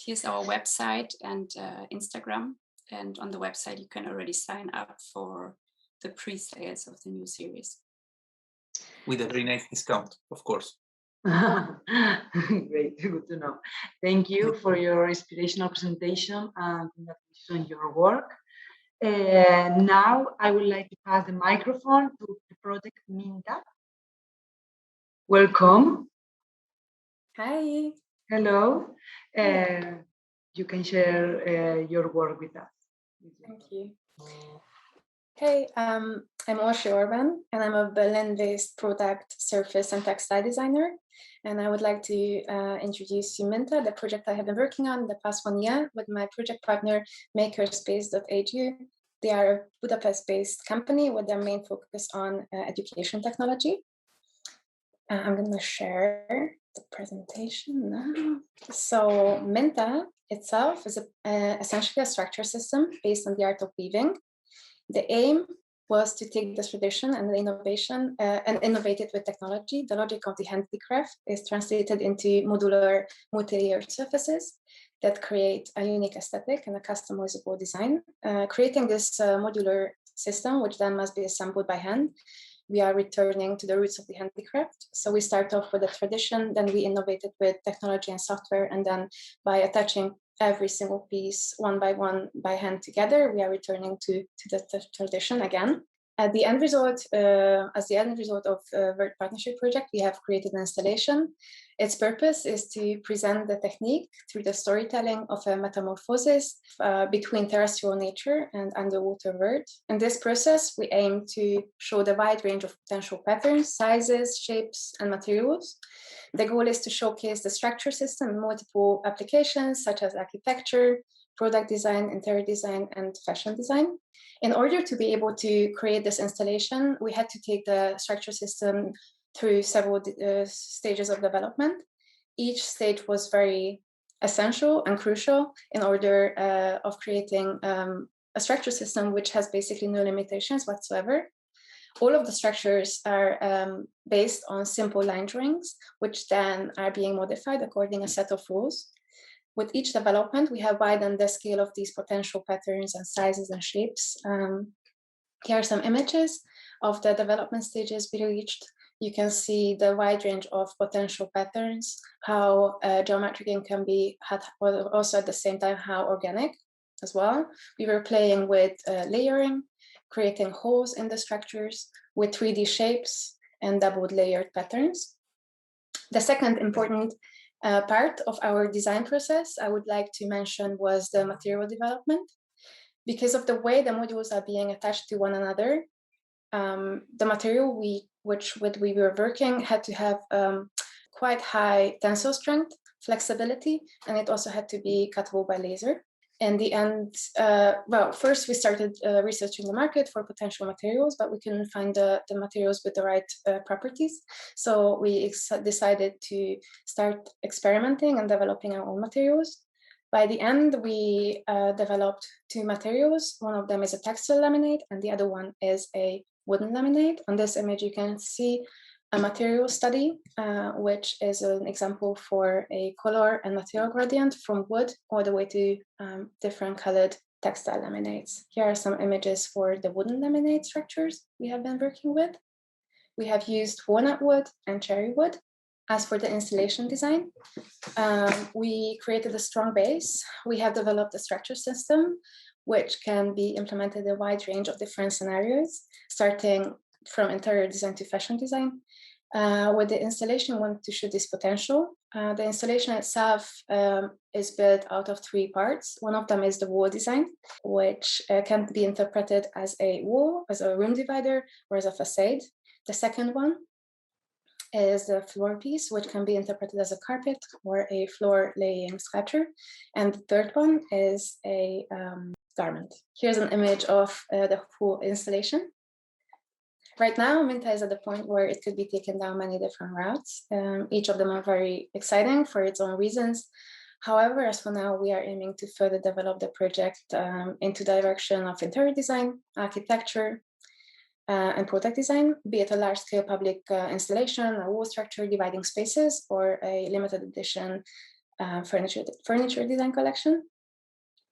Here's our website and Instagram. And on the website, you can already sign up for the pre-sales of the new series. With a very nice discount, of course. Great, good to know. Thank you for your inspirational presentation and congratulations on your work. Now I would like to pass the microphone to the project Minta. Welcome. Hi. Hello. You can share your work with us. Thank you. Hey, I'm Osha Orban, and I'm a Berlin-based product, surface, and textile designer. And I would like to introduce you Minta, the project I have been working on the past 1 year with my project partner, Makerspace.hu. They are a Budapest-based company with their main focus on education technology. I'm going to share the presentation now. So Minta itself is essentially a structure system based on the art of weaving. The aim was to take this tradition and the innovation and innovate it with technology. The logic of the handicraft is translated into modular multi-layered surfaces that create a unique aesthetic and a customizable design. Creating this modular system, which then must be assembled by hand, we are returning to the roots of the handicraft. So we start off with a tradition, then we innovate it with technology and software, and then by attaching every single piece one by one by hand together, we are returning to the tradition again. At the end result, as the end result of VERT partnership project, we have created an installation. Its purpose is to present the technique through the storytelling of a metamorphosis between terrestrial nature and underwater VERT. In this process, we aim to show the wide range of potential patterns, sizes, shapes, and materials. The goal is to showcase the structure system in multiple applications, such as architecture, product design, interior design, and fashion design. In order to be able to create this installation, we had to take the structure system through several stages of development. Each stage was very essential and crucial in order of creating a structure system which has basically no limitations whatsoever. All of the structures are based on simple line drawings, which then are being modified according to a set of rules. With each development, we have widened the scale of these potential patterns and sizes and shapes. Here are some images of the development stages we reached. You can see the wide range of potential patterns, how geometric can be, also at the same time, how organic as well. We were playing with layering, creating holes in the structures with 3D shapes and double layered patterns. The second important part of our design process I would like to mention was the material development. Because of the way the modules are being attached to one another, the material which we were working had to have quite high tensile strength, flexibility, and it also had to be cuttable by laser. In the end, well, first we started researching the market for potential materials, but we couldn't find the materials with the right properties. So we decided to start experimenting and developing our own materials. By the end, we developed two materials. One of them is a textile laminate, and the other one is a wooden laminate. On this image, you can see a material study, which is an example for a color and material gradient from wood all the way to different colored textile laminates. Here are some images for the wooden laminate structures we have been working with. We have used walnut wood and cherry wood. As for the installation design, we created a strong base. We have developed a structure system, which can be implemented in a wide range of different scenarios, starting from interior design to fashion design. With the installation, we wanted to show this potential. The installation itself is built out of three parts. One of them is the wall design, which can be interpreted as a wall, as a room divider, or as a facade. The second one is the floor piece, which can be interpreted as a carpet or a floor laying sculpture. And the third one is a garment. Here's an image of the full installation. Right now, Minta is at the point where it could be taken down many different routes. Each of them are very exciting for its own reasons. However, as for now, we are aiming to further develop the project into the direction of interior design, architecture, and product design, be it a large-scale public installation, a wall structure dividing spaces, or a limited edition furniture design collection.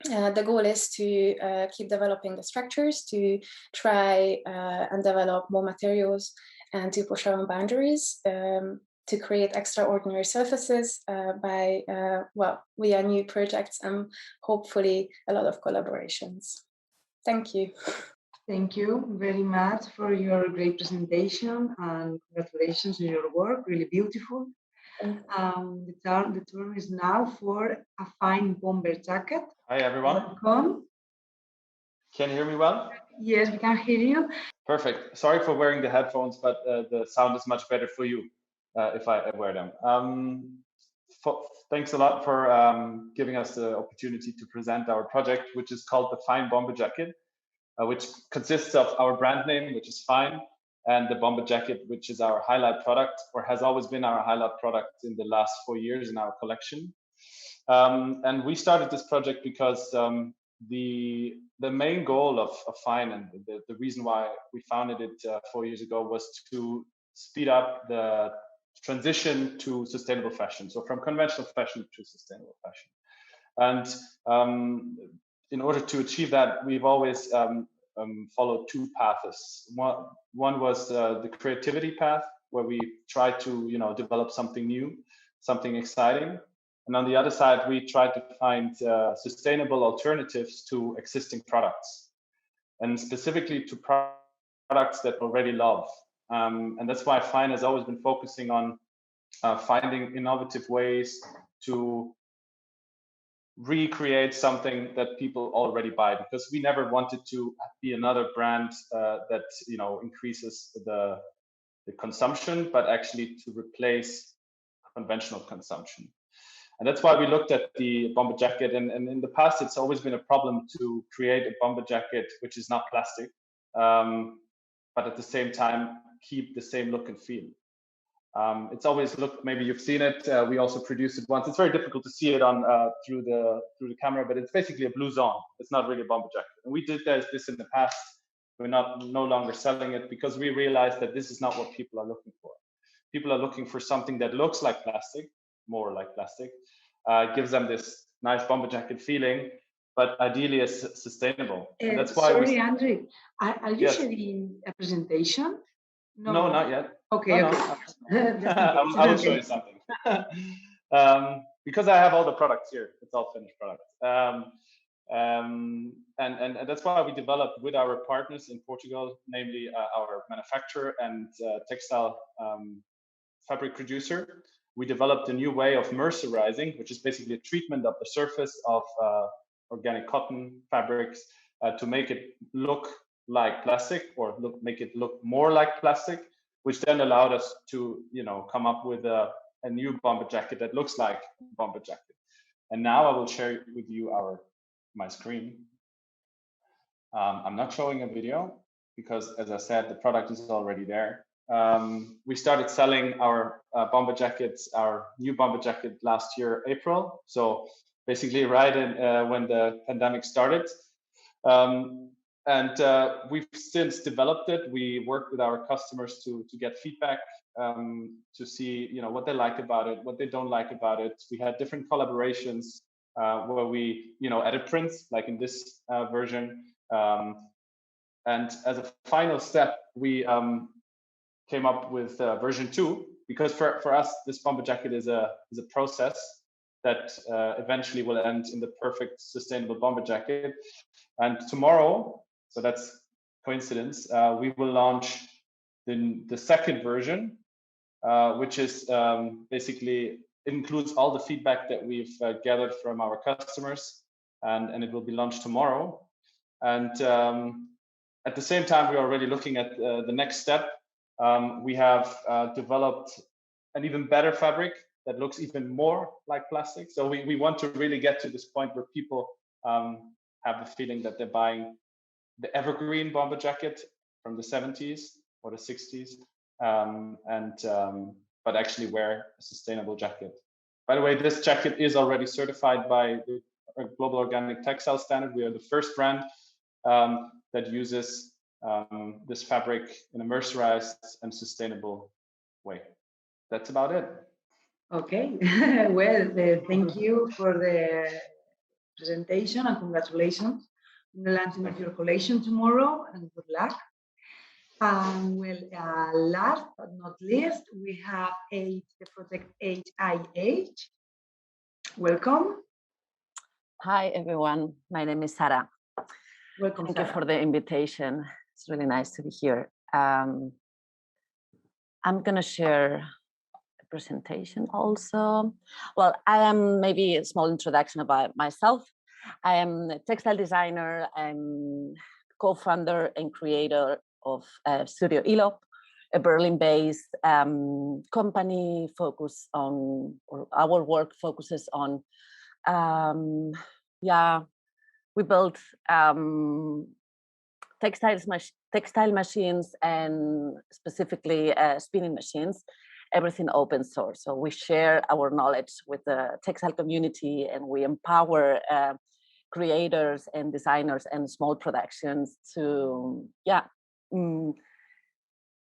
The goal is to keep developing the structures, to try and develop more materials, and to push our own boundaries, to create extraordinary surfaces by, well, via new projects and hopefully a lot of collaborations. Thank you. Thank you very much for your great presentation and congratulations on your work, really beautiful. The turn is now for a fine bomber jacket. Hi everyone. Welcome. Can you hear me well? Yes, we can hear you. Perfect. Sorry for wearing the headphones, but the sound is much better for you if I wear them. Thanks a lot for giving us the opportunity to present our project, which is called the Fine Bomber Jacket, which consists of our brand name, which is Fine, and the bomber jacket, which is our highlight product, or has always been our highlight product in the last 4 years in our collection. And we started this project because the main goal of Fine, and the reason why we founded it 4 years ago, was to speed up the transition to sustainable fashion. So from conventional fashion to sustainable fashion. And in order to achieve that, we've always followed two paths. One was the creativity path, where we try to develop something new, something exciting. And on the other side, we try to find sustainable alternatives to existing products. And specifically to products that already love. And that's why Fine has always been focusing on finding innovative ways to recreate something that people already buy, because we never wanted to be another brand that increases the consumption, but actually to replace conventional consumption. And that's why we looked at the bomber jacket. And in the past, it's always been a problem to create a bomber jacket which is not plastic, but at the same time keep the same look and feel. It's always looked, maybe you've seen it. We also produced it once. It's very difficult to see it on through the camera, but it's basically a blouson. It's not really a bomber jacket. And we did this in the past. We're no longer selling it because we realized that this is not what people are looking for. People are looking for something that looks like plastic, more like plastic. It gives them this nice bomber jacket feeling, but ideally is sustainable. And that's why sorry, Andrew, are you Yes. sharing a presentation? No, not yet. Okay, no, okay. no. I will show you something. Because I have all the products here. It's all finished products. And that's why we developed with our partners in Portugal, namely our manufacturer and textile fabric producer. We developed a new way of mercerizing, which is basically a treatment of the surface of organic cotton fabrics to make it look like plastic, or make it look more like plastic, which then allowed us to come up with a new bomber jacket that looks like a bomber jacket. And now I will share with you my screen. I'm not showing a video because, as I said, the product is already there. We started selling our bomber jackets, our new bomber jacket last year, April. So basically right in when the pandemic started. And we've since developed it. We worked with our customers to get feedback, to see what they like about it, what they don't like about it. We had different collaborations where we added prints, like in this version. And as a final step, we came up with version 2, because for us, this bomber jacket is a process that eventually will end in the perfect sustainable bomber jacket. And tomorrow, so that's coincidence, we will launch the second version, which is basically includes all the feedback that we've gathered from our customers, and it will be launched tomorrow. And at the same time, we're already looking at the next step. We have developed an even better fabric that looks even more like plastic. So we want to really get to this point where people have the feeling that they're buying the evergreen bomber jacket from the 70s or the 60s, but actually wear a sustainable jacket. By the way, this jacket is already certified by the Global Organic Textile Standard. We are the first brand that uses this fabric in a mercerized and sustainable way. That's about it. Okay, well, thank you for the presentation and congratulations on the launching of your collection tomorrow, and good luck. Well, last but not least, we have the project HIH. Welcome. Hi, everyone. My name is Sara. Welcome. Thank you for the invitation. It's really nice to be here. I'm going to share a presentation also. Well, I am maybe a small introduction about myself. I am a textile designer. I'm co-founder and creator of Studio Ilo, a Berlin-based company focused on, or our work focuses on, we build textile machines, and specifically spinning machines, everything open source. So we share our knowledge with the textile community, and we empower creators and designers and small productions to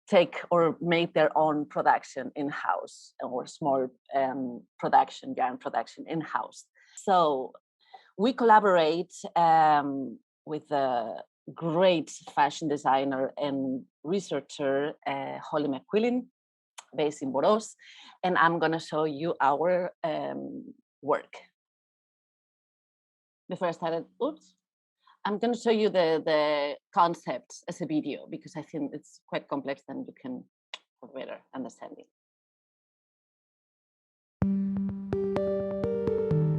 take or make their own production in-house, or small production, yarn production in-house. So we collaborate with a great fashion designer and researcher, Holly McQuillan, based in Borås, and I'm going to show you our work. Before I started, I'm going to show you the concept as a video because I think it's quite complex and you can have a better understanding.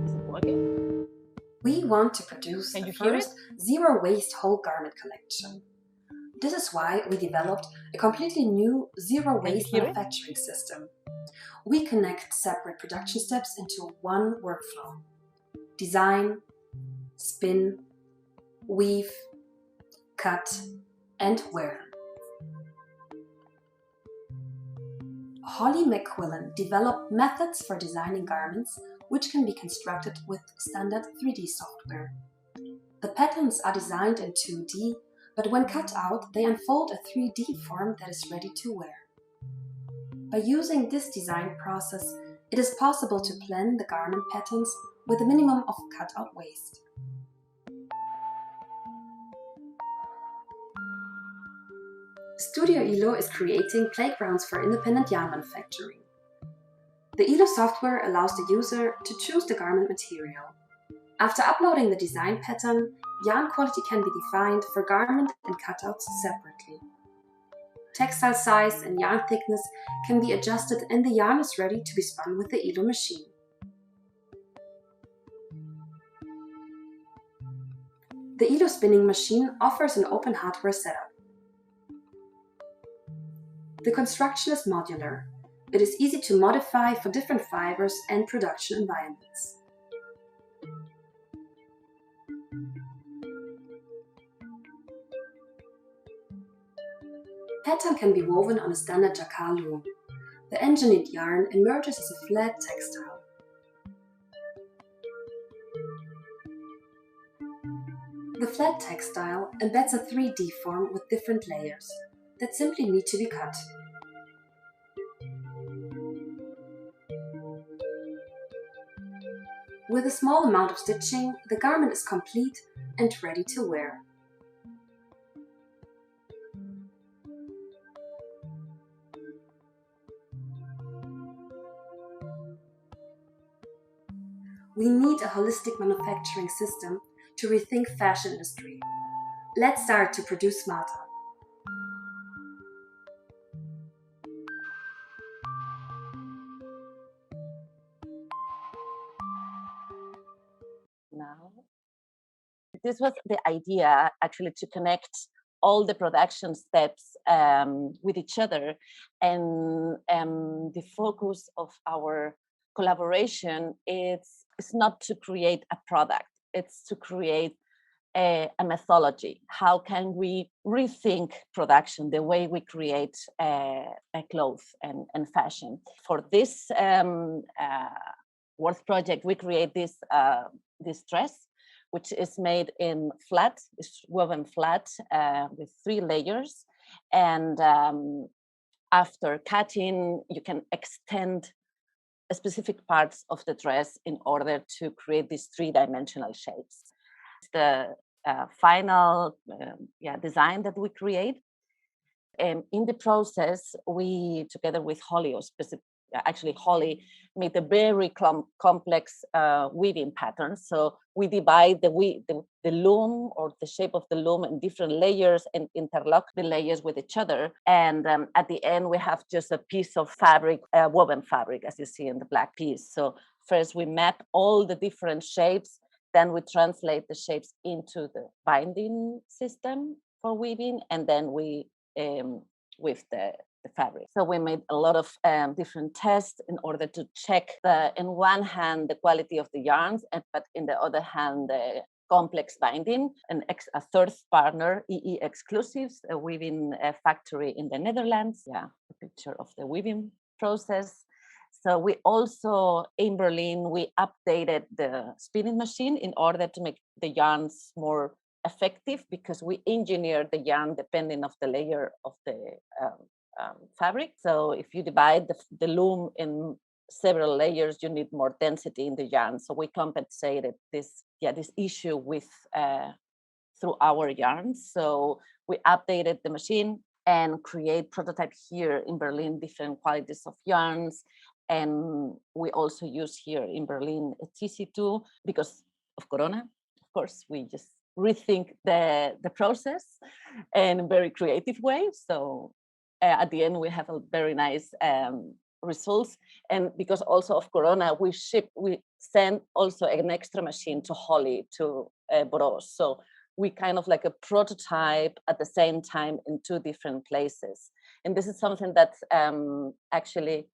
Is it working? We want to produce the first zero-waste whole garment collection. This is why we developed a completely new zero-waste manufacturing system. We connect separate production steps into one workflow. Design, spin, weave, cut, and wear. Holly McQuillan developed methods for designing garments which can be constructed with standard 3D software. The patterns are designed in 2D, but when cut out, they unfold a 3D form that is ready to wear. By using this design process, it is possible to plan the garment patterns with a minimum of cut-out waste. Studio ILO is creating playgrounds for independent yarn manufacturing. The ILO software allows the user to choose the garment material. After uploading the design pattern, yarn quality can be defined for garment and cutouts separately. Textile size and yarn thickness can be adjusted and the yarn is ready to be spun with the ILO machine. The ILO spinning machine offers an open hardware setup. The construction is modular. It is easy to modify for different fibers and production environments. Pattern can be woven on a standard jacquard loom. The engineered yarn emerges as a flat textile. The flat textile embeds a 3D form with different layers that simply need to be cut. With a small amount of stitching, the garment is complete and ready to wear. We need a holistic manufacturing system to rethink fashion industry. Let's start to produce smarter. Now, this was the idea actually to connect all the production steps with each other, and the focus of our collaboration is not to create a product, it's to create a methodology. How can we rethink production, the way we create clothes and fashion? For this Worth project, we create this dress, which is made in flat, it's woven flat with 3 layers. And after cutting, you can extend specific parts of the dress in order to create these 3-dimensional shapes. The final design that we create. In the process, we, together with Holly, actually Holly, made a very complex weaving pattern. So we divide the loom or the shape of the loom in different layers and interlock the layers with each other. And at the end, we have just a piece of fabric, woven fabric, as you see in the black piece. So first we map all the different shapes, then we translate the shapes into the binding system for weaving, and then we weave the fabric. So we made a lot of different tests in order to check in one hand the quality of the yarns, but in the other hand the complex binding. And a third partner, EE Exclusives, a weaving factory in the Netherlands. Yeah, a picture of the weaving process. So we also, in Berlin, we updated the spinning machine in order to make the yarns more effective, because we engineered the yarn depending of the layer of the fabric. So if you divide the loom in several layers, you need more density in the yarn. So we compensated this issue with through our yarns. So we updated the machine and create prototype here in Berlin, different qualities of yarns. And we also use here in Berlin a TC2 because of Corona. Of course, we rethink the process in a very creative way. So at the end, we have a very nice results. And because also of Corona, we send also an extra machine to Holly, to Boros. So we kind of like a prototype at the same time in 2 different places. And this is something that actually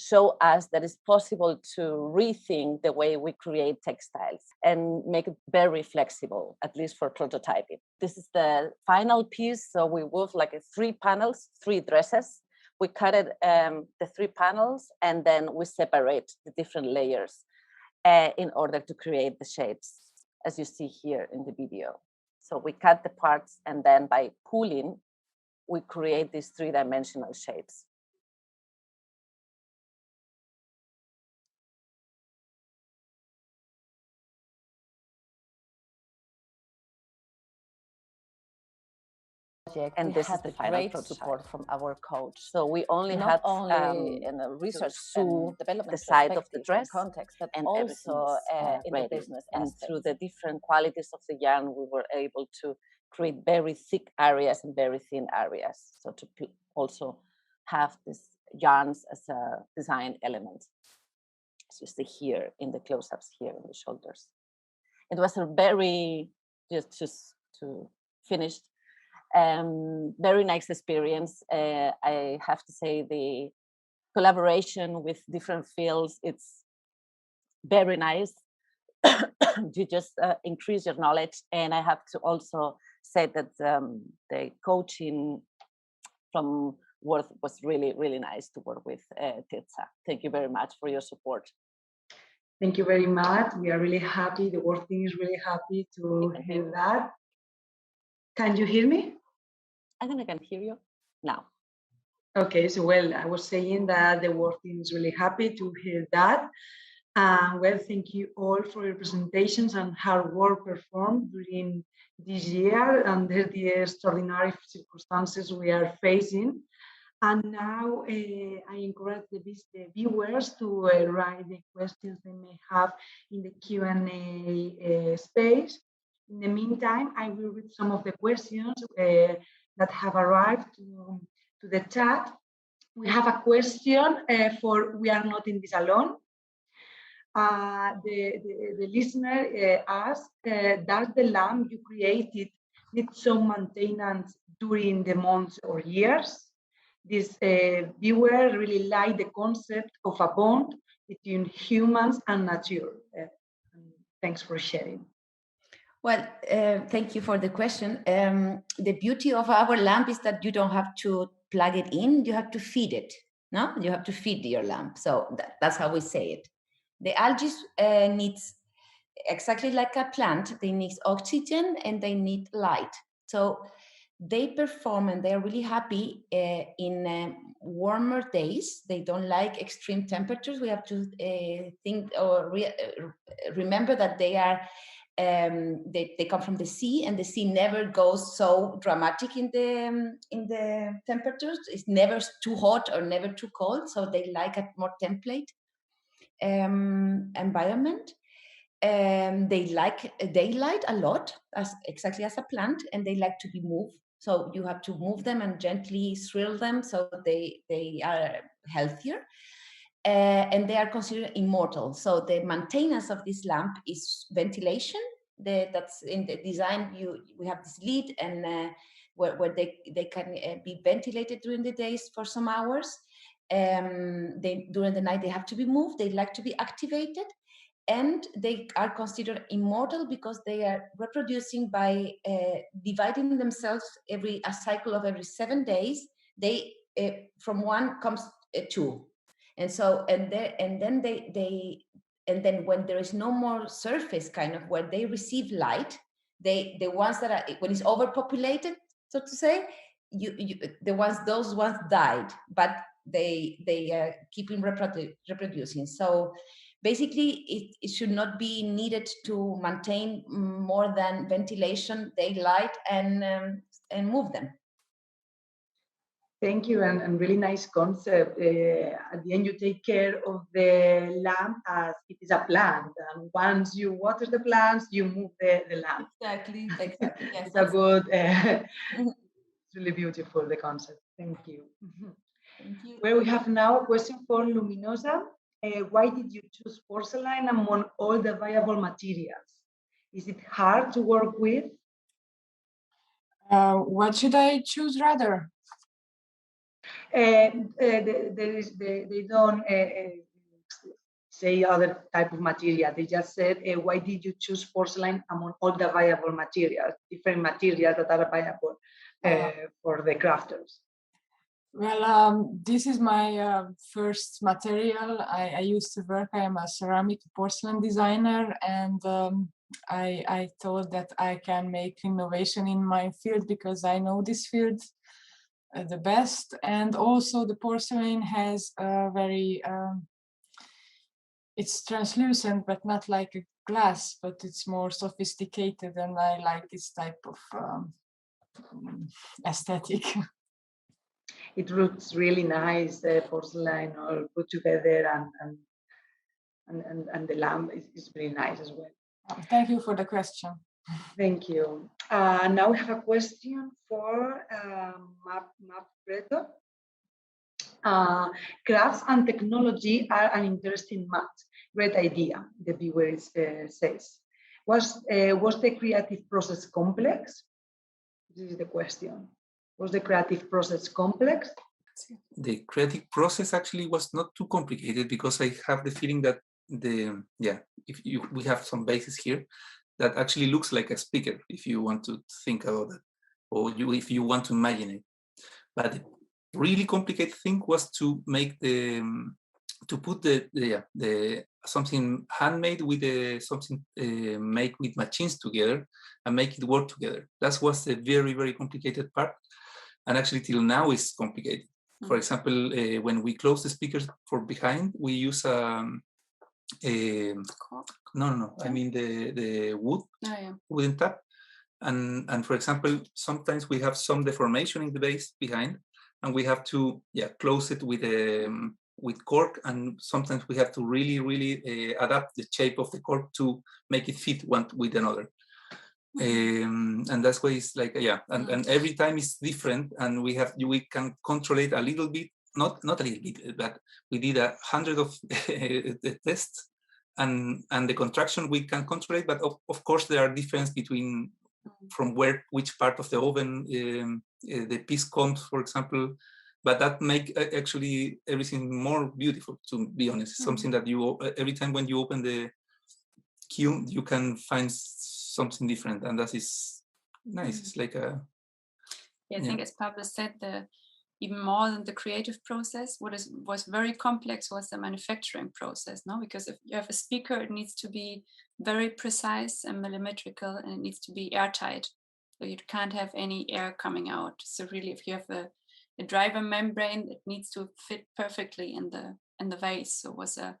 show us that it's possible to rethink the way we create textiles and make it very flexible, at least for prototyping. This is the final piece. So we wove like 3 panels, 3 dresses. We cut it, the 3 panels, and then we separate the different layers in order to create the shapes, as you see here in the video. So we cut the parts, and then by pulling, we create these 3-dimensional shapes. And this is the final prototype. Support from our coach. So we only had in a research to develop the side of the dress context, but and also in the business. And through the different qualities of the yarn, we were able to create very thick areas and very thin areas. So to also have these yarns as a design element, as you see here in the close-ups here in the shoulders. It was a very, just to finish, very nice experience. I have to say the collaboration with different fields, it's very nice. You just increase your knowledge. And I have to also say that the coaching from Worth was really, really nice to work with Tetsa. Thank you very much for your support. Thank you very much. We are really happy. The Worth team is really happy to hear that. Can you hear me? I think I can hear you now. Okay, so well, I was saying that the Worth team is really happy to hear that. Well, thank you all for your presentations and hard work performed during this year under the extraordinary circumstances we are facing. And now I encourage the viewers to write the questions they may have in the Q&A space. In the meantime, I will read some of the questions that have arrived to the chat. We have a question for We Are Not in This Alone. The listener asked, does the lamp you created need some maintenance during the months or years? This viewer really liked the concept of a bond between humans and nature. Thanks for sharing. Well, thank you for the question. The beauty of our lamp is that you don't have to plug it in, you have to feed it. No, you have to feed your lamp. So that's how we say it. The algae needs, exactly like a plant, they need oxygen and they need light. So they perform and they're really happy in warmer days. They don't like extreme temperatures. We have to think or remember that they are they come from the sea, and the sea never goes so dramatic in the temperatures. It's never too hot or never too cold. So they like a more template environment. They like daylight a lot, exactly as a plant, and they like to be moved. So you have to move them and gently thrill them so they are healthier. And they are considered immortal. So the maintenance of this lamp is ventilation. That's in the design. We have this lid, and where they can be ventilated during the days for some hours. During the night they have to be moved. They like to be activated. And they are considered immortal because they are reproducing by dividing themselves a cycle of every 7 days. They from 1 comes 2, and so and then when there is no more surface, kind of where they receive light, the ones that are, when it's overpopulated, so to say, those ones died, but they are keeping reproducing. So basically, it should not be needed to maintain more than ventilation, daylight, and move them. Thank you, and really nice concept. At the end, you take care of the lamp as it is a plant, and once you water the plants, you move the lamp. Exactly. Yes, it's a good, it's really beautiful, the concept. Thank you. Thank you. Well, we have now a question for Luminosa. Why did you choose porcelain among all the viable materials? Is it hard to work with? What should I choose rather? They don't say other type of material. They just said, why did you choose porcelain among all the viable materials, different materials that are viable for the crafters? Well, this is my first material. I used to work, I am a ceramic porcelain designer, and I thought that I can make innovation in my field because I know this field the best. And also the porcelain has a very, it's translucent, but not like a glass, but it's more sophisticated, and I like this type of aesthetic. It looks really nice, the porcelain all put together, and the lamp is really nice as well. Thank you for the question. Thank you. Now we have a question for Map. Crafts and technology are an interesting match. Great idea, the viewer says. Was the creative process complex? This is the question. Was the creative process complex? The creative process actually was not too complicated, because I have the feeling that we have some bases here that actually looks like a speaker, if you want to think about it, or if you want to imagine it. But the really complicated thing was to make to put the something handmade with something made with machines together and make it work together. That was the very, very complicated part, and actually till now is complicated. For example, when we close the speakers for behind, we use I mean the wood, wooden tap, and for example, sometimes we have some deformation in the base behind, and we have to close it with cork, and sometimes we have to really adapt the shape of the cork to make it fit one with another. And that's why it's like and every time it's different, and we can control it a little bit, not a little bit, but we did 100 of tests, and the contraction we can control it, but of course there are differences between from which part of the oven the piece comes, for example, but that make actually everything more beautiful, to be honest. Something that you every time when you open the kiln you can find something different, and that is nice. It's like a I think, as Pablo said, even more than the creative process, what was very complex was the manufacturing process, no? Because if you have a speaker, it needs to be very precise and millimetrical, and it needs to be airtight, so you can't have any air coming out. So really, if you have a driver membrane, it needs to fit perfectly in the vase. So it was a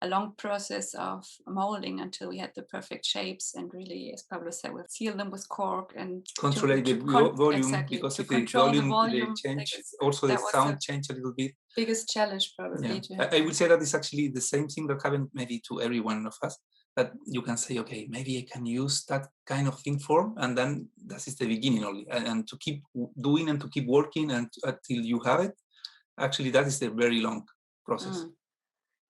long process of molding until we had the perfect shapes, and really, as Pablo said, we'll seal them with cork and control the volume, because if the volume change, also the sound change a little bit. Biggest challenge probably. I would say that it's actually the same thing that happened maybe to every one of us, that you can say, okay, maybe I can use that kind of thing form, and then that is the beginning only, and to keep doing and to keep working and until you have it. Actually, that is the very long process.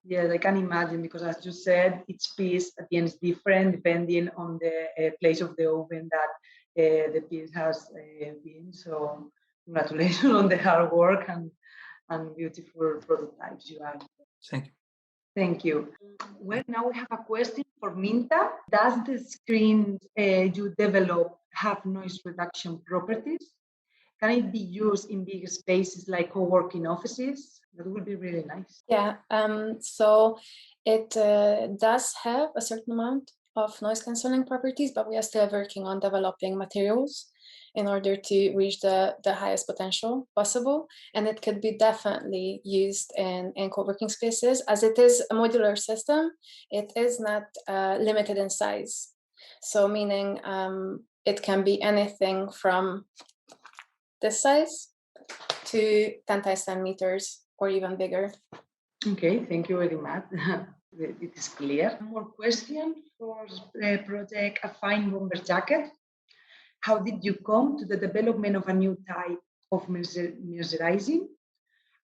Yes, I can imagine, because as you said, each piece at the end is different depending on the place of the oven that the piece has been. So congratulations on the hard work and beautiful prototypes you have. Thank you. Thank you. Well, now we have a question for Minta. Does the screen you develop have noise reduction properties? Can it be used in big spaces like co-working offices? That would be really nice. Yeah, so it does have a certain amount of noise cancelling properties, but we are still working on developing materials in order to reach the highest potential possible. And it could be definitely used in co-working spaces. As it is a modular system, it is not limited in size. So meaning it can be anything from this size to 10,000 meters or even bigger. Okay, thank you very much. It is clear. One more question for the project A Fine Bomber Jacket. How did you come to the development of a new type of merchandising?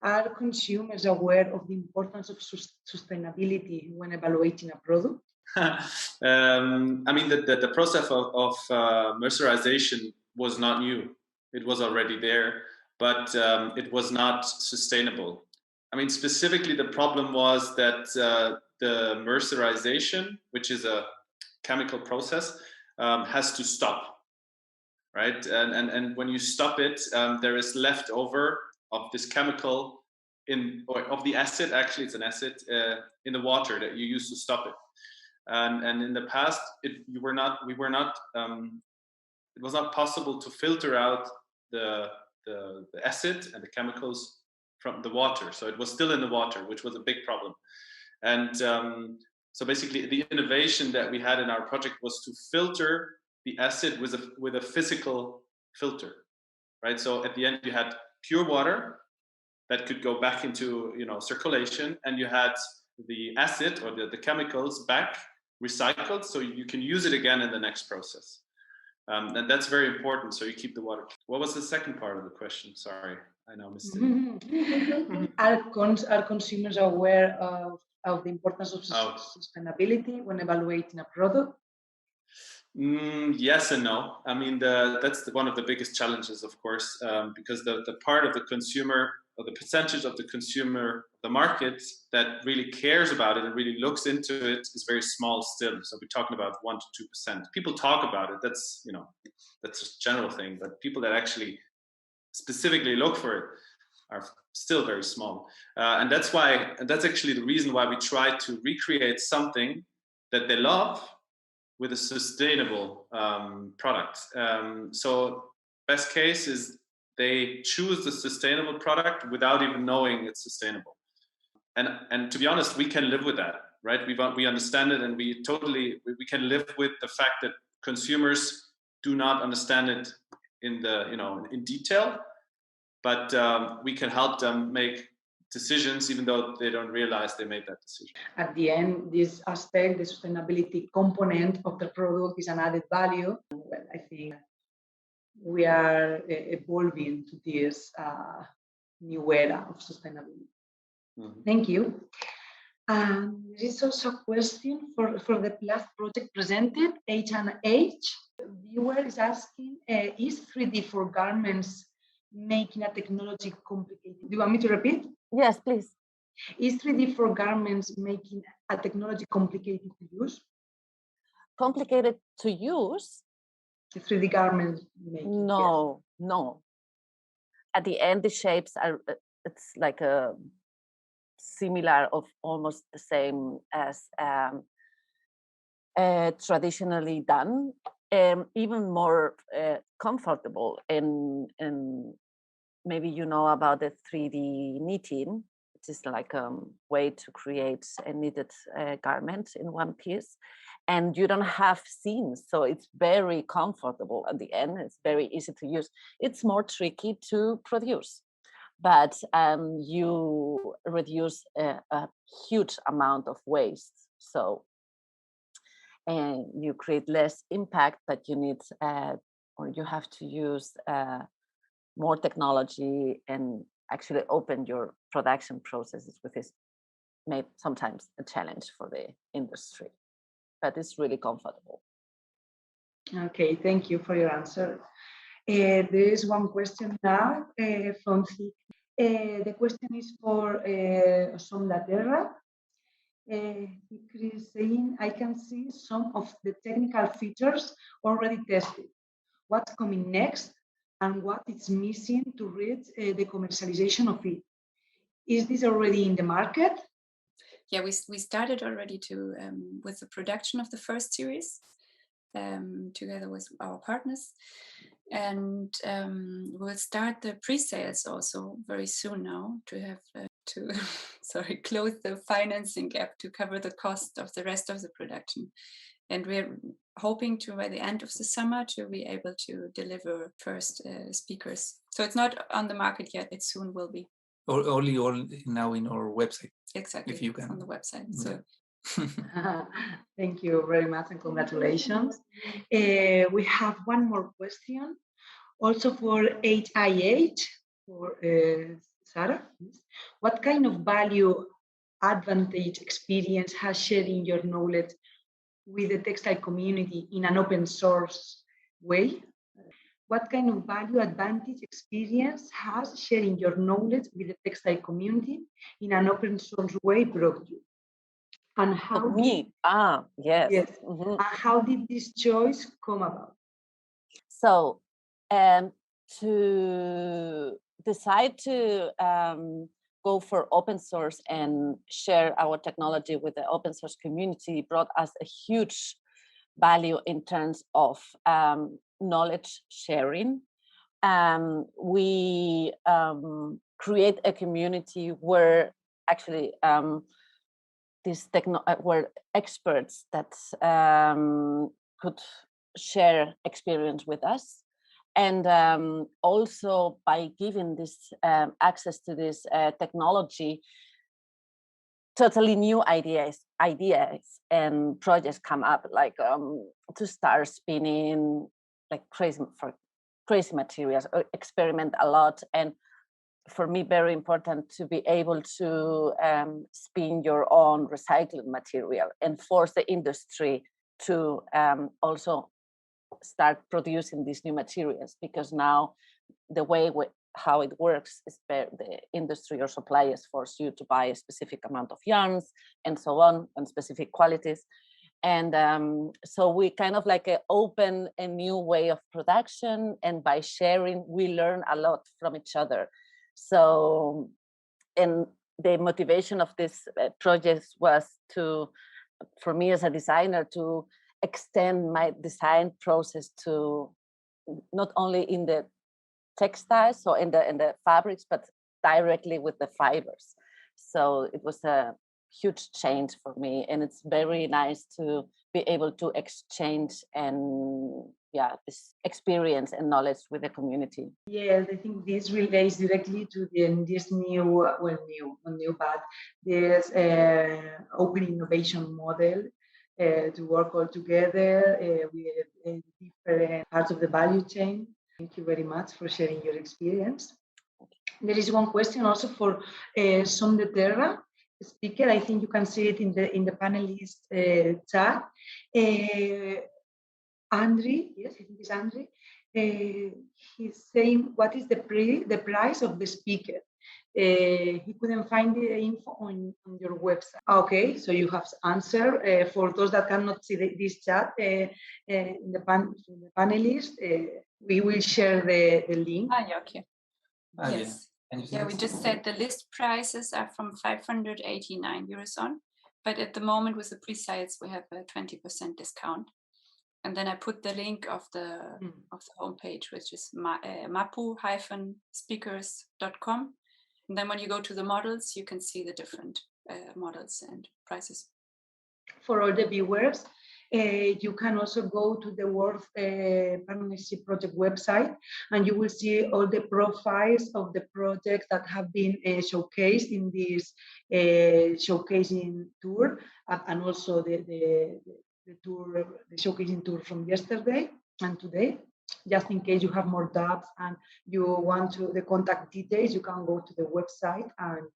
Are consumers aware of the importance of sustainability when evaluating a product? I mean, the process of mercerization was not new. It was already there, but it was not sustainable. I mean, specifically, the problem was that the mercerization, which is a chemical process, has to stop, right? And when you stop it, there is leftover of this chemical or of the acid. Actually, it's an acid in the water that you use to stop it. And in the past, it was not possible to filter out the acid and the chemicals from the water. So it was still in the water, which was a big problem. And so basically, the innovation that we had in our project was to filter the acid with a physical filter, right? So at the end, you had pure water that could go back into circulation, and you had the acid or the chemicals back recycled, so you can use it again in the next process. And that's very important, so you keep the water. What was the second part of the question? Sorry, I now missed it. Are consumers aware of the importance of sustainability when evaluating a product? Yes and no. I mean, that's one of the biggest challenges, of course, because the part of the consumer, or the percentage of the consumer, the market that really cares about it and really looks into it is very small still. So we're talking about 1 to 2%. People talk about it. That's that's a general thing. But people that actually specifically look for it are still very small. And that's actually the reason why we try to recreate something that they love with a sustainable product. So best case is they choose the sustainable product without even knowing it's sustainable. And to be honest, we can live with that, right? We understand it, and we can live with the fact that consumers do not understand it in detail, but we can help them make decisions even though they don't realize they made that decision. At the end, this aspect, the sustainability component of the product, is an added value. Well, I think we are evolving to this new era of sustainability. Mm-hmm. Thank you. There is also a question for the last project presented, H&H. The viewer is asking, is 3D for garments making a technology complicated? Do you want me to repeat? Yes, please. Is 3D for garments making a technology complicated to use? Complicated to use? The 3D garments making? No, yes. No. At the end, the shapes are, it's like a similar, of almost the same as traditionally done, even more comfortable. And maybe you know about the 3D knitting. It is like a way to create a knitted garment in one piece, and you don't have seams, so it's very comfortable at the end. It's very easy to use. It's more tricky to produce, but you reduce a huge amount of waste. So, and you create less impact, but you need or you have to use more technology and actually open your production processes, which is maybe sometimes a challenge for the industry, but it's really comfortable. Okay, thank you for your answer. There is one question now from the question is for Som La Terra. Chris saying, I can see some of the technical features already tested. What's coming next and what is missing to reach the commercialization of it? Is this already in the market? Yeah, we started already with the production of the first series together with our partners. And we'll start the pre-sales also very soon now to have close the financing gap to cover the cost of the rest of the production. And we're hoping to, by the end of the summer, to be able to deliver first speakers So it's not on the market yet. It soon will be. Or only now in our website. Exactly. If you can. On the website. So. Thank you very much and congratulations. We have one more question, also for HIH, for Sarah. What kind of value, advantage, experience has sharing your knowledge with the textile community in an open source way? What kind of value, advantage, experience has sharing your knowledge with the textile community in an open source way brought you? And how yes. Yes. And how did this choice come about? So to decide to go for open source and share our technology with the open source community brought us a huge value in terms of knowledge sharing. We create a community where actually were experts that could share experience with us. And also by giving this access to this technology, totally new ideas and projects come up, like to start spinning like crazy materials, or experiment a lot. And for me, very important to be able to spin your own recycled material and force the industry to also start producing these new materials, because now the way how it works is the industry or suppliers force you to buy a specific amount of yarns and so on, and specific qualities. And so we kind of like open a new way of production, and by sharing, we learn a lot from each other. So, and the motivation of this project was for me as a designer, to extend my design process to not only in the textiles, so in the fabrics, but directly with the fibers. So it was a huge change for me, and it's very nice to be able to exchange and this experience and knowledge with the community. Yes, I think this relates directly to this new open innovation model to work all together with different parts of the value chain. Thank you very much for sharing your experience. There is one question also for Som de Terra speaker. I think you can see it in the panelist chat. Andre, yes, I think it's Andre. He's saying, what is the price of the speaker? He couldn't find the info on your website. Okay, so you have answer. For those that cannot see this chat, in the panelists, we will share the link. Okay. Yes. Yeah, we just said the list prices are from 589 euros on, but at the moment with the pre-sales we have a 20% discount. And then I put the link of the homepage, which is mapu-speakers.com. And then when you go to the models, you can see the different models and prices. For all the viewers, you can also go to the World Partnership Project website, and you will see all the profiles of the projects that have been showcased in this showcasing tour, and also the showcasing tour from yesterday and today. Just in case you have more doubts and you want the contact details, you can go to the website and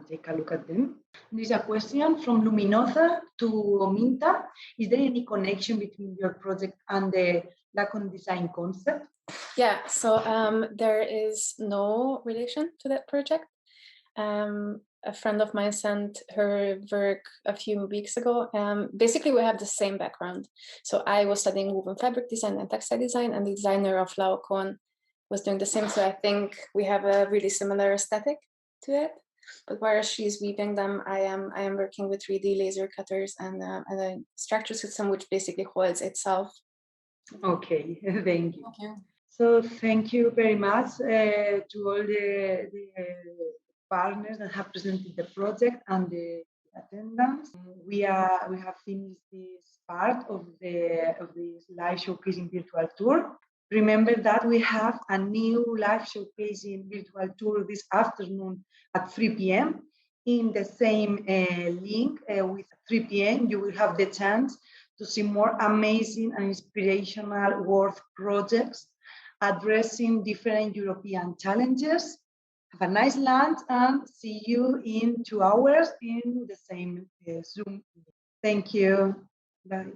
take a look at them. There's a question from Luminosa to Minta. Is there any connection between your project and the Laken design concept? Yeah, so there is no relation to that project. A friend of mine sent her work a few weeks ago. Basically, we have the same background. So I was studying woven fabric design and textile design, and the designer of Laken was doing the same. So I think we have a really similar aesthetic to it. But whereas she's weaving them, I am working with 3D laser cutters and a structure system which basically holds itself. Okay, thank you. So thank you very much to all the partners that have presented the project and the attendance. We have finished this part of this live showcasing virtual tour. Remember that we have a new live showcasing virtual tour this afternoon at 3 p.m. In the same link with 3 p.m., you will have the chance to see more amazing and inspirational work projects addressing different European challenges. Have a nice lunch and see you in 2 hours in the same Zoom. Thank you. Bye.